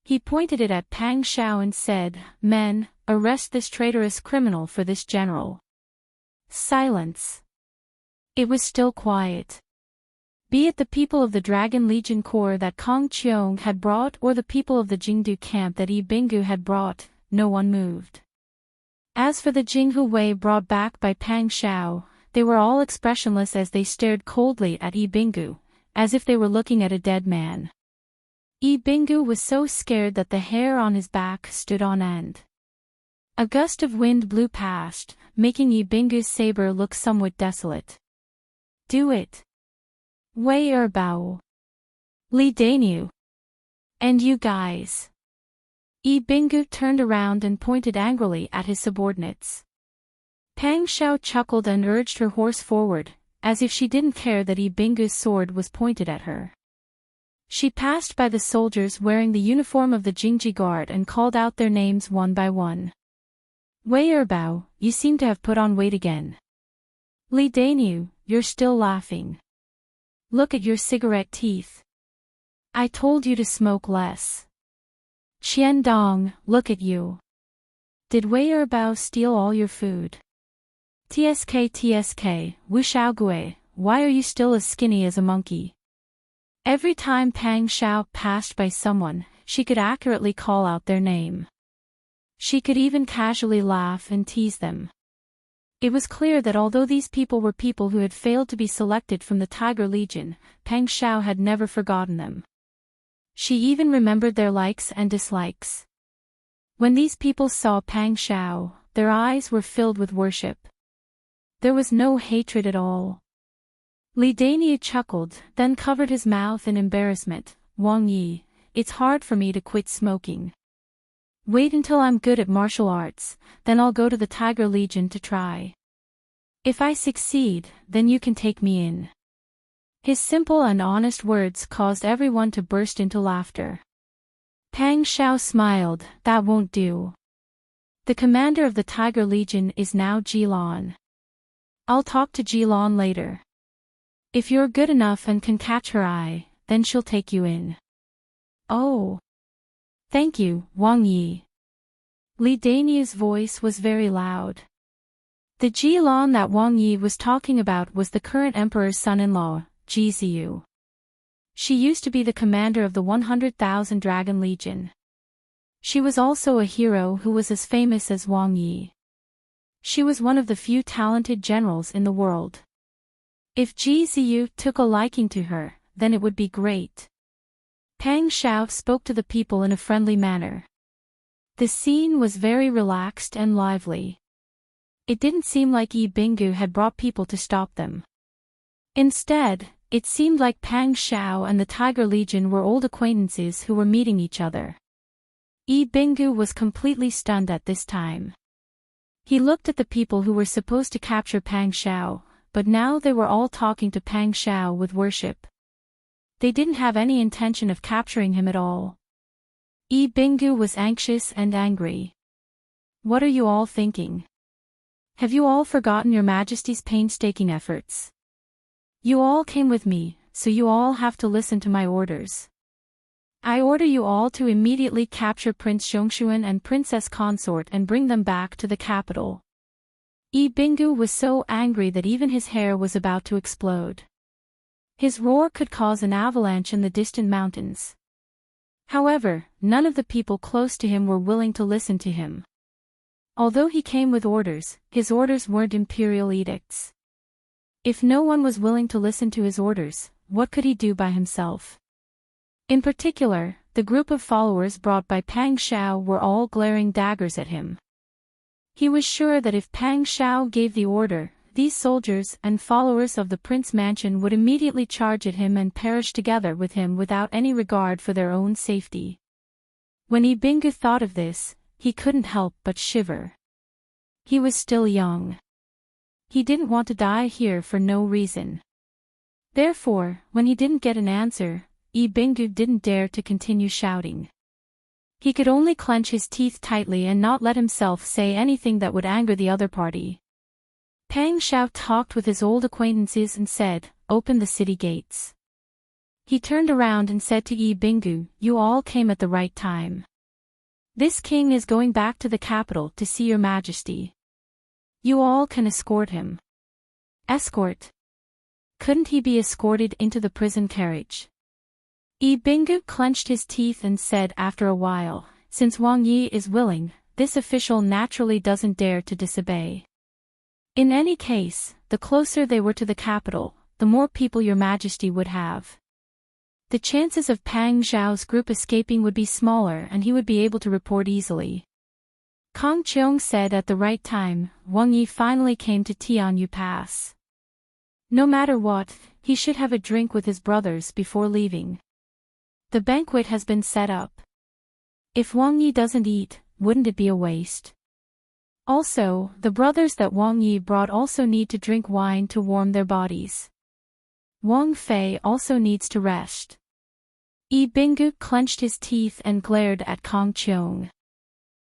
He pointed it at Pang Xiao and said, Men, arrest this traitorous criminal for this general. Silence. It was still quiet. Be it the people of the Dragon Legion Corps that Kong Cheong had brought or the people of the Jingdu camp that Yi Binggu had brought, no one moved. As for the Jinghu Wei brought back by Pang Xiao, they were all expressionless as they stared coldly at Yi Binggu, as if they were looking at a dead man. Yi Binggu was so scared that the hair on his back stood on end. A gust of wind blew past, making Yi Binggu's saber look somewhat desolate. Do it. Wei Erbao. Li Daniu. And you guys. Yi Binggu turned around and pointed angrily at his subordinates. Pang Xiao chuckled and urged her horse forward, as if she didn't care that Yi Binggu's sword was pointed at her. She passed by the soldiers wearing the uniform of the Jingji Guard and called out their names one by one. Wei Erbao, you seem to have put on weight again. Li Daniu, you're still laughing. Look at your cigarette teeth. I told you to smoke less. Qian Dong, look at you. Did Wei Erbao steal all your food? TSK, Wu Xiaogue, why are you still as skinny as a monkey? Every time Pang Xiao passed by someone, she could accurately call out their name. She could even casually laugh and tease them. It was clear that although these people were people who had failed to be selected from the Tiger Legion, Pang Xiao had never forgotten them. She even remembered their likes and dislikes. When these people saw Pang Xiao, their eyes were filled with worship. There was no hatred at all. Li Daniu chuckled, then covered his mouth in embarrassment. Wang Yi, it's hard for me to quit smoking. Wait until I'm good at martial arts, then I'll go to the Tiger Legion to try. If I succeed, then you can take me in. His simple and honest words caused everyone to burst into laughter. Pang Xiao smiled, that won't do. The commander of the Tiger Legion is now Jilan. I'll talk to Jilan later. If you're good enough and can catch her eye, then she'll take you in. Oh. Thank you, Wang Yi. Li Daniu's voice was very loud. The Jilan that Wang Yi was talking about was the current emperor's son-in-law, Ji Ziyu. She used to be the commander of the 100,000 Dragon Legion. She was also a hero who was as famous as Wang Yi. She was one of the few talented generals in the world. If Ji Ziyu took a liking to her, then it would be great. Pang Xiao spoke to the people in a friendly manner. The scene was very relaxed and lively. It didn't seem like Yi Binggu had brought people to stop them. Instead, it seemed like Pang Xiao and the Tiger Legion were old acquaintances who were meeting each other. Yi Binggu was completely stunned at this time. He looked at the people who were supposed to capture Pang Xiao, but now they were all talking to Pang Xiao with worship. They didn't have any intention of capturing him at all. Yi Binggu was anxious and angry. What are you all thinking? Have you all forgotten your Majesty's painstaking efforts? You all came with me, so you all have to listen to my orders. I order you all to immediately capture Prince Zhongshuan and Princess Consort and bring them back to the capital. Bingu was so angry that even his hair was about to explode. His roar could cause an avalanche in the distant mountains. However, none of the people close to him were willing to listen to him. Although he came with orders, his orders weren't imperial edicts. If no one was willing to listen to his orders, what could he do by himself? In particular, the group of followers brought by Pang Shao were all glaring daggers at him. He was sure that if Pang Shao gave the order, these soldiers and followers of the Prince Mansion would immediately charge at him and perish together with him without any regard for their own safety. When Bingu thought of this, he couldn't help but shiver. He was still young. He didn't want to die here for no reason. Therefore, when he didn't get an answer, Bingu didn't dare to continue shouting. He could only clench his teeth tightly and not let himself say anything that would anger the other party. Pang Shao talked with his old acquaintances and said, "Open the city gates." He turned around and said to Bingu, "You all came at the right time. This king is going back to the capital to see your majesty. You all can escort him." Escort? Couldn't he be escorted into the prison carriage? Bingu clenched his teeth and said after a while, "Since Wang Yi is willing, this official naturally doesn't dare to disobey. In any case, the closer they were to the capital, the more people your majesty would have. The chances of Pang Zhao's group escaping would be smaller and he would be able to report easily." Kong Cheong said at the right time, Wang Yi finally came to Tianyu Pass. No matter what, he should have a drink with his brothers before leaving. The banquet has been set up. If Wang Yi doesn't eat, wouldn't it be a waste? Also, the brothers that Wang Yi brought also need to drink wine to warm their bodies. Wang Fei also needs to rest. Bingu clenched his teeth and glared at Kong Cheong.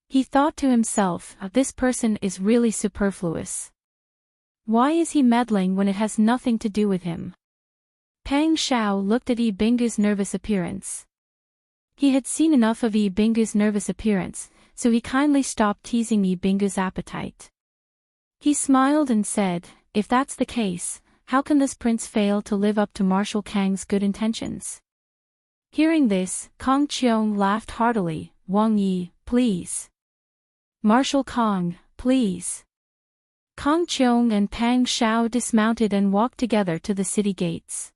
He thought to himself, "This person is really superfluous. Why is he meddling when it has nothing to do with him?" Pang Shao looked at Bingu's nervous appearance. He had seen enough of Bingu's nervous appearance, so he kindly stopped teasing Bingu's appetite. He smiled and said, "If that's the case, how can this prince fail to live up to Marshal Kang's good intentions?" Hearing this, Kong Cheong laughed heartily. "Wang Yi, please. Marshal Kong, please." Kong Cheong and Pang Shao dismounted and walked together to the city gates.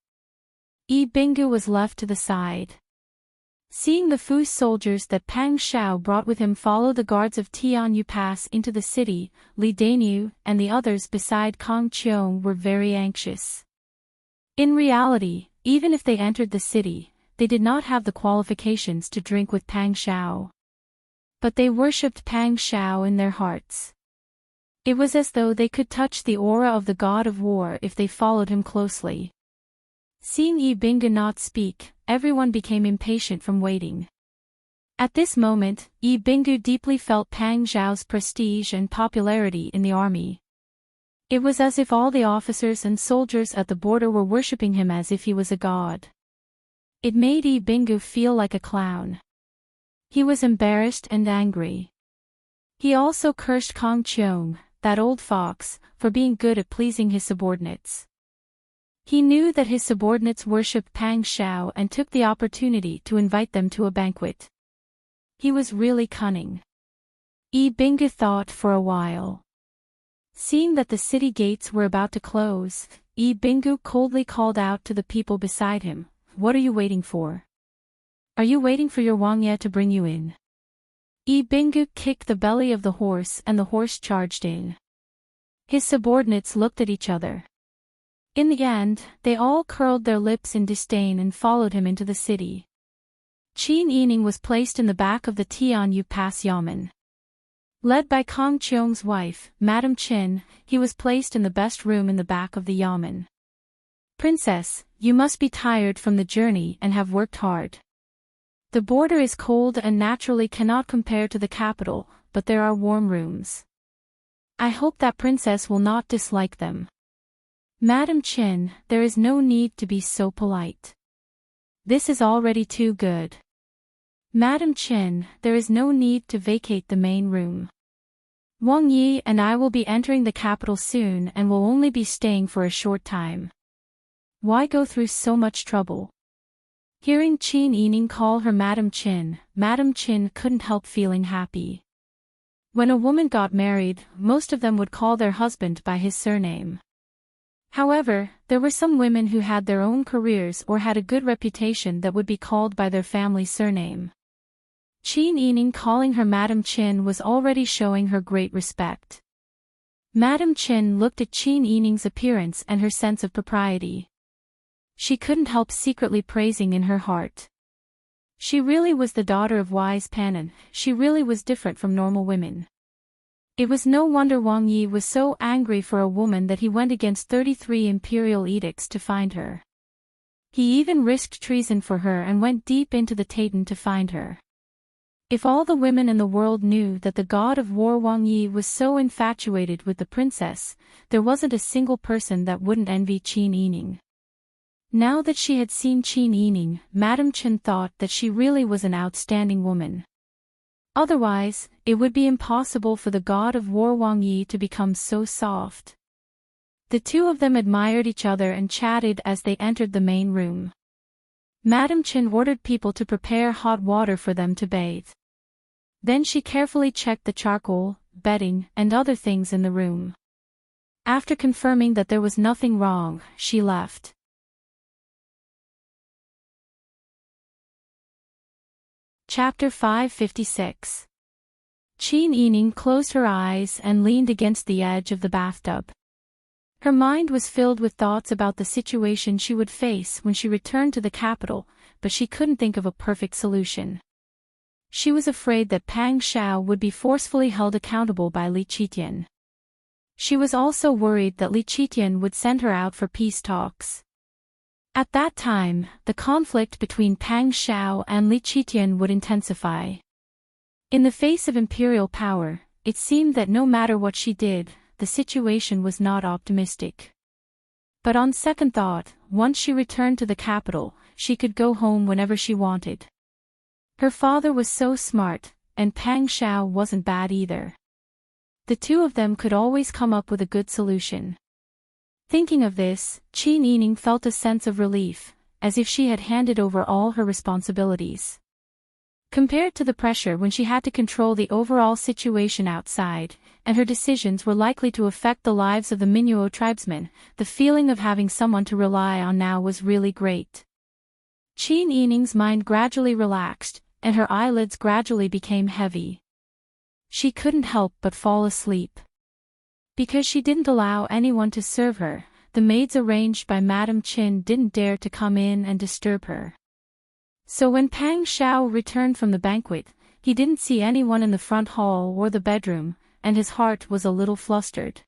Bingu was left to the side. Seeing the Fu soldiers that Pang Shao brought with him follow the guards of Tianyu Pass into the city, Li Dainyu and the others beside Kong Cheong were very anxious. In reality, even if they entered the city, they did not have the qualifications to drink with Pang Shao. But they worshipped Pang Shao in their hearts. It was as though they could touch the aura of the god of war if they followed him closely. Seeing Bingu not speak, everyone became impatient from waiting. At this moment, Bingu deeply felt Pang Zhao's prestige and popularity in the army. It was as if all the officers and soldiers at the border were worshipping him as if he was a god. It made Bingu feel like a clown. He was embarrassed and angry. He also cursed Kong Cheong, that old fox, for being good at pleasing his subordinates. He knew that his subordinates worshipped Pang Shao and took the opportunity to invite them to a banquet. He was really cunning. Bingu thought for a while. Seeing that the city gates were about to close, Bingu coldly called out to the people beside him, "What are you waiting for? Are you waiting for your Wang Ye to bring you in?" Bingu kicked the belly of the horse and the horse charged in. His subordinates looked at each other. In the end, they all curled their lips in disdain and followed him into the city. Qin Yining was placed in the back of the Tianyu Pass Yamen. Led by Kong Cheong's wife, Madame Qin, he was placed in the best room in the back of the Yamen. "Princess, you must be tired from the journey and have worked hard. The border is cold and naturally cannot compare to the capital, but there are warm rooms. I hope that princess will not dislike them." "Madam Qin, there is no need to be so polite. This is already too good. Madam Qin, there is no need to vacate the main room. Wang Yi and I will be entering the capital soon and will only be staying for a short time. Why go through so much trouble? Hearing Qin Yining call her Madam Qin couldn't help feeling happy. When a woman got married, most of them would call their husband by his surname. However, there were some women who had their own careers or had a good reputation that would be called by their family surname. Qin Yining calling her Madam Qin was already showing her great respect. Madam Qin looked at Qin Yining's appearance and her sense of propriety. She couldn't help secretly praising in her heart. She really was the daughter of wise Panan, she really was different from normal women. It was no wonder Wang Yi was so angry for a woman that he went against 33 imperial edicts to find her. He even risked treason for her and went deep into the Titan to find her. If all the women in the world knew that the god of war Wang Yi was so infatuated with the princess, there wasn't a single person that wouldn't envy Qin Yining. Now that she had seen Qin Yining, Madam Qin thought that she really was an outstanding woman. Otherwise, it would be impossible for the god of war Wang Yi to become so soft. The two of them admired each other and chatted as they entered the main room. Madam Qin ordered people to prepare hot water for them to bathe. Then she carefully checked the charcoal, bedding, and other things in the room. After confirming that there was nothing wrong, she left. Chapter 556. Qin Yining closed her eyes and leaned against the edge of the bathtub. Her mind was filled with thoughts about the situation she would face when she returned to the capital, but she couldn't think of a perfect solution. She was afraid that Pang Xiao would be forcefully held accountable by Li Qitian. She was also worried that Li Qitian would send her out for peace talks. At that time, the conflict between Pang Xiao and Li Qitian would intensify. In the face of imperial power, it seemed that no matter what she did, the situation was not optimistic. But on second thought, once she returned to the capital, she could go home whenever she wanted. Her father was so smart, and Pang Xiao wasn't bad either. The two of them could always come up with a good solution. Thinking of this, Qin Yining felt a sense of relief, as if she had handed over all her responsibilities. Compared to the pressure when she had to control the overall situation outside, and her decisions were likely to affect the lives of the Minuo tribesmen, the feeling of having someone to rely on now was really great. Qin Yining's mind gradually relaxed, and her eyelids gradually became heavy. She couldn't help but fall asleep. Because she didn't allow anyone to serve her, the maids arranged by Madam Qin didn't dare to come in and disturb her. So when Pang Xiao returned from the banquet, he didn't see anyone in the front hall or the bedroom, and his heart was a little flustered.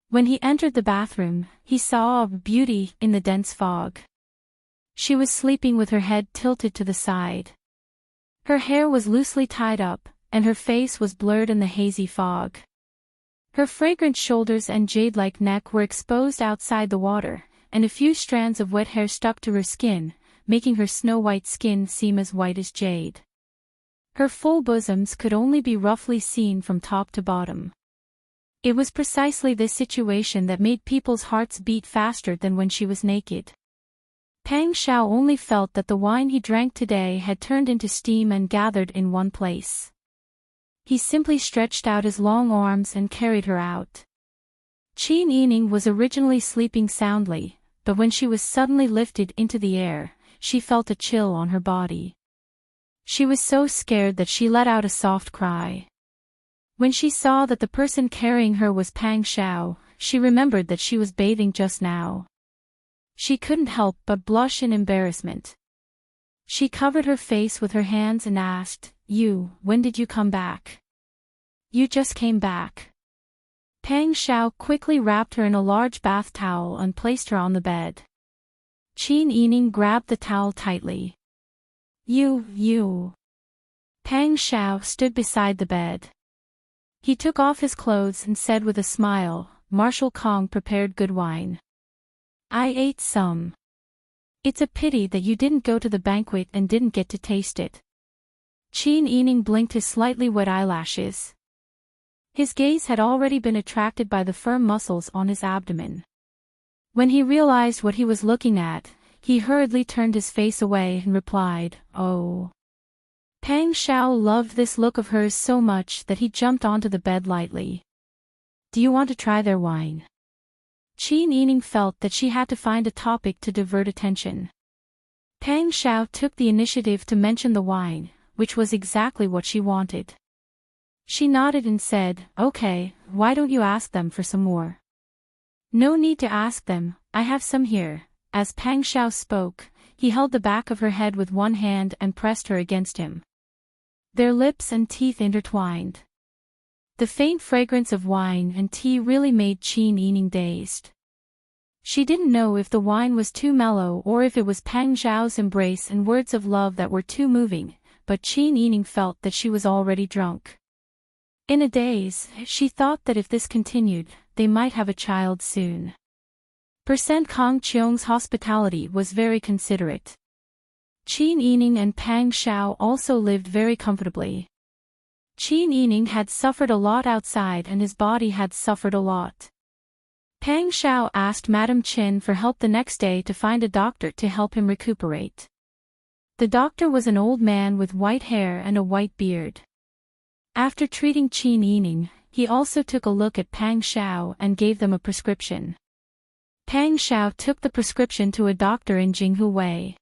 When he entered the bathroom, he saw a beauty in the dense fog. She was sleeping with her head tilted to the side. Her hair was loosely tied up, and her face was blurred in the hazy fog. Her fragrant shoulders and jade-like neck were exposed outside the water, and a few strands of wet hair stuck to her skin, making her snow-white skin seem as white as jade. Her full bosoms could only be roughly seen from top to bottom. It was precisely this situation that made people's hearts beat faster than when she was naked. Pang Xiao only felt that the wine he drank today had turned into steam and gathered in one place. He simply stretched out his long arms and carried her out. Qin Yining was originally sleeping soundly, but when she was suddenly lifted into the air, she felt a chill on her body. She was so scared that she let out a soft cry. When she saw that the person carrying her was Pang Xiao, she remembered that she was bathing just now. She couldn't help but blush in embarrassment. She covered her face with her hands and asked, when did you come back?" "You just came back." Pang Xiao quickly wrapped her in a large bath towel and placed her on the bed. Qin Yining grabbed the towel tightly. You. Pang Xiao stood beside the bed. He took off his clothes and said with a smile, "Marshal Kong prepared good wine. I ate some. It's a pity that you didn't go to the banquet and didn't get to taste it." Qin Yining blinked his slightly wet eyelashes. His gaze had already been attracted by the firm muscles on his abdomen. When he realized what he was looking at, he hurriedly turned his face away and replied, "Oh." Pang Shao loved this look of hers so much that he jumped onto the bed lightly. "Do you want to try their wine?" Qin Yining felt that she had to find a topic to divert attention. Pang Shao took the initiative to mention the wine, which was exactly what she wanted. She nodded and said, "Okay, why don't you ask them for some more?" "No need to ask them, I have some here." As Pang Shao spoke, he held the back of her head with one hand and pressed her against him. Their lips and teeth intertwined. The faint fragrance of wine and tea really made Qin Yining dazed. She didn't know if the wine was too mellow or if it was Pang Zhao's embrace and words of love that were too moving, but Qin Yining felt that she was already drunk. In a daze, she thought that if this continued, they might have a child soon. Kong Cheong's hospitality was very considerate. Qin Yining and Pang Shao also lived very comfortably. Qin Yining had suffered a lot outside and his body had suffered a lot. Pang Shao asked Madame Qin for help the next day to find a doctor to help him recuperate. The doctor was an old man with white hair and a white beard. After treating Qin Yining, he also took a look at Pang Shao and gave them a prescription. Pang Shao took the prescription to a doctor in Jinghu.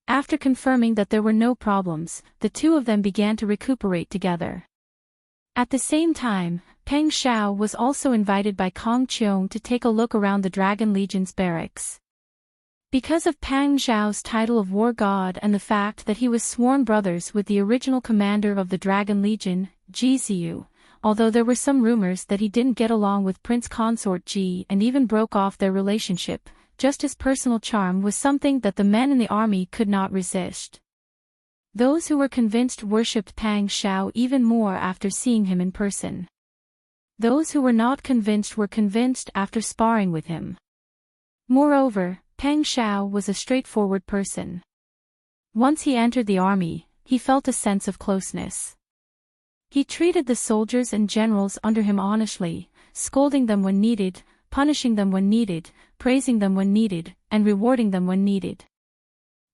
After confirming that there were no problems, the two of them began to recuperate together. At the same time, Pang Shao was also invited by Kong Cheong to take a look around the Dragon Legion's barracks. Because of Pang Zhao's title of war god and the fact that he was sworn brothers with the original commander of the Dragon Legion, Ji Ziyu, although there were some rumors that he didn't get along with Prince Consort Ji and even broke off their relationship, just his personal charm was something that the men in the army could not resist. Those who were convinced worshipped Pang Shao even more after seeing him in person. Those who were not convinced were convinced after sparring with him. Moreover, Pang Shao was a straightforward person. Once he entered the army, he felt a sense of closeness. He treated the soldiers and generals under him honestly, scolding them when needed, punishing them when needed, praising them when needed, and rewarding them when needed.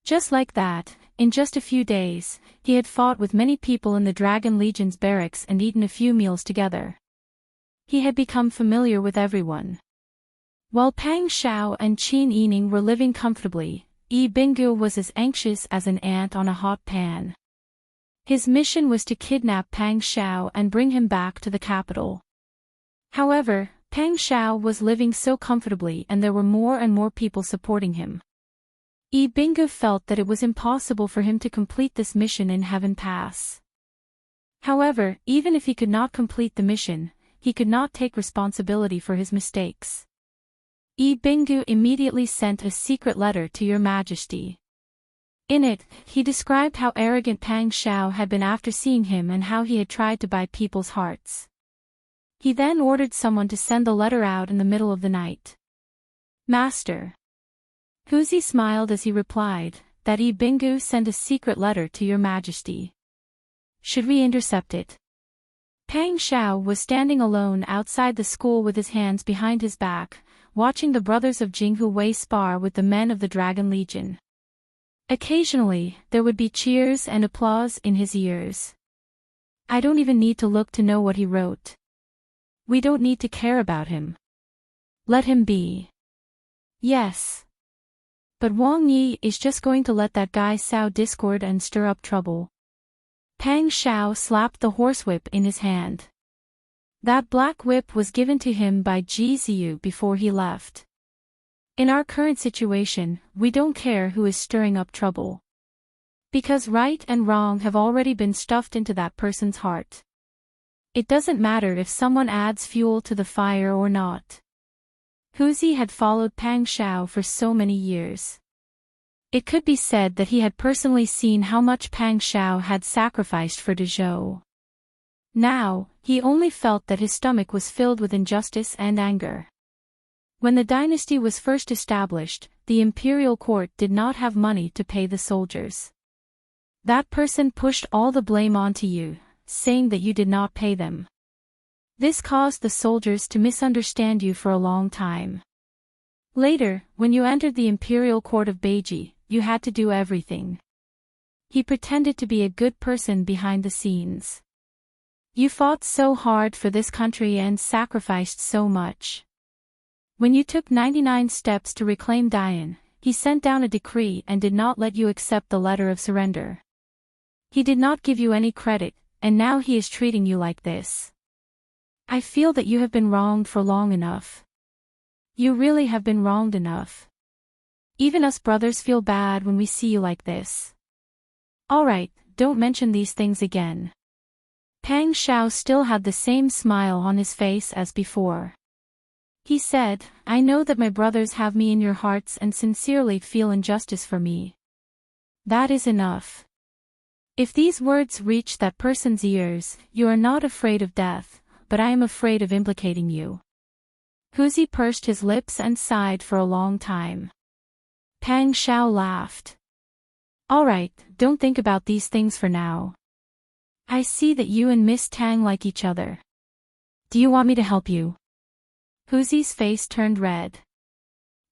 Just like that, in just a few days, he had fought with many people in the Dragon Legion's barracks and eaten a few meals together. He had become familiar with everyone. While Pang Shao and Qin Yining were living comfortably, Yi Binggu was as anxious as an ant on a hot pan. His mission was to kidnap Pang Shao and bring him back to the capital. However, Pang Shao was living so comfortably and there were more and more people supporting him. Yi Binggu felt that it was impossible for him to complete this mission in Heaven Pass. However, even if he could not complete the mission, he could not take responsibility for his mistakes. Yi Binggu immediately sent a secret letter to Your Majesty. In it, he described how arrogant Pang Shao had been after seeing him and how he had tried to buy people's hearts. He then ordered someone to send the letter out in the middle of the night. Master. Huzi smiled as he replied, that Yi Binggu sent a secret letter to Your Majesty. Should we intercept it? Pang Shao was standing alone outside the school with his hands behind his back, watching the brothers of Jinghu spar with the men of the Dragon Legion. Occasionally, there would be cheers and applause in his ears. I don't even need to look to know what he wrote. We don't need to care about him. Let him be. Yes. But Wang Yi is just going to let that guy sow discord and stir up trouble. Pang Shao slapped the horsewhip in his hand. That black whip was given to him by Ji Ziyu before he left. In our current situation, we don't care who is stirring up trouble. Because right and wrong have already been stuffed into that person's heart. It doesn't matter if someone adds fuel to the fire or not. Huzi had followed Pang Shao for so many years. It could be said that he had personally seen how much Pang Shao had sacrificed for Dezhou. Now, he only felt that his stomach was filled with injustice and anger. When the dynasty was first established, the imperial court did not have money to pay the soldiers. That person pushed all the blame onto you, saying that you did not pay them. This caused the soldiers to misunderstand you for a long time. Later, when you entered the imperial court of Beiji, you had to do everything. He pretended to be a good person behind the scenes. You fought so hard for this country and sacrificed so much. When you took 99 steps to reclaim Dian, he sent down a decree and did not let you accept the letter of surrender. He did not give you any credit, and now he is treating you like this. I feel that you have been wronged for long enough. You really have been wronged enough. Even us brothers feel bad when we see you like this. Alright, don't mention these things again. Pang Xiao still had the same smile on his face as before. He said, I know that my brothers have me in your hearts and sincerely feel injustice for me. That is enough. If these words reach that person's ears, you are not afraid of death, but I am afraid of implicating you. Huzi pursed his lips and sighed for a long time. Pang Xiao laughed. Alright, don't think about these things for now. I see that you and Miss Tang like each other. Do you want me to help you? Huzi's face turned red.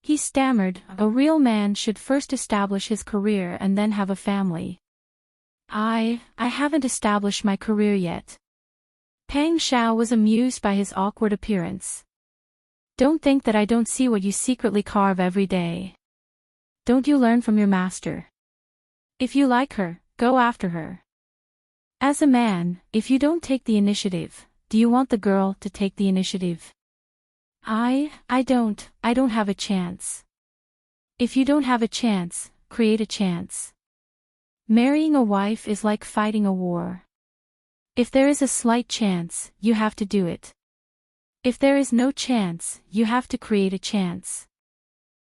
He stammered, a real man should first establish his career and then have a family. I haven't established my career yet. Pang Xiao was amused by his awkward appearance. Don't think that I don't see what you secretly carve every day. Don't you learn from your master? If you like her, go after her. As a man, if you don't take the initiative, do you want the girl to take the initiative? I don't have a chance. If you don't have a chance, create a chance. Marrying a wife is like fighting a war. If there is a slight chance, you have to do it. If there is no chance, you have to create a chance.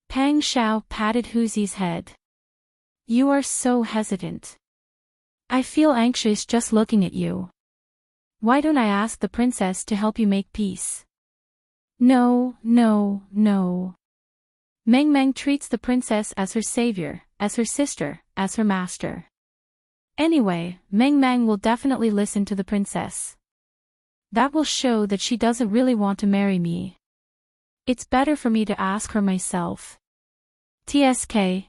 Pang Xiao patted Huzi's head. You are so hesitant. I feel anxious just looking at you. Why don't I ask the princess to help you make peace? No. Meng Meng treats the princess as her savior, as her sister, as her master. Anyway, Meng Meng will definitely listen to the princess. That will show that she doesn't really want to marry me. It's better for me to ask her myself. TSK.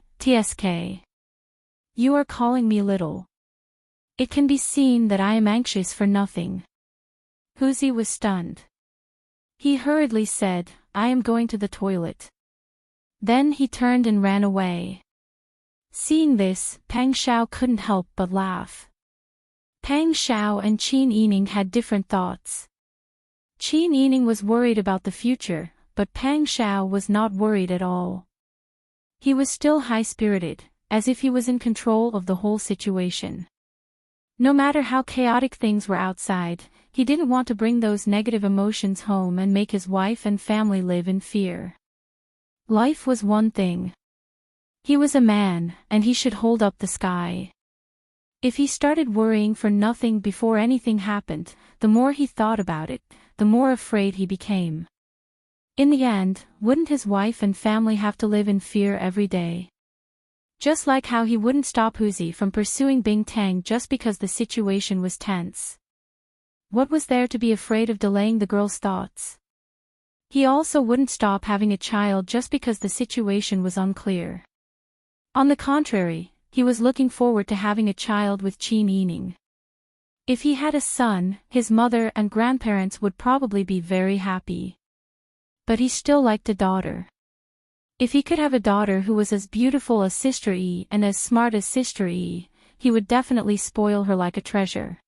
You are calling me little. It can be seen that I am anxious for nothing. Huzi was stunned. He hurriedly said, I am going to the toilet. Then he turned and ran away. Seeing this, Pang Xiao couldn't help but laugh. Pang Xiao and Qin Yining had different thoughts. Qin Yining was worried about the future, but Pang Xiao was not worried at all. He was still high-spirited, as if he was in control of the whole situation. No matter how chaotic things were outside, he didn't want to bring those negative emotions home and make his wife and family live in fear. Life was one thing. He was a man, and he should hold up the sky. If he started worrying for nothing before anything happened, the more he thought about it, the more afraid he became. In the end, wouldn't his wife and family have to live in fear every day? Just like how he wouldn't stop Huzi from pursuing Bing Tang just because the situation was tense. What was there to be afraid of delaying the girl's thoughts? He also wouldn't stop having a child just because the situation was unclear. On the contrary, he was looking forward to having a child with Qin Yining. If he had a son, his mother and grandparents would probably be very happy. But he still liked a daughter. If he could have a daughter who was as beautiful as Sister Yi and as smart as Sister Yi, he would definitely spoil her like a treasure.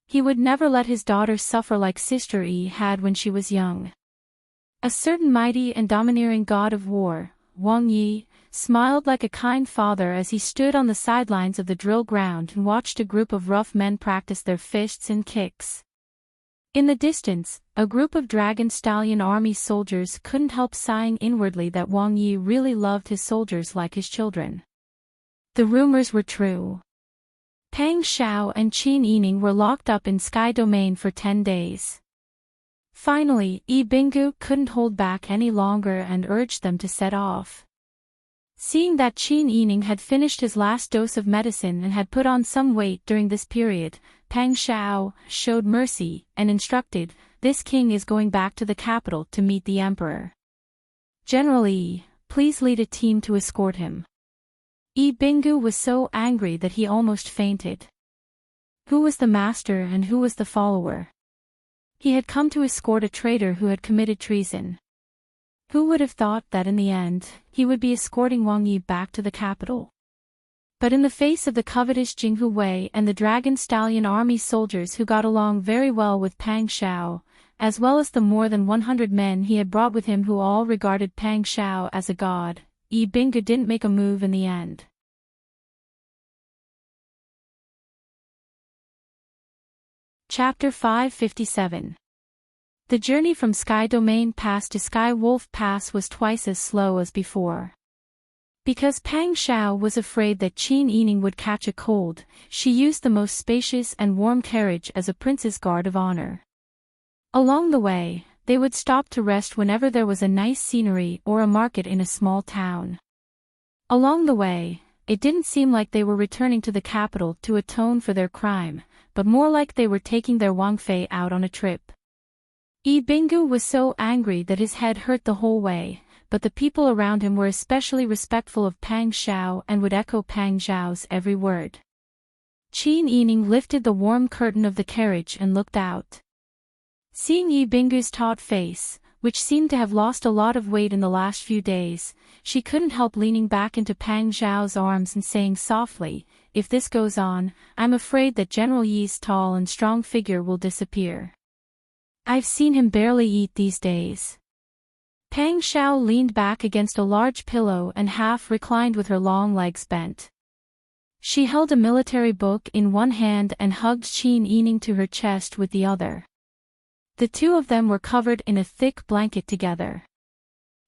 He would never let his daughter suffer like Sister Yi had when she was young. A certain mighty and domineering god of war, Wang Yi, smiled like a kind father as he stood on the sidelines of the drill ground and watched a group of rough men practice their fists and kicks. In the distance, a group of Dragon Stallion army soldiers couldn't help sighing inwardly that Wang Yi really loved his soldiers like his children. The rumors were true. Pang Xiao and Qin Yining were locked up in Sky Domain for 10 days. Finally, Yi Binggu couldn't hold back any longer and urged them to set off. Seeing that Qin Yining had finished his last dose of medicine and had put on some weight during this period, Pang Shao showed mercy and instructed, "This king is going back to the capital to meet the emperor. General Yi, please lead a team to escort him." Yi Binggu was so angry that he almost fainted. Who was the master and who was the follower? He had come to escort a traitor who had committed treason. Who would have thought that in the end, he would be escorting Wang Yi back to the capital? But in the face of the covetous Jinghu Wei and the Dragon Stallion army soldiers who got along very well with Pang Shao, as well as the more than 100 men he had brought with him who all regarded Pang Shao as a god, Yi Binggu didn't make a move in the end. Chapter 557. The journey from Sky Domain Pass to Sky Wolf Pass was twice as slow as before. Because Pang Shao was afraid that Qin Yining would catch a cold, she used the most spacious and warm carriage as a prince's guard of honor. Along the way, they would stop to rest whenever there was a nice scenery or a market in a small town. Along the way, it didn't seem like they were returning to the capital to atone for their crime, but more like they were taking their Wang Fei out on a trip. Yi Binggu was so angry that his head hurt the whole way, but the people around him were especially respectful of Pang Shao and would echo Pang Zhao's every word. Qin Yining lifted the warm curtain of the carriage and looked out. Seeing Yi Binggu's taut face, which seemed to have lost a lot of weight in the last few days, she couldn't help leaning back into Pang Zhao's arms and saying softly, "If this goes on, I'm afraid that General Yi's tall and strong figure will disappear. I've seen him barely eat these days." Pang Shao leaned back against a large pillow and half reclined with her long legs bent. She held a military book in one hand and hugged Qin Yining to her chest with the other. The two of them were covered in a thick blanket together.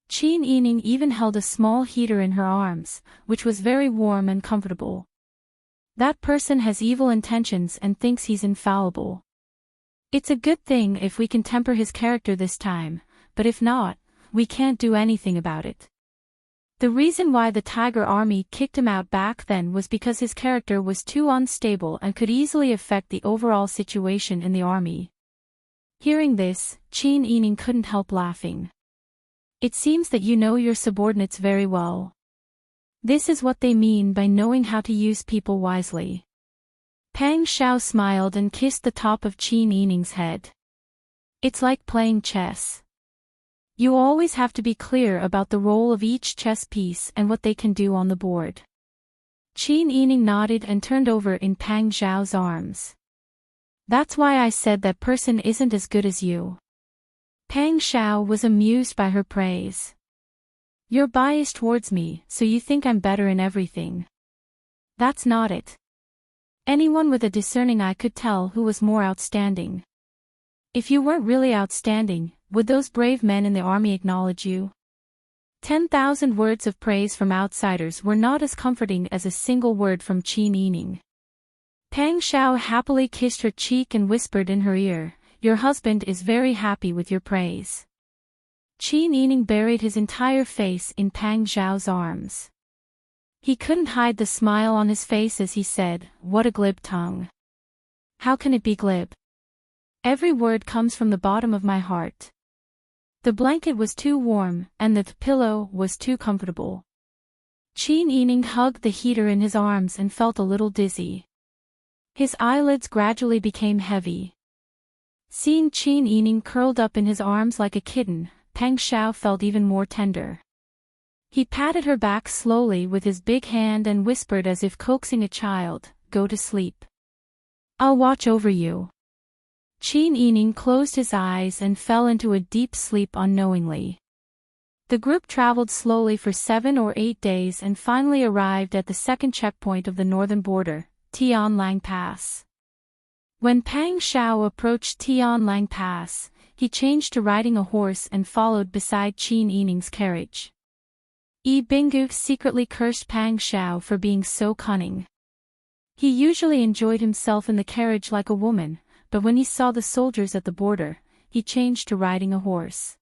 Qin Yining even held a small heater in her arms, which was very warm and comfortable. That person has evil intentions and thinks he's infallible. It's a good thing if we can temper his character this time, but if not, we can't do anything about it. The reason why the Tiger Army kicked him out back then was because his character was too unstable and could easily affect the overall situation in the army. Hearing this, Qin Yining couldn't help laughing. It seems that you know your subordinates very well. This is what they mean by knowing how to use people wisely. Pang Shao smiled and kissed the top of Qin Yining's head. It's like playing chess. You always have to be clear about the role of each chess piece and what they can do on the board. Qin Yining nodded and turned over in Pang Zhao's arms. That's why I said that person isn't as good as you. Pang Shao was amused by her praise. You're biased towards me, so you think I'm better in everything. That's not it. Anyone with a discerning eye could tell who was more outstanding. If you weren't really outstanding, would those brave men in the army acknowledge you? 10,000 words of praise from outsiders were not as comforting as a single word from Qin Yining. Pang Shao happily kissed her cheek and whispered in her ear, "Your husband is very happy with your praise." Qin Yining buried his entire face in Pang Zhao's arms. He couldn't hide the smile on his face as he said, "What a glib tongue. How can it be glib? Every word comes from the bottom of my heart." The blanket was too warm, and the pillow was too comfortable. Qin Yining hugged the heater in his arms and felt a little dizzy. His eyelids gradually became heavy. Seeing Qin Yining curled up in his arms like a kitten, Pang Shao felt even more tender. He patted her back slowly with his big hand and whispered as if coaxing a child, "Go to sleep. I'll watch over you." Qin Yining closed his eyes and fell into a deep sleep unknowingly. The group traveled slowly for 7 or 8 days and finally arrived at the second checkpoint of the northern border, Tianlang Pass. When Pang Shao approached Tianlang Pass, he changed to riding a horse and followed beside Qin Yining's carriage. Yi Binggu secretly cursed Pang Shao for being so cunning. He usually enjoyed himself in the carriage like a woman, but when he saw the soldiers at the border, he changed to riding a horse.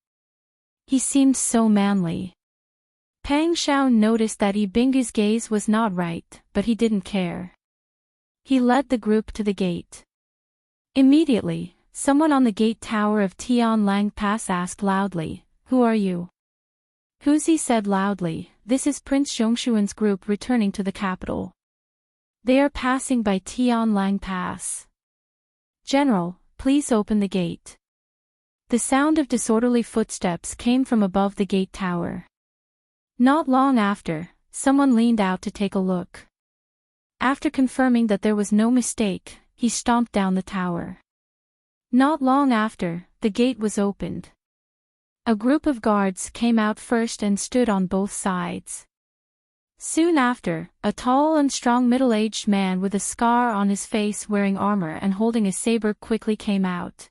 He seemed so manly. Pang Shao noticed that Ibingu's gaze was not right, but he didn't care. He led the group to the gate. Immediately, someone on the gate tower of Tianlang Pass asked loudly, "Who are you?" Huzi said loudly, "This is Prince Zhongshuan's group returning to the capital. They are passing by Tianlang Pass. General, please open the gate." The sound of disorderly footsteps came from above the gate tower. Not long after, someone leaned out to take a look. After confirming that there was no mistake, he stomped down the tower. Not long after, the gate was opened. A group of guards came out first and stood on both sides. Soon after, a tall and strong middle-aged man with a scar on his face wearing armor and holding a saber quickly came out.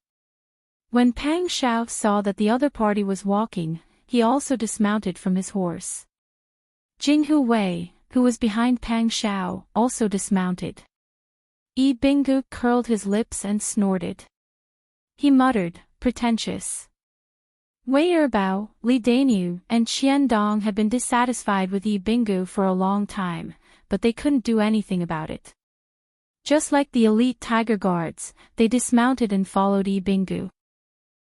When Pang Shao saw that the other party was walking, he also dismounted from his horse. Jinghu Wei, who was behind Pang Shao, also dismounted. Ibingu curled his lips and snorted. He muttered, "Pretentious." Wei Erbao, Li Daniu, and Qian Dong had been dissatisfied with Ibingu for a long time, but they couldn't do anything about it. Just like the elite tiger guards, they dismounted and followed Ibingu.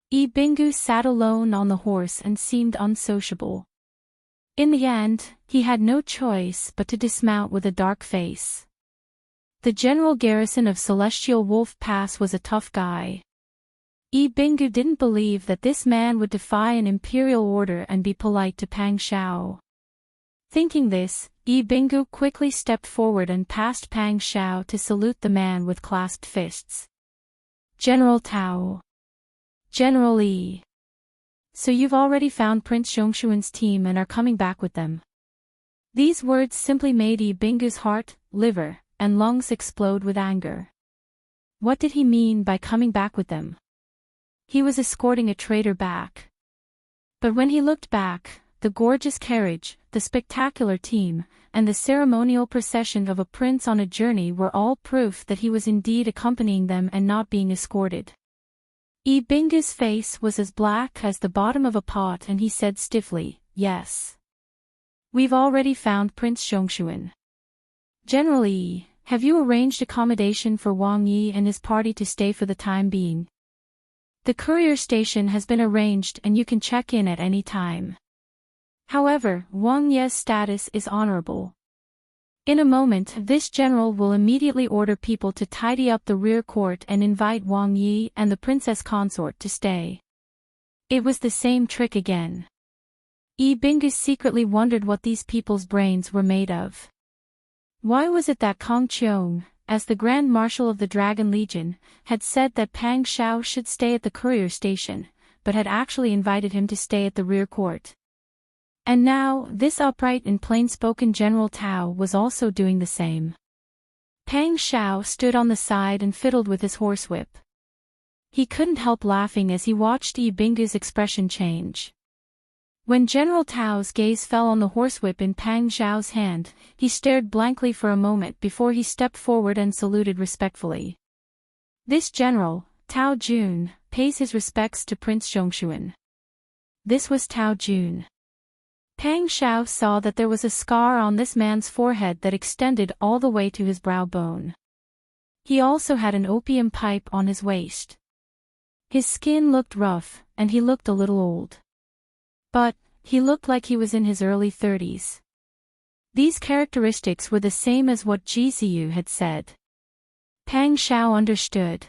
Ibingu sat alone on the horse and seemed unsociable. In the end, he had no choice but to dismount with a dark face. The general garrison of Celestial Wolf Pass was a tough guy. Ibingu didn't believe that this man would defy an imperial order and be polite to Pang Shao. Thinking this, Ibingu quickly stepped forward and passed Pang Shao to salute the man with clasped fists. "General Tao. General Li. So you've already found Prince Zhongshuan's team and are coming back with them." These words simply made Ibingu's heart, liver, and lungs explode with anger. What did he mean by coming back with them? He was escorting a traitor back. But when he looked back, the gorgeous carriage, the spectacular team, and the ceremonial procession of a prince on a journey were all proof that he was indeed accompanying them and not being escorted. Ibingu's face was as black as the bottom of a pot and he said stiffly, "Yes. We've already found Prince Zhongshuan. General Yi, have you arranged accommodation for Wang Yi and his party to stay for the time being? The courier station has been arranged and you can check in at any time. However, Wang Yi's status is honorable. In a moment, this general will immediately order people to tidy up the rear court and invite Wang Yi and the princess consort to stay." It was the same trick again. Ibingu secretly wondered what these people's brains were made of. Why was it that Kong Qiong, as the Grand Marshal of the Dragon Legion, had said that Pang Shao should stay at the courier station, but had actually invited him to stay at the rear court? And now, this upright and plain-spoken General Tao was also doing the same. Pang Shao stood on the side and fiddled with his horsewhip. He couldn't help laughing as he watched Ibingu's expression change. When General Tao's gaze fell on the horsewhip in Pang Zhao's hand, he stared blankly for a moment before he stepped forward and saluted respectfully. "This general, Tao Jun, pays his respects to Prince Zhongshuan." This was Tao Jun. Pang Shao saw that there was a scar on this man's forehead that extended all the way to his brow bone. He also had an opium pipe on his waist. His skin looked rough, and he looked a little old. But, he looked like he was in his early 30s. These characteristics were the same as what Ji Ziyu had said. Pang Shao understood.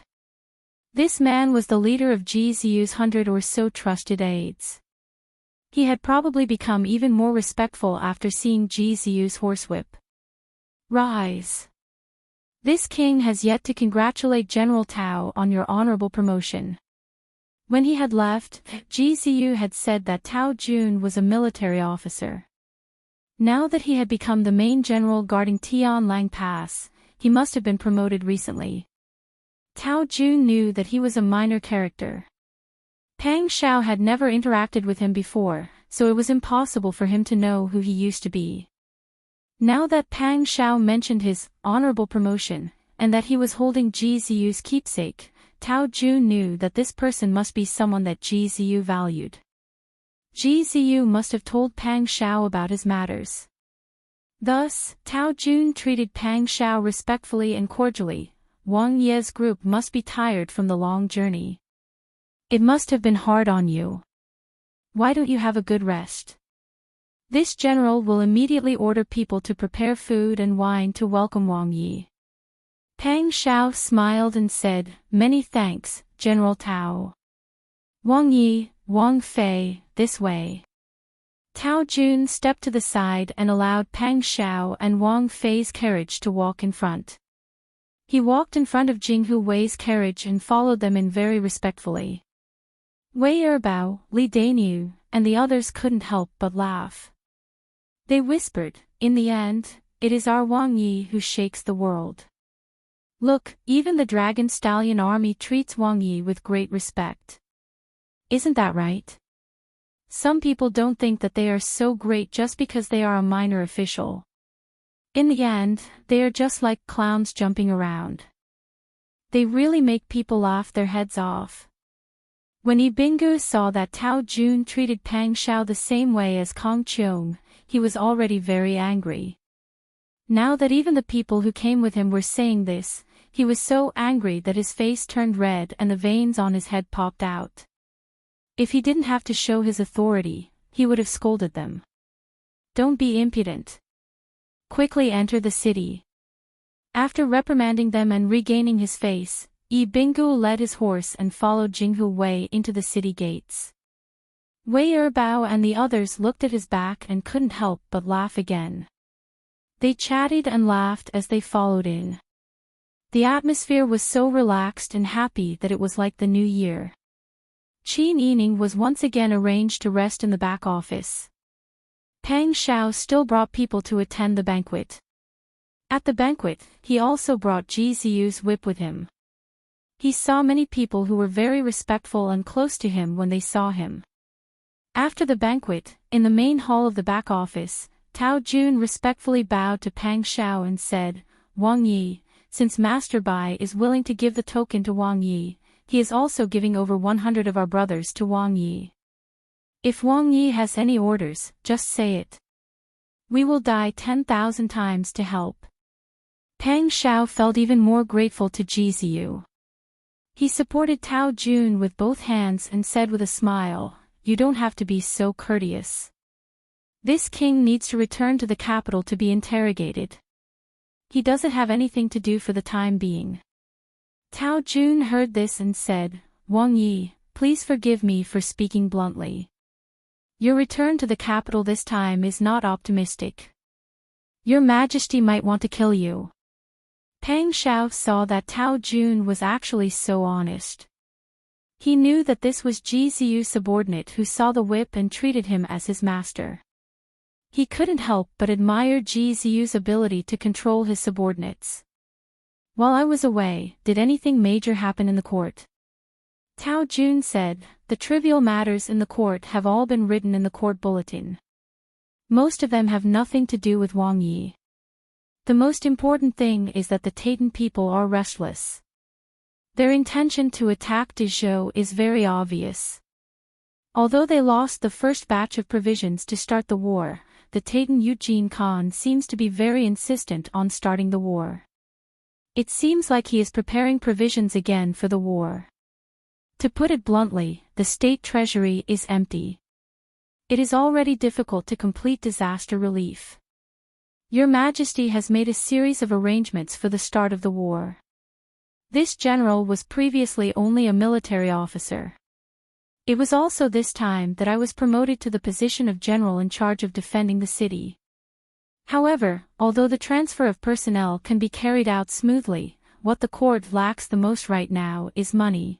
This man was the leader of Ji Ziyu's 100 or so trusted aides. He had probably become even more respectful after seeing Ji Ziyu's horsewhip. "Rise. This king has yet to congratulate General Tao on your honorable promotion." When he had left, Ji Ziyu had said that Tao Jun was a military officer. Now that he had become the main general guarding Tianlang Pass, he must have been promoted recently. Tao Jun knew that he was a minor character. Pang Shao had never interacted with him before, so it was impossible for him to know who he used to be. Now that Pang Shao mentioned his honorable promotion, and that he was holding Ji Ziyu's keepsake, Tao Jun knew that this person must be someone that Ji Ziyu valued. Ji Ziyu must have told Pang Xiao about his matters. Thus, Tao Jun treated Pang Xiao respectfully and cordially. Wang Ye's group must be tired from the long journey. It must have been hard on you. Why don't you have a good rest? This general will immediately order people to prepare food and wine to welcome Wang Yi. Pang Xiao smiled and said, "Many thanks, General Tao." Wang Yi, Wang Fei, this way. Tao Jun stepped to the side and allowed Pang Xiao and Wang Fei's carriage to walk in front. He walked in front of Jinghu Wei's carriage and followed them in very respectfully. Wei Erbao, Li Dainu, and the others couldn't help but laugh. They whispered, "In the end, it is our Wang Yi who shakes the world. Look, even the Dragon Stallion army treats Wang Yi with great respect. Isn't that right? Some people don't think that they are so great just because they are a minor official. In the end, they are just like clowns jumping around. They really make people laugh their heads off." When Yibingu saw that Tao Jun treated Pang Xiao the same way as Kong Cheong, he was already very angry. Now that even the people who came with him were saying this, he was so angry that his face turned red and the veins on his head popped out. If he didn't have to show his authority, he would have scolded them. "Don't be impudent. Quickly enter the city." After reprimanding them and regaining his face, Yi Binggu led his horse and followed Jinghu Wei into the city gates. Wei Erbao and the others looked at his back and couldn't help but laugh again. They chatted and laughed as they followed in. The atmosphere was so relaxed and happy that it was like the new year. Qin Yining was once again arranged to rest in the back office. Pang Xiao still brought people to attend the banquet. At the banquet, he also brought Ji Ziyu's whip with him. He saw many people who were very respectful and close to him when they saw him. After the banquet, in the main hall of the back office, Tao Jun respectfully bowed to Pang Xiao and said, "Wang Yi, since Master Bai is willing to give the token to Wang Yi, he is also giving over 100 of our brothers to Wang Yi. If Wang Yi has any orders, just say it. We will die 10,000 times to help." Pang Xiao felt even more grateful to Ji Ziyu. He supported Tao Jun with both hands and said with a smile, "You don't have to be so courteous. This king needs to return to the capital to be interrogated. He doesn't have anything to do for the time being." Tao Jun heard this and said, "Wang Yi, please forgive me for speaking bluntly. Your return to the capital this time is not optimistic. Your Majesty might want to kill you." Pang Xiao saw that Tao Jun was actually so honest. He knew that this was Ji Ziyu's subordinate who saw the whip and treated him as his master. He couldn't help but admire Ji Ziyu's ability to control his subordinates. "While I was away, did anything major happen in the court?" Tao Jun said, "The trivial matters in the court have all been written in the court bulletin. Most of them have nothing to do with Wang Yi. The most important thing is that the Taitan people are restless. Their intention to attack Dezhou is very obvious. Although they lost the first batch of provisions to start the war, the Taitan Eugene Khan seems to be very insistent on starting the war. It seems like he is preparing provisions again for the war. To put it bluntly, the state treasury is empty. It is already difficult to complete disaster relief. Your Majesty has made a series of arrangements for the start of the war. This general was previously only a military officer. It was also this time that I was promoted to the position of general in charge of defending the city. However, although the transfer of personnel can be carried out smoothly, what the court lacks the most right now is money.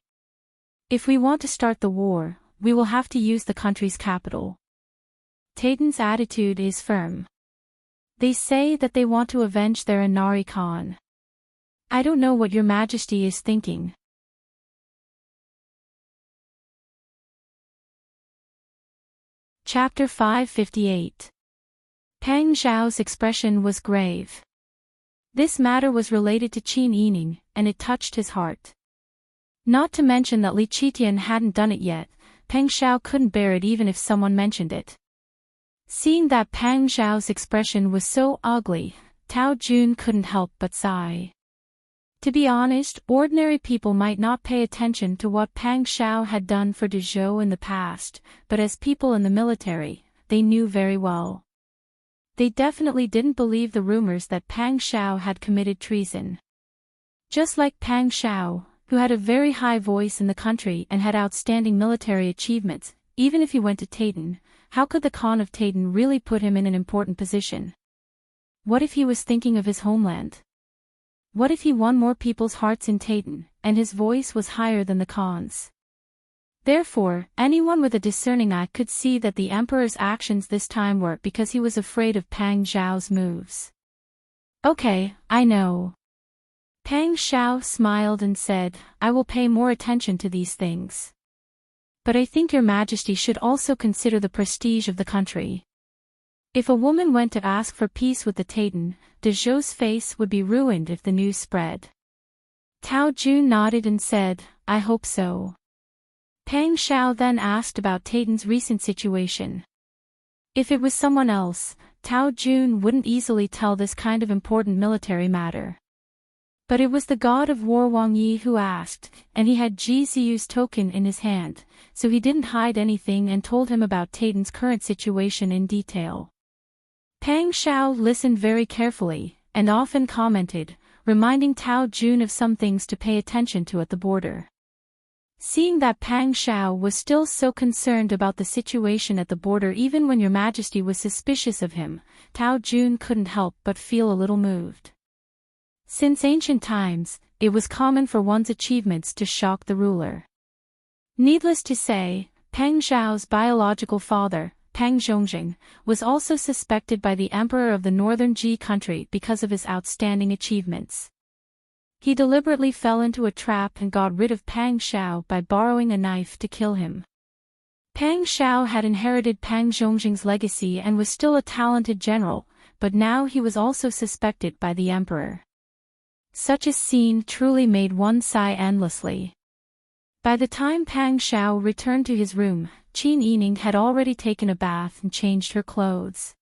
If we want to start the war, we will have to use the country's capital. Taitan's attitude is firm. They say that they want to avenge their Inari Khan. I don't know what your Majesty is thinking. Chapter 558. Pang Zhao's expression was grave. This matter was related to Qin Yining, and it touched his heart. Not to mention that Li Qitian hadn't done it yet, Peng Xiao couldn't bear it even if someone mentioned it. Seeing that Peng Xiao's expression was so ugly, Tao Jun couldn't help but sigh. To be honest, ordinary people might not pay attention to what Peng Xiao had done for De Zhou in the past, but as people in the military, they knew very well. They definitely didn't believe the rumors that Peng Xiao had committed treason. Just like Peng Xiao, who had a very high voice in the country and had outstanding military achievements, even if he went to Taitan, how could the Khan of Taitan really put him in an important position? What if he was thinking of his homeland? What if he won more people's hearts in Taitan, and his voice was higher than the Khan's? Therefore, anyone with a discerning eye could see that the emperor's actions this time were because he was afraid of Peng Xiao's moves. Okay, I know. Peng Xiao smiled and said, I will pay more attention to these things. But I think your majesty should also consider the prestige of the country. If a woman went to ask for peace with the Taitan, De Zhou's face would be ruined if the news spread. Tao Jun nodded and said, I hope so. Peng Xiao then asked about Taitan's recent situation. If it was someone else, Tao Jun wouldn't easily tell this kind of important military matter. But it was the god of war Wang Yi who asked, and he had Ji Ziyu's token in his hand, so he didn't hide anything and told him about Taitan's current situation in detail. Peng Xiao listened very carefully, and often commented, reminding Tao Jun of some things to pay attention to at the border. Seeing that Peng Xiao was still so concerned about the situation at the border even when your majesty was suspicious of him, Tao Jun couldn't help but feel a little moved. Since ancient times, it was common for one's achievements to shock the ruler. Needless to say, Peng Xiao's biological father, Peng Zhongjing, was also suspected by the emperor of the northern Ji country because of his outstanding achievements. He deliberately fell into a trap and got rid of Peng Xiao by borrowing a knife to kill him. Peng Xiao had inherited Peng Zhongjing's legacy and was still a talented general, but now he was also suspected by the emperor. Such a scene truly made one sigh endlessly. By the time Peng Xiao returned to his room, Qin Yining had already taken a bath and changed her clothes.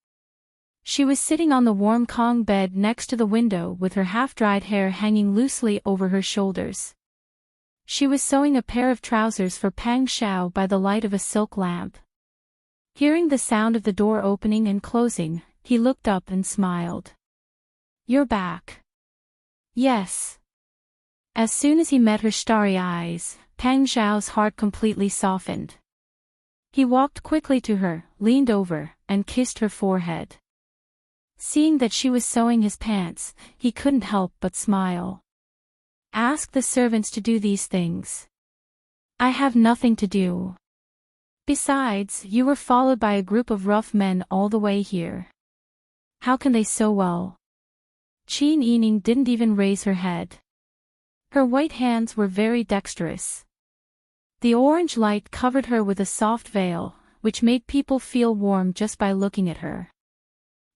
She was sitting on the warm Kong bed next to the window with her half-dried hair hanging loosely over her shoulders. She was sewing a pair of trousers for Peng Xiao by the light of a silk lamp. Hearing the sound of the door opening and closing, he looked up and smiled. You're back. Yes. As soon as he met her starry eyes, Peng Xiao's heart completely softened. He walked quickly to her, leaned over, and kissed her forehead. Seeing that she was sewing his pants, he couldn't help but smile. Ask the servants to do these things. I have nothing to do. Besides, you were followed by a group of rough men all the way here. How can they sew well? Qin Yining didn't even raise her head. Her white hands were very dexterous. The orange light covered her with a soft veil, which made people feel warm just by looking at her.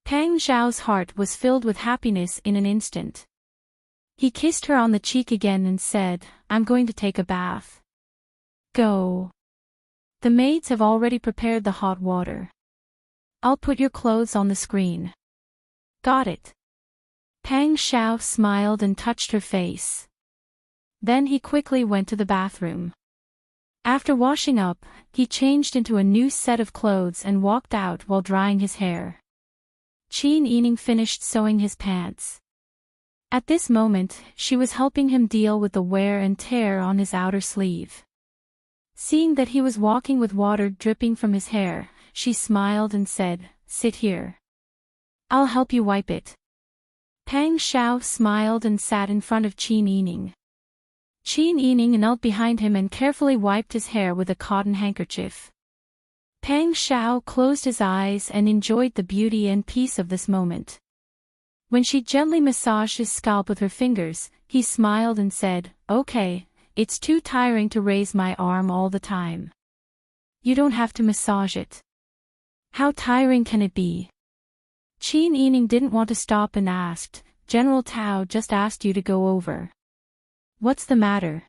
Peng Xiao's heart was filled with happiness in an instant. He kissed her on the cheek again and said, I'm going to take a bath. Go. The maids have already prepared the hot water. I'll put your clothes on the screen. Got it. Peng Xiao smiled and touched her face. Then he quickly went to the bathroom. After washing up, he changed into a new set of clothes and walked out while drying his hair. Qin Yining finished sewing his pants. At this moment, she was helping him deal with the wear and tear on his outer sleeve. Seeing that he was walking with water dripping from his hair, she smiled and said, Sit here. I'll help you wipe it. Peng Xiao smiled and sat in front of Qin Yining. Qin Yining knelt behind him and carefully wiped his hair with a cotton handkerchief. Peng Xiao closed his eyes and enjoyed the beauty and peace of this moment. When she gently massaged his scalp with her fingers, he smiled and said, Okay, it's too tiring to raise my arm all the time. You don't have to massage it. How tiring can it be? Qin Yining didn't want to stop and asked, General Tao just asked you to go over. What's the matter?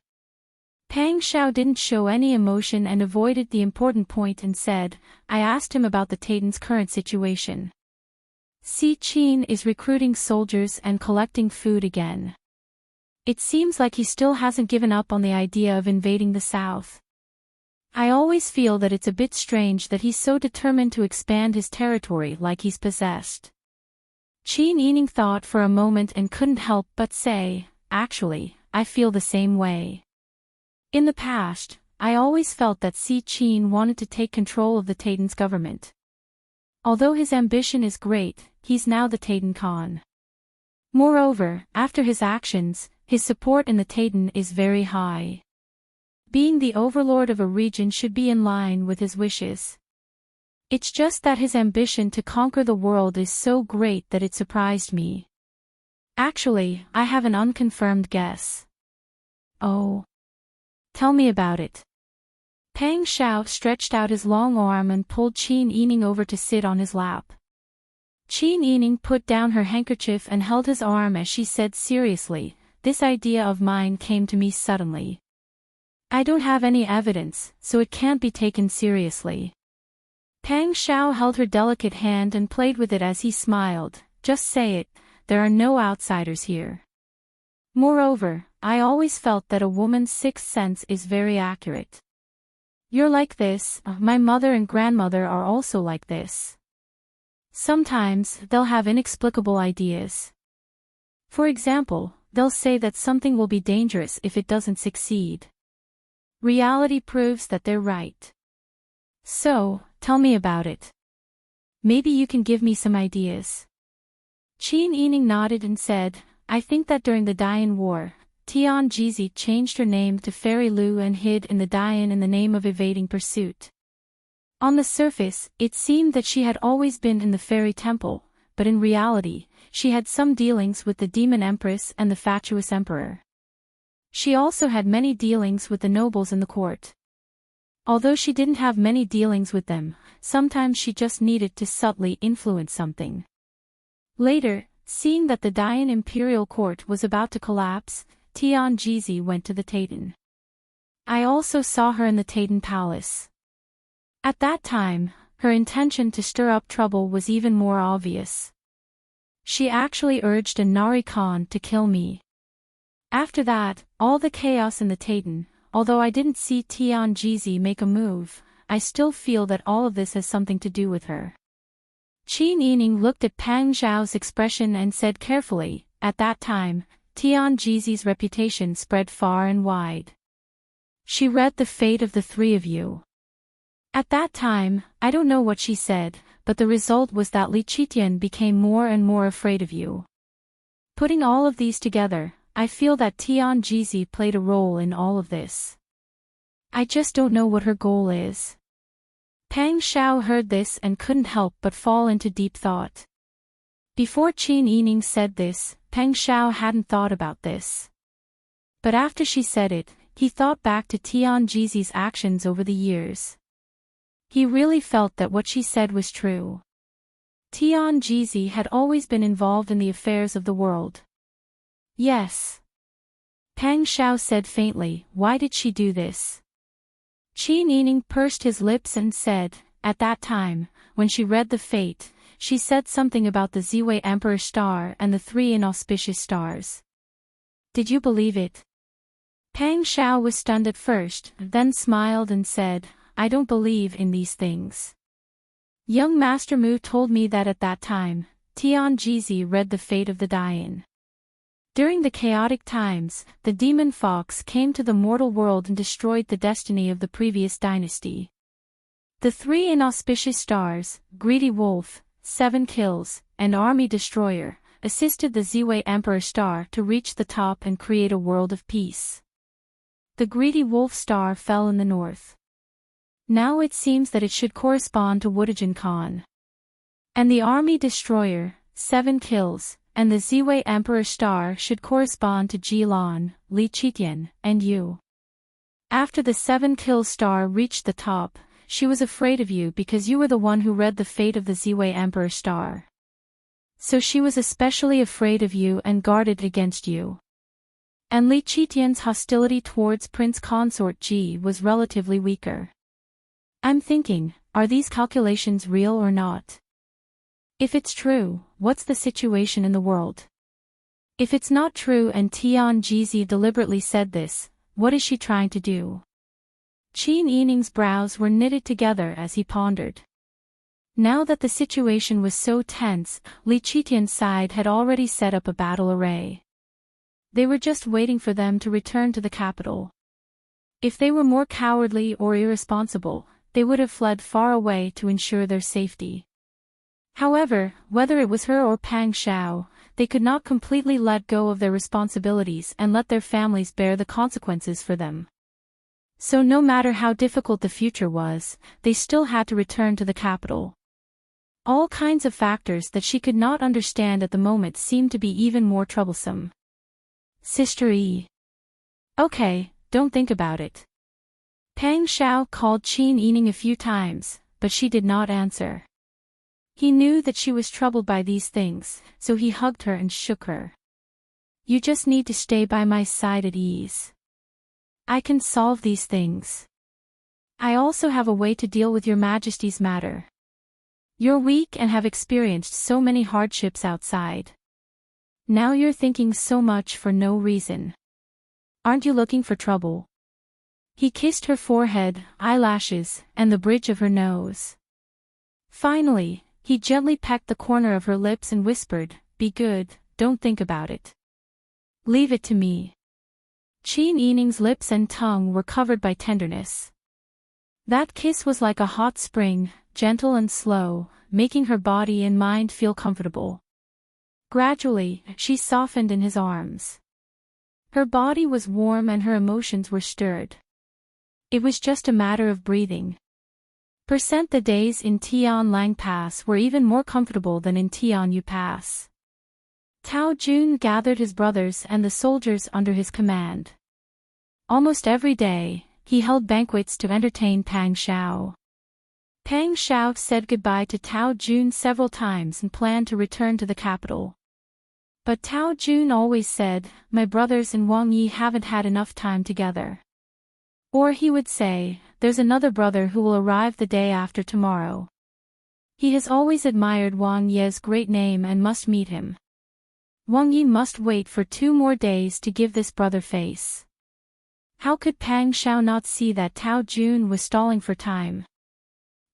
Pang Xiao didn't show any emotion and avoided the important point and said, I asked him about the Titan's current situation. Si Qin is recruiting soldiers and collecting food again. It seems like he still hasn't given up on the idea of invading the south. I always feel that it's a bit strange that he's so determined to expand his territory like he's possessed. Qin Yining thought for a moment and couldn't help but say, actually, I feel the same way. In the past, I always felt that Si Qin wanted to take control of the Titan's government. Although his ambition is great, he's now the Titan Khan. Moreover, after his actions, his support in the Titan is very high. Being the overlord of a region should be in line with his wishes. It's just that his ambition to conquer the world is so great that it surprised me. Actually, I have an unconfirmed guess. Oh. Tell me about it. Pang Xiao stretched out his long arm and pulled Qin Yining over to sit on his lap. Qin Yining put down her handkerchief and held his arm as she said seriously, this idea of mine came to me suddenly. I don't have any evidence, so it can't be taken seriously. Pang Xiao held her delicate hand and played with it as he smiled, just say it, there are no outsiders here. Moreover, I always felt that a woman's sixth sense is very accurate. You're like this, my mother and grandmother are also like this. Sometimes, they'll have inexplicable ideas. For example, they'll say that something will be dangerous if it doesn't succeed. Reality proves that they're right. So, tell me about it. Maybe you can give me some ideas. Qin Yining nodded and said, I think that during the Dian War, Tian Jizi changed her name to Fairy Lu and hid in the Dian in the name of evading pursuit. On the surface, it seemed that she had always been in the fairy temple, but in reality, she had some dealings with the demon empress and the fatuous emperor. She also had many dealings with the nobles in the court. Although she didn't have many dealings with them, sometimes she just needed to subtly influence something. Later, seeing that the Dian imperial court was about to collapse, Tian Jizi went to the Titan. I also saw her in the Titan palace. At that time, her intention to stir up trouble was even more obvious. She actually urged a Nari Khan to kill me. After that, all the chaos in the Titan, although I didn't see Tian Jizi make a move, I still feel that all of this has something to do with her. Qin Yining looked at Pang Xiao's expression and said carefully, at that time, Tian Jizi's reputation spread far and wide. She read the fate of the three of you. At that time, I don't know what she said, but the result was that Li Qitian became more and more afraid of you. Putting all of these together, I feel that Tian Jizi played a role in all of this. I just don't know what her goal is. Pang Xiao heard this and couldn't help but fall into deep thought. Before Qin Yining said this, Pang Xiao hadn't thought about this. But after she said it, he thought back to Tian Jizi's actions over the years. He really felt that what she said was true. Tian Jizi had always been involved in the affairs of the world. Yes. Pang Xiao said faintly, why did she do this? Qin Yining pursed his lips and said, at that time, when she read the fate, she said something about the Ziwei Emperor star and the three inauspicious stars. Did you believe it? Pang Xiao was stunned at first, then smiled and said, I don't believe in these things. Young Master Mu told me that at that time, Tian Jizi read the fate of the Dian. During the chaotic times, the demon fox came to the mortal world and destroyed the destiny of the previous dynasty. The three inauspicious stars, Greedy Wolf, 7 Kills, and Army Destroyer, assisted the Ziwei Emperor star to reach the top and create a world of peace. The Greedy Wolf star fell in the north. Now it seems that it should correspond to Wudajin Khan. And the Army Destroyer, 7 Kills, and the Ziwei Emperor star should correspond to Jilan, Li Qitian, and you. After the 7 Kills star reached the top, she was afraid of you because you were the one who read the fate of the Ziwei Emperor star. So she was especially afraid of you and guarded against you. And Li Qitian's hostility towards Prince Consort Ji was relatively weaker. I'm thinking, are these calculations real or not? If it's true, what's the situation in the world? If it's not true and Tian Jizi deliberately said this, what is she trying to do? Qin Yining's brows were knitted together as he pondered. Now that the situation was so tense, Li Qitian's side had already set up a battle array. They were just waiting for them to return to the capital. If they were more cowardly or irresponsible, they would have fled far away to ensure their safety. However, whether it was her or Pang Xiao, they could not completely let go of their responsibilities and let their families bear the consequences for them. So no matter how difficult the future was, they still had to return to the capital. All kinds of factors that she could not understand at the moment seemed to be even more troublesome. Sister Yi. Okay, don't think about it. Pang Xiao called Qin Yining a few times, but she did not answer. He knew that she was troubled by these things, so he hugged her and shook her. You just need to stay by my side at ease. I can solve these things. I also have a way to deal with your Majesty's matter. You're weak and have experienced so many hardships outside. Now you're thinking so much for no reason. Aren't you looking for trouble? He kissed her forehead, eyelashes, and the bridge of her nose. Finally, he gently pecked the corner of her lips and whispered, "Be good, don't think about it. Leave it to me." Qin Yining's lips and tongue were covered by tenderness. That kiss was like a hot spring, gentle and slow, making her body and mind feel comfortable. Gradually, she softened in his arms. Her body was warm and her emotions were stirred. It was just a matter of breathing. The days in Tian Lang Pass were even more comfortable than in Tian Yu Pass. Tao Jun gathered his brothers and the soldiers under his command. Almost every day, he held banquets to entertain Pang Xiao. Pang Xiao said goodbye to Tao Jun several times and planned to return to the capital. But Tao Jun always said, "My brothers and Wang Yi haven't had enough time together." Or he would say, "There's another brother who will arrive the day after tomorrow. He has always admired Wang Ye's great name and must meet him. Wang Yi must wait for 2 more days to give this brother face." How could Pang Xiao not see that Tao Jun was stalling for time?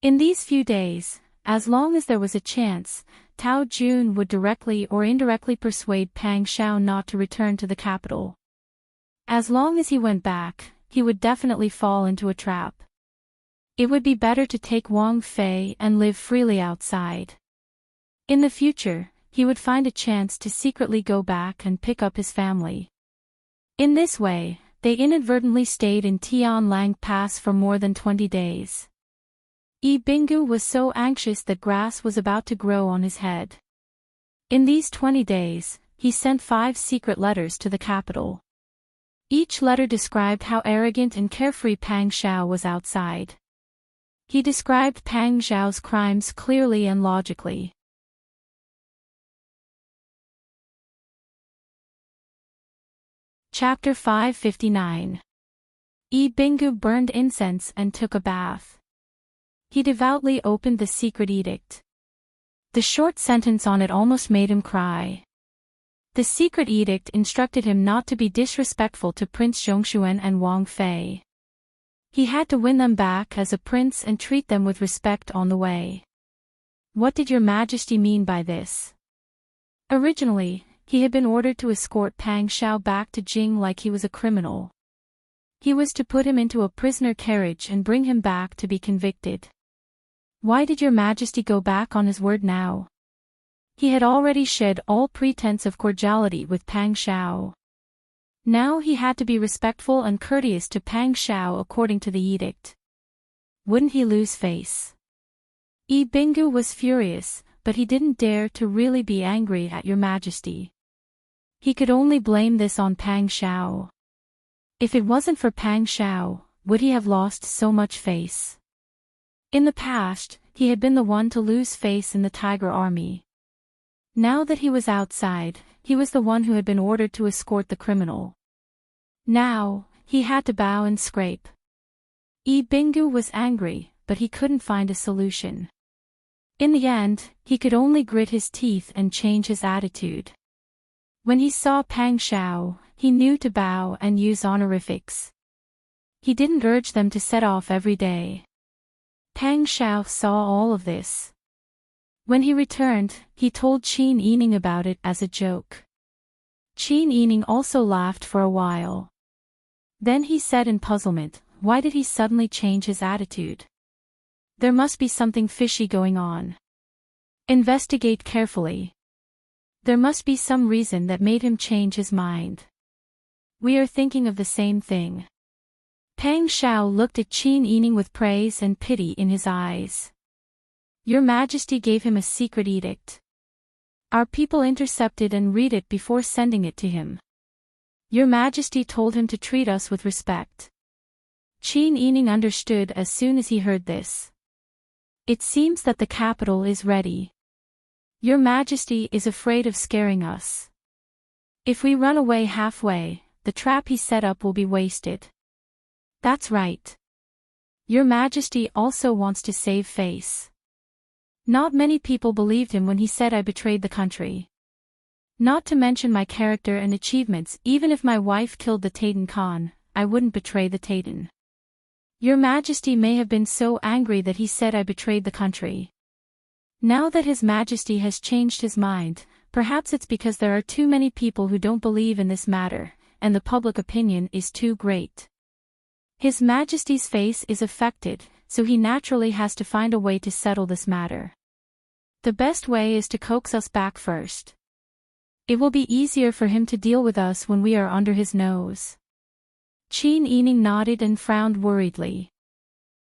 In these few days, as long as there was a chance, Tao Jun would directly or indirectly persuade Pang Xiao not to return to the capital. As long as he went back, he would definitely fall into a trap. It would be better to take Wang Fei and live freely outside. In the future, he would find a chance to secretly go back and pick up his family. In this way, they inadvertently stayed in Tian Lang Pass for more than 20 days. Yi Binggu was so anxious that grass was about to grow on his head. In these 20 days, he sent 5 secret letters to the capital. Each letter described how arrogant and carefree Pang Xiao was outside. He described Pang Xiao's crimes clearly and logically. Chapter 559. Yi Binggu burned incense and took a bath. He devoutly opened the secret edict. The short sentence on it almost made him cry. The secret edict instructed him not to be disrespectful to Prince Zhongshuan and Wang Fei. He had to win them back as a prince and treat them with respect on the way. What did Your Majesty mean by this? Originally, he had been ordered to escort Pang Xiao back to Jing like he was a criminal. He was to put him into a prisoner carriage and bring him back to be convicted. Why did Your Majesty go back on his word now? He had already shed all pretense of cordiality with Pang Xiao. Now he had to be respectful and courteous to Pang Xiao according to the edict. Wouldn't he lose face? Yi Binggu was furious, but he didn't dare to really be angry at Your Majesty. He could only blame this on Pang Xiao. If it wasn't for Pang Xiao, would he have lost so much face? In the past, he had been the one to lose face in the Tiger Army. Now that he was outside, he was the one who had been ordered to escort the criminal. Now, he had to bow and scrape. Bingu was angry, but he couldn't find a solution. In the end, he could only grit his teeth and change his attitude. When he saw Pang Shao, he knew to bow and use honorifics. He didn't urge them to set off every day. Pang Shao saw all of this. When he returned, he told Qin Yining about it as a joke. Qin Yining also laughed for a while. Then he said in puzzlement, why did he suddenly change his attitude? There must be something fishy going on. Investigate carefully. There must be some reason that made him change his mind. We are thinking of the same thing. Pang Shao looked at Qin Yining with praise and pity in his eyes. Your Majesty gave him a secret edict. Our people intercepted and read it before sending it to him. Your Majesty told him to treat us with respect. Qin Yining understood as soon as he heard this. It seems that the capital is ready. Your Majesty is afraid of scaring us. If we run away halfway, the trap he set up will be wasted. That's right. Your Majesty also wants to save face. Not many people believed him when he said I betrayed the country. Not to mention my character and achievements, even if my wife killed the Taitan Khan, I wouldn't betray the Taitan. Your Majesty may have been so angry that he said I betrayed the country. Now that His Majesty has changed his mind, perhaps it's because there are too many people who don't believe in this matter, and the public opinion is too great. His Majesty's face is affected, so he naturally has to find a way to settle this matter. The best way is to coax us back first. It will be easier for him to deal with us when we are under his nose. Qin Yining nodded and frowned worriedly.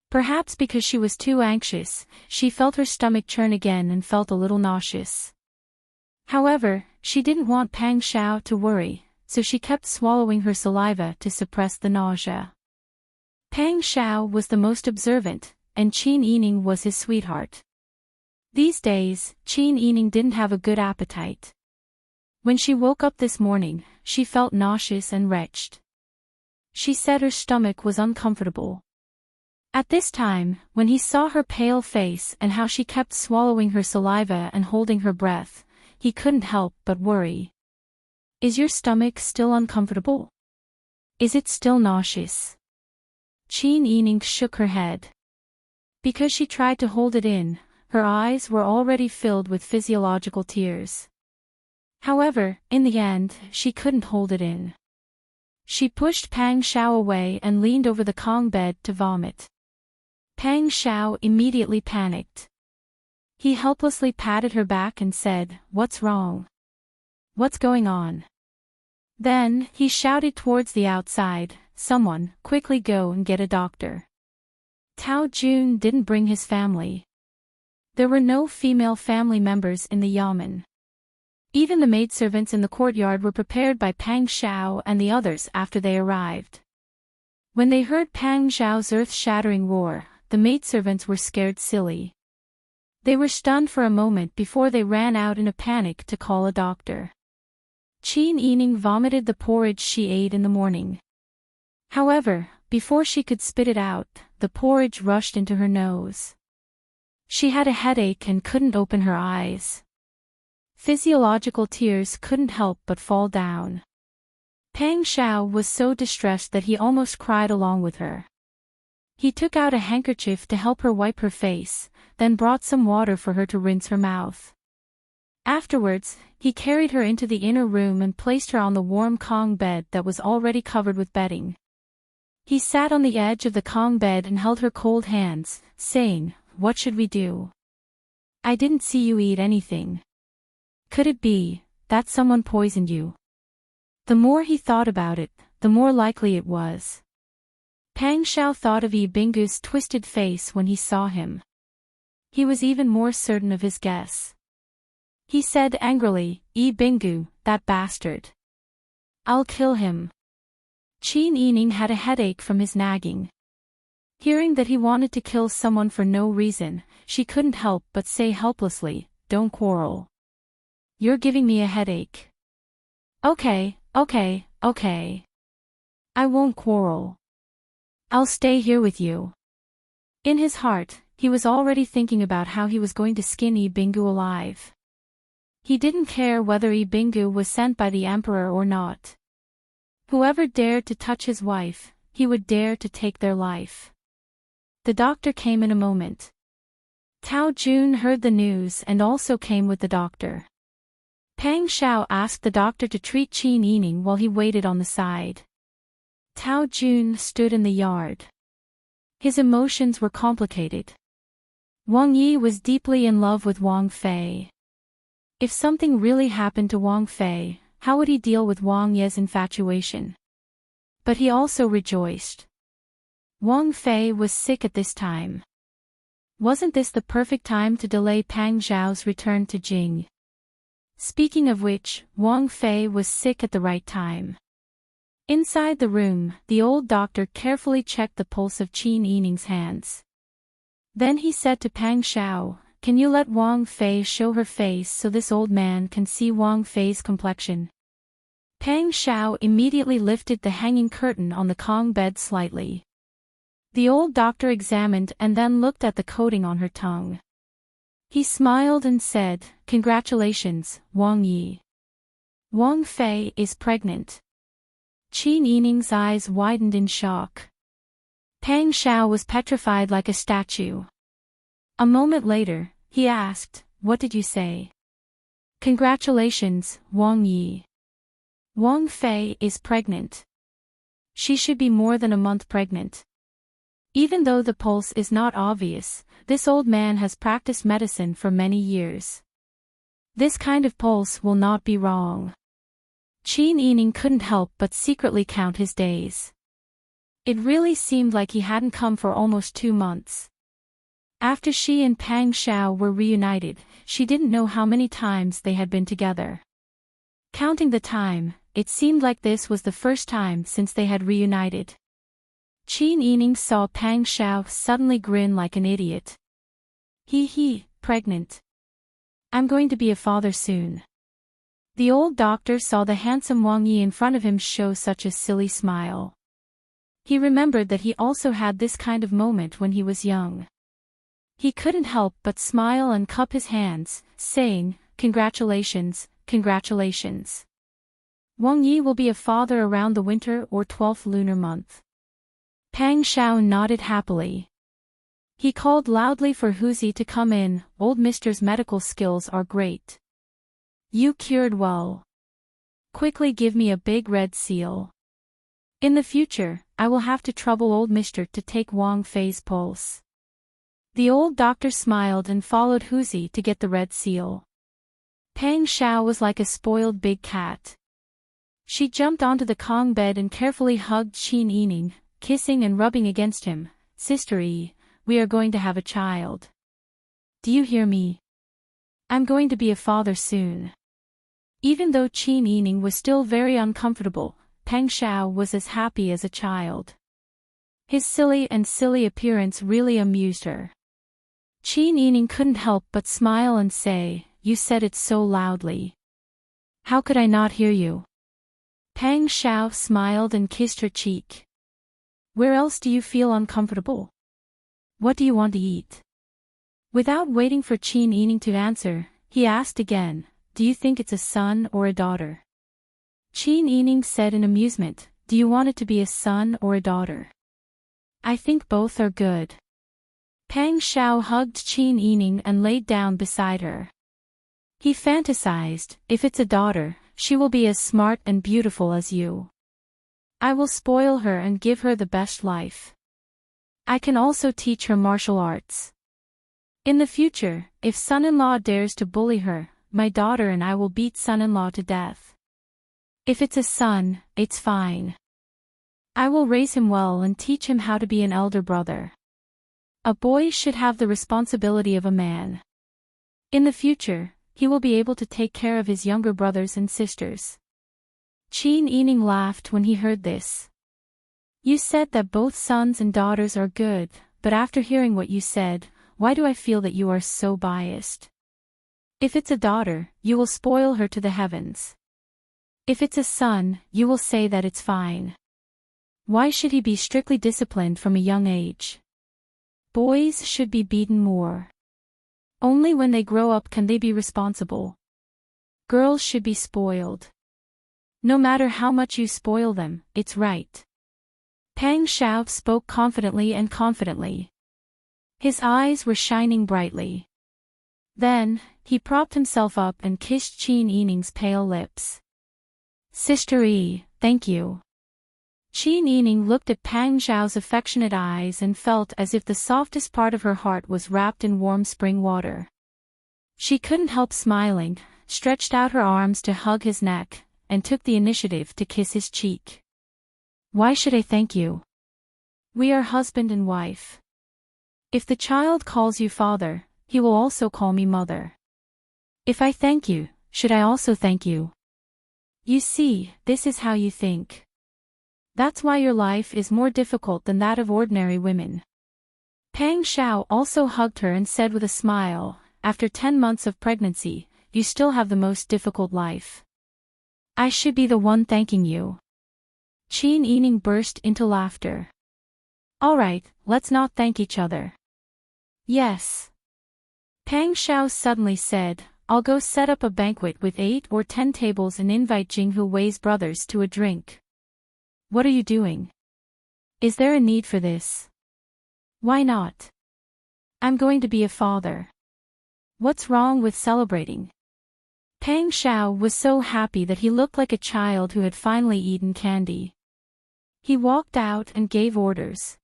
Perhaps because she was too anxious, she felt her stomach churn again and felt a little nauseous. However, she didn't want Pang Shao to worry, so she kept swallowing her saliva to suppress the nausea. Pang Shao was the most observant, and Qin Yining was his sweetheart. These days, Qin Yining didn't have a good appetite. When she woke up this morning, she felt nauseous and wretched. She said her stomach was uncomfortable. At this time, when he saw her pale face and how she kept swallowing her saliva and holding her breath, he couldn't help but worry. Is your stomach still uncomfortable? Is it still nauseous? Qin Yining shook her head. Because she tried to hold it in, her eyes were already filled with physiological tears. However, in the end, she couldn't hold it in. She pushed Pang Shao away and leaned over the Kong bed to vomit. Pang Shao immediately panicked. He helplessly patted her back and said, "What's wrong? What's going on?" Then, he shouted towards the outside, "Someone, quickly go and get a doctor." Tao Jun didn't bring his family. There were no female family members in the yamen. Even the maidservants in the courtyard were prepared by Pang Shao and the others after they arrived. When they heard Pang Shao's earth-shattering roar, the maidservants were scared silly. They were stunned for a moment before they ran out in a panic to call a doctor. Qin Yining vomited the porridge she ate in the morning. However, before she could spit it out, the porridge rushed into her nose. She had a headache and couldn't open her eyes. Physiological tears couldn't help but fall down. Pang Shao was so distressed that he almost cried along with her. He took out a handkerchief to help her wipe her face, then brought some water for her to rinse her mouth. Afterwards, he carried her into the inner room and placed her on the warm Kong bed that was already covered with bedding. He sat on the edge of the Kong bed and held her cold hands, saying, "What should we do? I didn't see you eat anything. Could it be that someone poisoned you?" The more he thought about it, the more likely it was. Pang Shao thought of Yi Bingu's twisted face when he saw him. He was even more certain of his guess. He said angrily, "Yi Bingu, that bastard. I'll kill him." Qin Yining had a headache from his nagging. Hearing that he wanted to kill someone for no reason, she couldn't help but say helplessly, "Don't quarrel. You're giving me a headache." Okay. I won't quarrel. I'll stay here with you. In his heart, he was already thinking about how he was going to skin Ibingu alive. He didn't care whether Ibingu was sent by the emperor or not. Whoever dared to touch his wife, he would dare to take their life. The doctor came in a moment. Tao Jun heard the news and also came with the doctor. Pang Xiao asked the doctor to treat Qin Yining while he waited on the side. Tao Jun stood in the yard. His emotions were complicated. Wang Yi was deeply in love with Wang Fei. If something really happened to Wang Fei, how would he deal with Wang Ye's infatuation? But he also rejoiced. Wang Fei was sick at this time. Wasn't this the perfect time to delay Pang Zhao's return to Jing? Speaking of which, Wang Fei was sick at the right time. Inside the room, the old doctor carefully checked the pulse of Qin Yining's hands. Then he said to Pang Xiao, "Can you let Wang Fei show her face so this old man can see Wang Fei's complexion?" Pang Xiao immediately lifted the hanging curtain on the Kong bed slightly. The old doctor examined and then looked at the coating on her tongue. He smiled and said, "Congratulations, Wang Yi. Wang Fei is pregnant." Qin Yining's eyes widened in shock. Pang Xiao was petrified like a statue. A moment later, he asked, "What did you say?" "Congratulations, Wang Yi. Wang Fei is pregnant. She should be more than a month pregnant." Even though the pulse is not obvious, this old man has practiced medicine for many years. This kind of pulse will not be wrong. Qin Yining couldn't help but secretly count his days. It really seemed like he hadn't come for almost 2 months. After she and Pang Xiao were reunited, she didn't know how many times they had been together. Counting the time, it seemed like this was the first time since they had reunited. Qin Yining saw Pang Xiao suddenly grin like an idiot. He, pregnant. I'm going to be a father soon. The old doctor saw the handsome Wang Yi in front of him show such a silly smile. He remembered that he also had this kind of moment when he was young. He couldn't help but smile and cup his hands, saying, "Congratulations, congratulations. Wang Yi will be a father around the winter or 12th lunar month." Pang Xiao nodded happily. He called loudly for Huzi to come in. "Old Mister's medical skills are great. You cured well. Quickly give me a big red seal. In the future, I will have to trouble old Mister to take Wang Fei's pulse." The old doctor smiled and followed Huzi to get the red seal. Pang Xiao was like a spoiled big cat. She jumped onto the Kong bed and carefully hugged Qin Yining, kissing and rubbing against him. "Sister Yi, we are going to have a child. Do you hear me? I'm going to be a father soon." Even though Qin Yining was still very uncomfortable, Pang Xiao was as happy as a child. His silly appearance really amused her. Qin Yining couldn't help but smile and say, "You said it so loudly. How could I not hear you?" Pang Xiao smiled and kissed her cheek. "Where else do you feel uncomfortable? What do you want to eat?" Without waiting for Qin Yining to answer, he asked again, "Do you think it's a son or a daughter?" Qin Yining said in amusement, "Do you want it to be a son or a daughter?" "I think both are good." Pang Xiao hugged Qin Yining and laid down beside her. He fantasized, "If it's a daughter, she will be as smart and beautiful as you. I will spoil her and give her the best life. I can also teach her martial arts. In the future, if son-in-law dares to bully her, my daughter and I will beat son-in-law to death. If it's a son, it's fine. I will raise him well and teach him how to be an elder brother. A boy should have the responsibility of a man. In the future, he will be able to take care of his younger brothers and sisters." Qin Yining laughed when he heard this. "You said that both sons and daughters are good, but after hearing what you said, why do I feel that you are so biased? If it's a daughter, you will spoil her to the heavens. If it's a son, you will say that it's fine. Why should he be strictly disciplined from a young age? Boys should be beaten more. Only when they grow up can they be responsible. Girls should be spoiled. No matter how much you spoil them, it's right. Pang Xiao spoke confidently. His eyes were shining brightly. Then, he propped himself up and kissed Qin Yining's pale lips. Sister Yi, thank you. Qin Yining looked at Pang Xiao's affectionate eyes and felt as if the softest part of her heart was wrapped in warm spring water. She couldn't help smiling, stretched out her arms to hug his neck, and took the initiative to kiss his cheek. Why should I thank you? We are husband and wife. If the child calls you father, he will also call me mother. If I thank you, should I also thank you? You see, this is how you think. That's why your life is more difficult than that of ordinary women. Pang Xiao also hugged her and said with a smile, after 10 months of pregnancy, you still have the most difficult life. I should be the one thanking you. Qin Yining burst into laughter. All right, let's not thank each other. Yes. Pang Xiao suddenly said, I'll go set up a banquet with 8 or 10 tables and invite Jinghu Wei's brothers to a drink. What are you doing? Is there a need for this? Why not? I'm going to be a father. What's wrong with celebrating? Pang Xiao was so happy that he looked like a child who had finally eaten candy. He walked out and gave orders.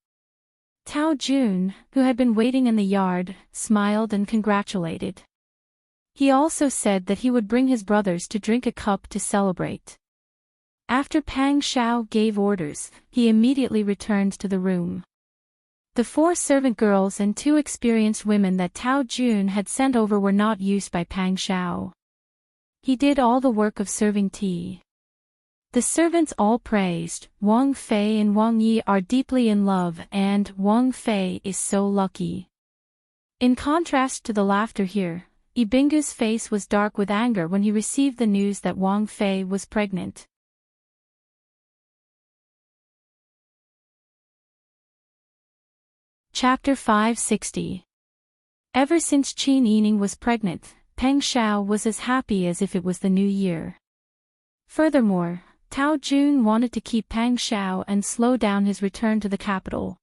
Tao Jun, who had been waiting in the yard, smiled and congratulated. He also said that he would bring his brothers to drink a cup to celebrate. After Pang Xiao gave orders, he immediately returned to the room. The 4 servant girls and 2 experienced women that Tao Jun had sent over were not used by Pang Xiao. He did all the work of serving tea. The servants all praised, Wang Fei and Wang Yi are deeply in love and Wang Fei is so lucky. In contrast to the laughter here, Ibingu's face was dark with anger when he received the news that Wang Fei was pregnant. Chapter 560. Ever since Qin Yining was pregnant, Pang Xiao was as happy as if it was the new year. Furthermore, Tao Jun wanted to keep Pang Xiao and slow down his return to the capital.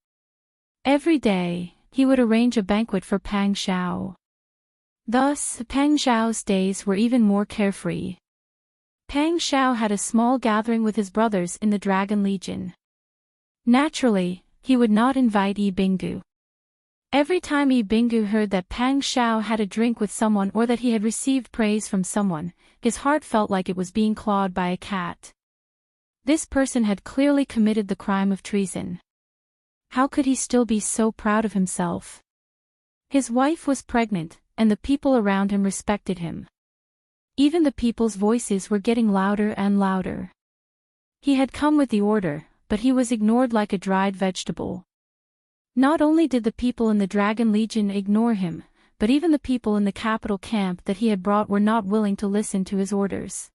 Every day, he would arrange a banquet for Pang Xiao. Thus, Pang Xiao's days were even more carefree. Pang Xiao had a small gathering with his brothers in the Dragon Legion. Naturally, he would not invite Yi Binggu. Every time Yi Binggu heard that Pang Xiao had a drink with someone or that he had received praise from someone, his heart felt like it was being clawed by a cat. This person had clearly committed the crime of treason. How could he still be so proud of himself? His wife was pregnant, and the people around him respected him. Even the people's voices were getting louder and louder. He had come with the order, but he was ignored like a dried vegetable. Not only did the people in the Dragon Legion ignore him, but even the people in the capital camp that he had brought were not willing to listen to his orders.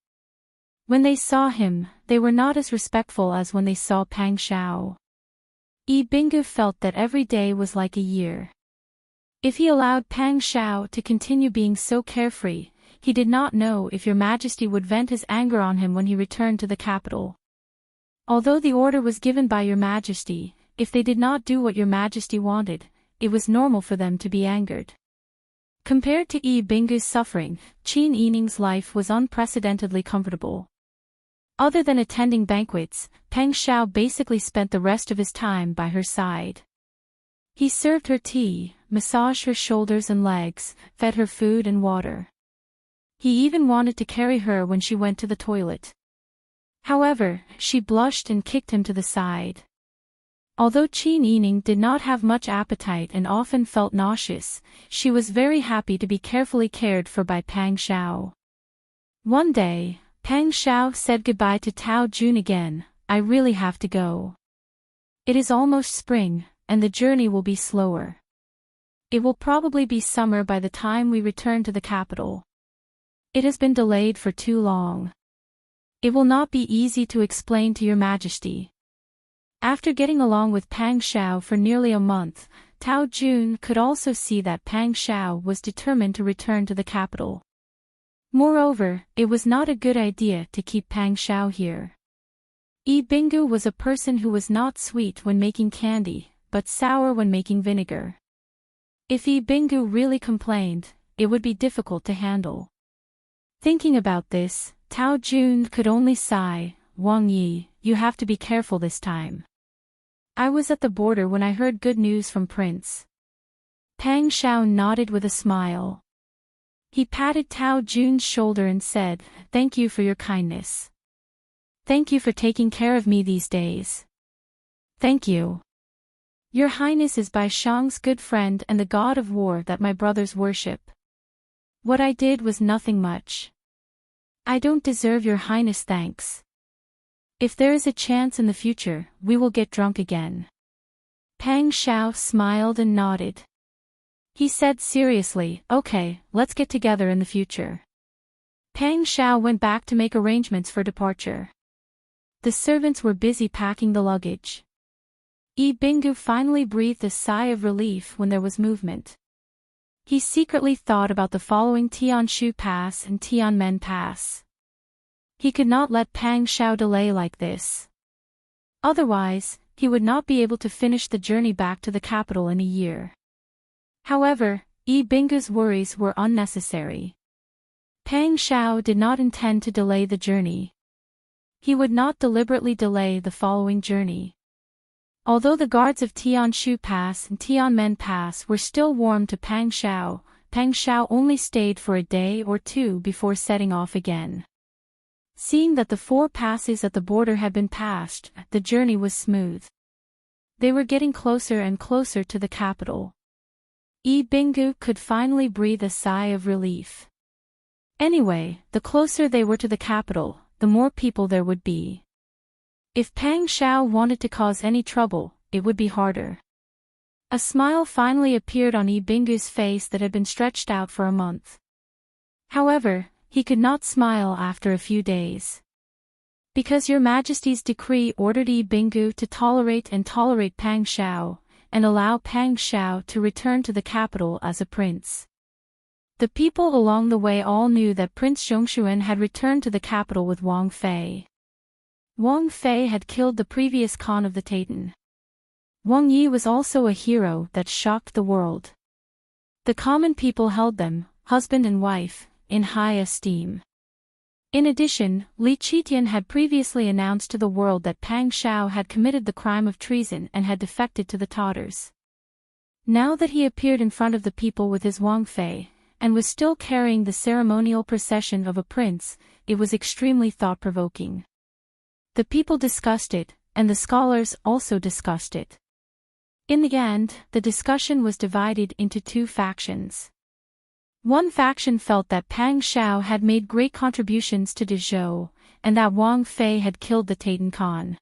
When they saw him, they were not as respectful as when they saw Pang Xiao. Yi Binggu felt that every day was like a year. If he allowed Pang Xiao to continue being so carefree, he did not know if Your Majesty would vent his anger on him when he returned to the capital. Although the order was given by Your Majesty, if they did not do what Your Majesty wanted, it was normal for them to be angered. Compared to Yi Binggu's suffering, Qin Yining's life was unprecedentedly comfortable. Other than attending banquets, Pang Xiao basically spent the rest of his time by her side. He served her tea, massaged her shoulders and legs, fed her food and water. He even wanted to carry her when she went to the toilet. However, she blushed and kicked him to the side. Although Qin Yining did not have much appetite and often felt nauseous, she was very happy to be carefully cared for by Pang Xiao. One day, Pang Xiao said goodbye to Tao Jun again. I really have to go. It is almost spring, and the journey will be slower. It will probably be summer by the time we return to the capital. It has been delayed for too long. It will not be easy to explain to Your Majesty. After getting along with Pang Xiao for nearly a month, Tao Jun could also see that Pang Xiao was determined to return to the capital. Moreover, it was not a good idea to keep Pang Xiao here. Yi Binggu was a person who was not sweet when making candy, but sour when making vinegar. If Yi Binggu really complained, it would be difficult to handle. Thinking about this, Tao Jun could only sigh, "Wang Yi, you have to be careful this time. I was at the border when I heard good news from Prince." Pang Xiao nodded with a smile. He patted Tao Jun's shoulder and said, "Thank you for your kindness. Thank you for taking care of me these days." "Thank you. Your Highness is Bai Shang's good friend and the god of war that my brothers worship. What I did was nothing much. I don't deserve your Highness' thanks. If there is a chance in the future, we will get drunk again." Pang Xiao smiled and nodded. He said seriously, "Okay, let's get together in the future." Pang Xiao went back to make arrangements for departure. The servants were busy packing the luggage. Yi Binggu finally breathed a sigh of relief when there was movement. He secretly thought about the following Tianshu Pass and Tianmen Pass. He could not let Pang Xiao delay like this. Otherwise, he would not be able to finish the journey back to the capital in a year. However, Yi Binggu's worries were unnecessary. Pang Xiao did not intend to delay the journey. He would not deliberately delay the following journey. Although the guards of Tianshu Pass and Tianmen Pass were still warm to Pang Xiao only stayed for a day or two before setting off again. Seeing that the 4 passes at the border had been passed, the journey was smooth. They were getting closer and closer to the capital. Yi Binggu could finally breathe a sigh of relief. Anyway, the closer they were to the capital, the more people there would be. If Pang Xiao wanted to cause any trouble, it would be harder. A smile finally appeared on Yi Binggu's face that had been stretched out for a month. However, he could not smile after a few days. "Because Your Majesty's decree ordered Yi Binggu to tolerate Pang Xiao, and allow Pang Xiao to return to the capital as a prince." The people along the way all knew that Prince Zhongshuan had returned to the capital with Wang Fei. Wang Fei had killed the previous Khan of the Taitan. Wang Yi was also a hero that shocked the world. The common people held them, husband and wife, in high esteem. In addition, Li Qitian had previously announced to the world that Pang Xiao had committed the crime of treason and had defected to the Tatars. Now that he appeared in front of the people with his Wang Fei, and was still carrying the ceremonial procession of a prince, it was extremely thought-provoking. The people discussed it, and the scholars also discussed it. In the end, the discussion was divided into 2 factions. One faction felt that Pang Xiao had made great contributions to Dezhou, and that Wang Fei had killed the Taitan Khan.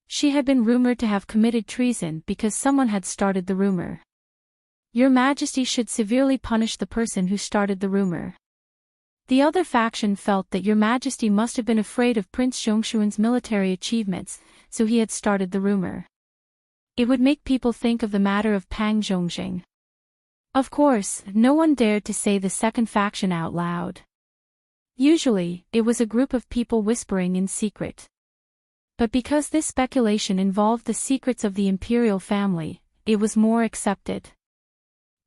She had been rumored to have committed treason because someone had started the rumor. Your Majesty should severely punish the person who started the rumor. The other faction felt that Your Majesty must have been afraid of Prince Zhongshuan's military achievements, so he had started the rumor. It would make people think of the matter of Pang Zhongxing. Of course, no one dared to say the second faction out loud. Usually, it was a group of people whispering in secret. But because this speculation involved the secrets of the imperial family, it was more accepted.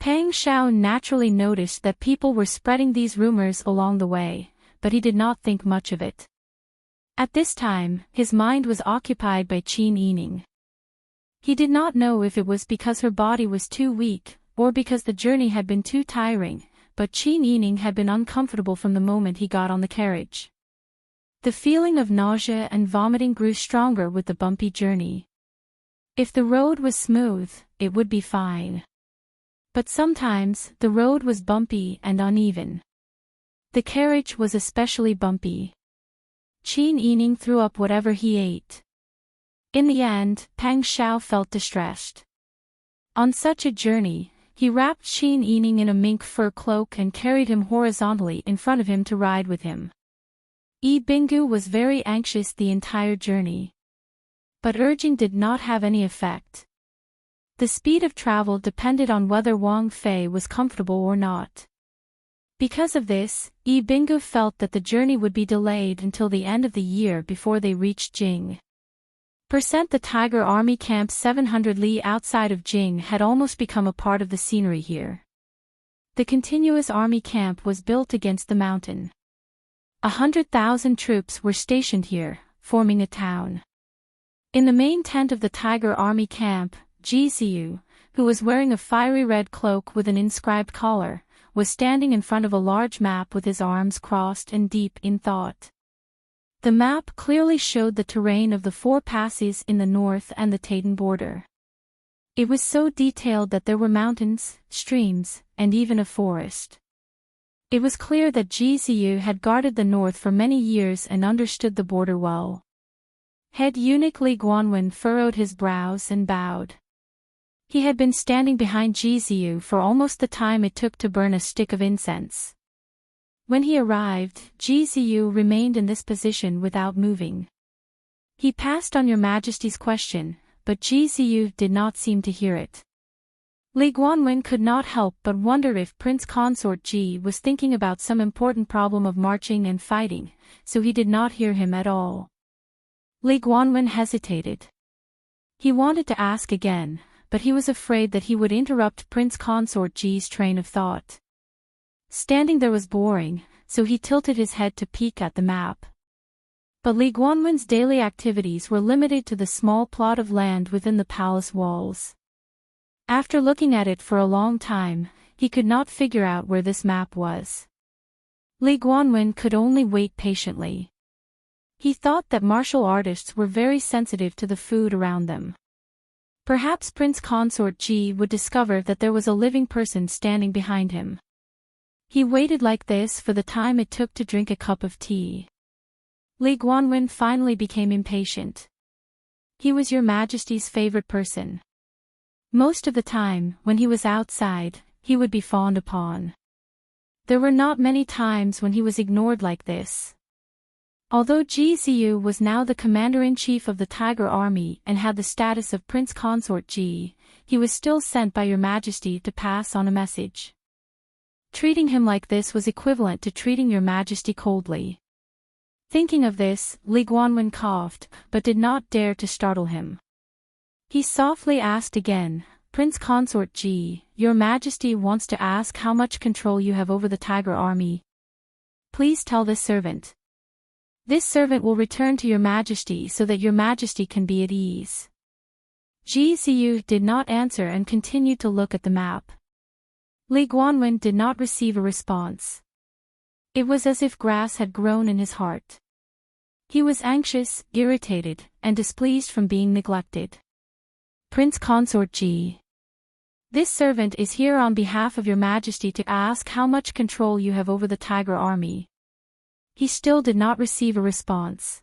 Pang Xiao naturally noticed that people were spreading these rumors along the way, but he did not think much of it. At this time, his mind was occupied by Qin Yining. He did not know if it was because her body was too weak, or because the journey had been too tiring, but Qin Yining had been uncomfortable from the moment he got on the carriage. The feeling of nausea and vomiting grew stronger with the bumpy journey. If the road was smooth, it would be fine. But sometimes, the road was bumpy and uneven. The carriage was especially bumpy. Qin Yining threw up whatever he ate. In the end, Pang Xiao felt distressed. On such a journey, he wrapped Qin Yining in a mink fur cloak and carried him horizontally in front of him to ride with him. Yi Binggu was very anxious the entire journey. But urging did not have any effect. The speed of travel depended on whether Wang Fei was comfortable or not. Because of this, Yi Binggu felt that the journey would be delayed until the end of the year before they reached Jing. The Tiger Army camp 700 li outside of Jing had almost become a part of the scenery here. The continuous army camp was built against the mountain. 100,000 troops were stationed here, forming a town. In the main tent of the Tiger Army camp, Ji Xiu, who was wearing a fiery red cloak with an inscribed collar, was standing in front of a large map with his arms crossed and deep in thought. The map clearly showed the terrain of the 4 passes in the north and the Taitan border. It was so detailed that there were mountains, streams, and even a forest. It was clear that Ji Xiu had guarded the north for many years and understood the border well. Head eunuch Li Guanwen furrowed his brows and bowed. He had been standing behind Ji Xiu for almost the time it took to burn a stick of incense. When he arrived, Ji Xiu remained in this position without moving. He passed on Your Majesty's question, but Ji Xiu did not seem to hear it. Li Guanwen could not help but wonder if Prince Consort Ji was thinking about some important problem of marching and fighting, so he did not hear him at all. Li Guanwen hesitated. He wanted to ask again, but he was afraid that he would interrupt Prince Consort Ji's train of thought. Standing there was boring, so he tilted his head to peek at the map. But Li Guanwen's daily activities were limited to the small plot of land within the palace walls. After looking at it for a long time, he could not figure out where this map was. Li Guanwen could only wait patiently. He thought that martial artists were very sensitive to the food around them. Perhaps Prince Consort Ji would discover that there was a living person standing behind him. He waited like this for the time it took to drink a cup of tea. Li Guanwen finally became impatient. He was Your Majesty's favorite person. Most of the time, when he was outside, he would be fawned upon. There were not many times when he was ignored like this. Although Ji Xiu was now the commander-in-chief of the Tiger Army and had the status of Prince Consort Ji, he was still sent by Your Majesty to pass on a message. Treating him like this was equivalent to treating Your Majesty coldly. Thinking of this, Li Guanwen coughed, but did not dare to startle him. He softly asked again, Prince Consort Ji, Your Majesty wants to ask how much control you have over the Tiger Army. Please tell this servant. This servant will return to Your Majesty so that Your Majesty can be at ease. Ji Xiu did not answer and continued to look at the map. Li Guanwen did not receive a response. It was as if grass had grown in his heart. He was anxious, irritated, and displeased from being neglected. Prince Consort Ji. This servant is here on behalf of Your Majesty to ask how much control you have over the Tiger Army. He still did not receive a response.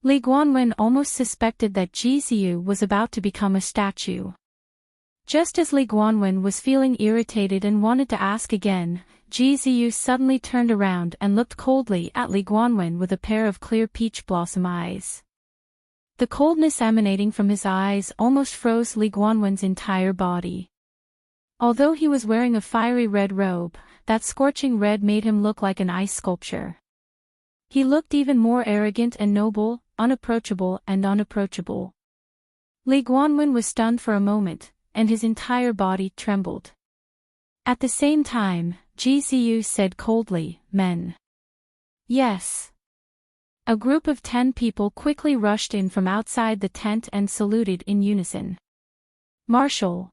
Li Guanwen almost suspected that Ji Xiu was about to become a statue. Just as Li Guanwen was feeling irritated and wanted to ask again, Ji Xiu suddenly turned around and looked coldly at Li Guanwen with a pair of clear peach blossom eyes. The coldness emanating from his eyes almost froze Li Guanwen's entire body. Although he was wearing a fiery red robe, that scorching red made him look like an ice sculpture. He looked even more arrogant and noble, unapproachable and unapproachable. Li Guanwen was stunned for a moment, and his entire body trembled. At the same time, Ji Xiu said coldly, Men. Yes. A group of 10 people quickly rushed in from outside the tent and saluted in unison. Marshal.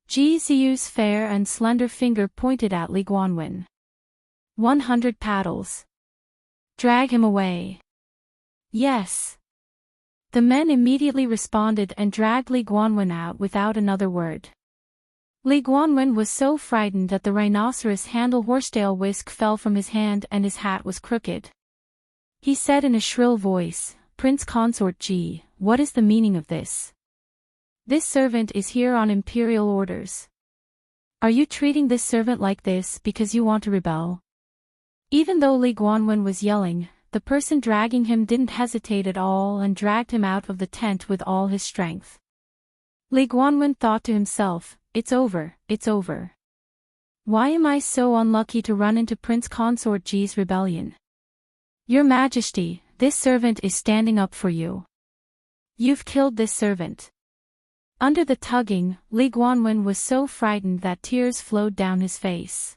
Ji Xiu's fair and slender finger pointed at Li Guanwen. 100 paddles. Drag him away. Yes. The men immediately responded and dragged Li Guanwen out without another word. Li Guanwen was so frightened that the rhinoceros handle horsetail whisk fell from his hand and his hat was crooked. He said in a shrill voice, Prince Consort Ji, what is the meaning of this? This servant is here on imperial orders. Are you treating this servant like this because you want to rebel? Even though Li Guanwen was yelling, the person dragging him didn't hesitate at all and dragged him out of the tent with all his strength. Li Guanwen thought to himself, it's over, it's over. Why am I so unlucky to run into Prince Consort Ji's rebellion? Your Majesty, this servant is standing up for you. You've killed this servant. Under the tugging, Li Guanwen was so frightened that tears flowed down his face.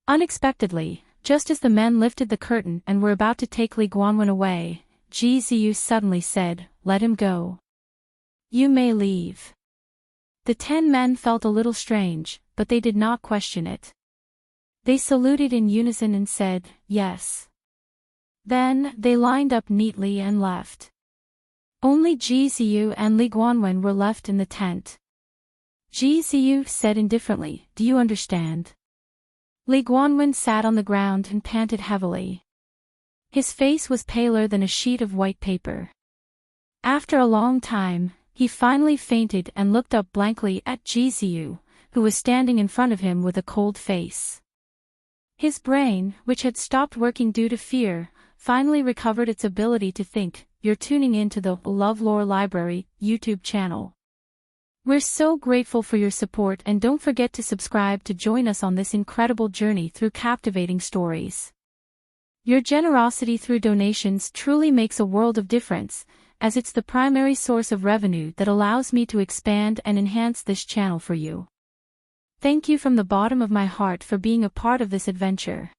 Unexpectedly, just as the men lifted the curtain and were about to take Li Guanwen away, Ji Ziyu suddenly said, let him go. You may leave. The 10 men felt a little strange, but they did not question it. They saluted in unison and said, yes. Then, they lined up neatly and left. Only Ji Ziyu and Li Guanwen were left in the tent. Ji Ziyu said indifferently, do you understand? Li Guanwen sat on the ground and panted heavily. His face was paler than a sheet of white paper. After a long time, he finally fainted and looked up blankly at Ji Ziyu, who was standing in front of him with a cold face. His brain, which had stopped working due to fear, finally recovered its ability to think. You're tuning into the LoveLore Library YouTube channel. We're so grateful for your support, and don't forget to subscribe to join us on this incredible journey through captivating stories. Your generosity through donations truly makes a world of difference, as it's the primary source of revenue that allows me to expand and enhance this channel for you. Thank you from the bottom of my heart for being a part of this adventure.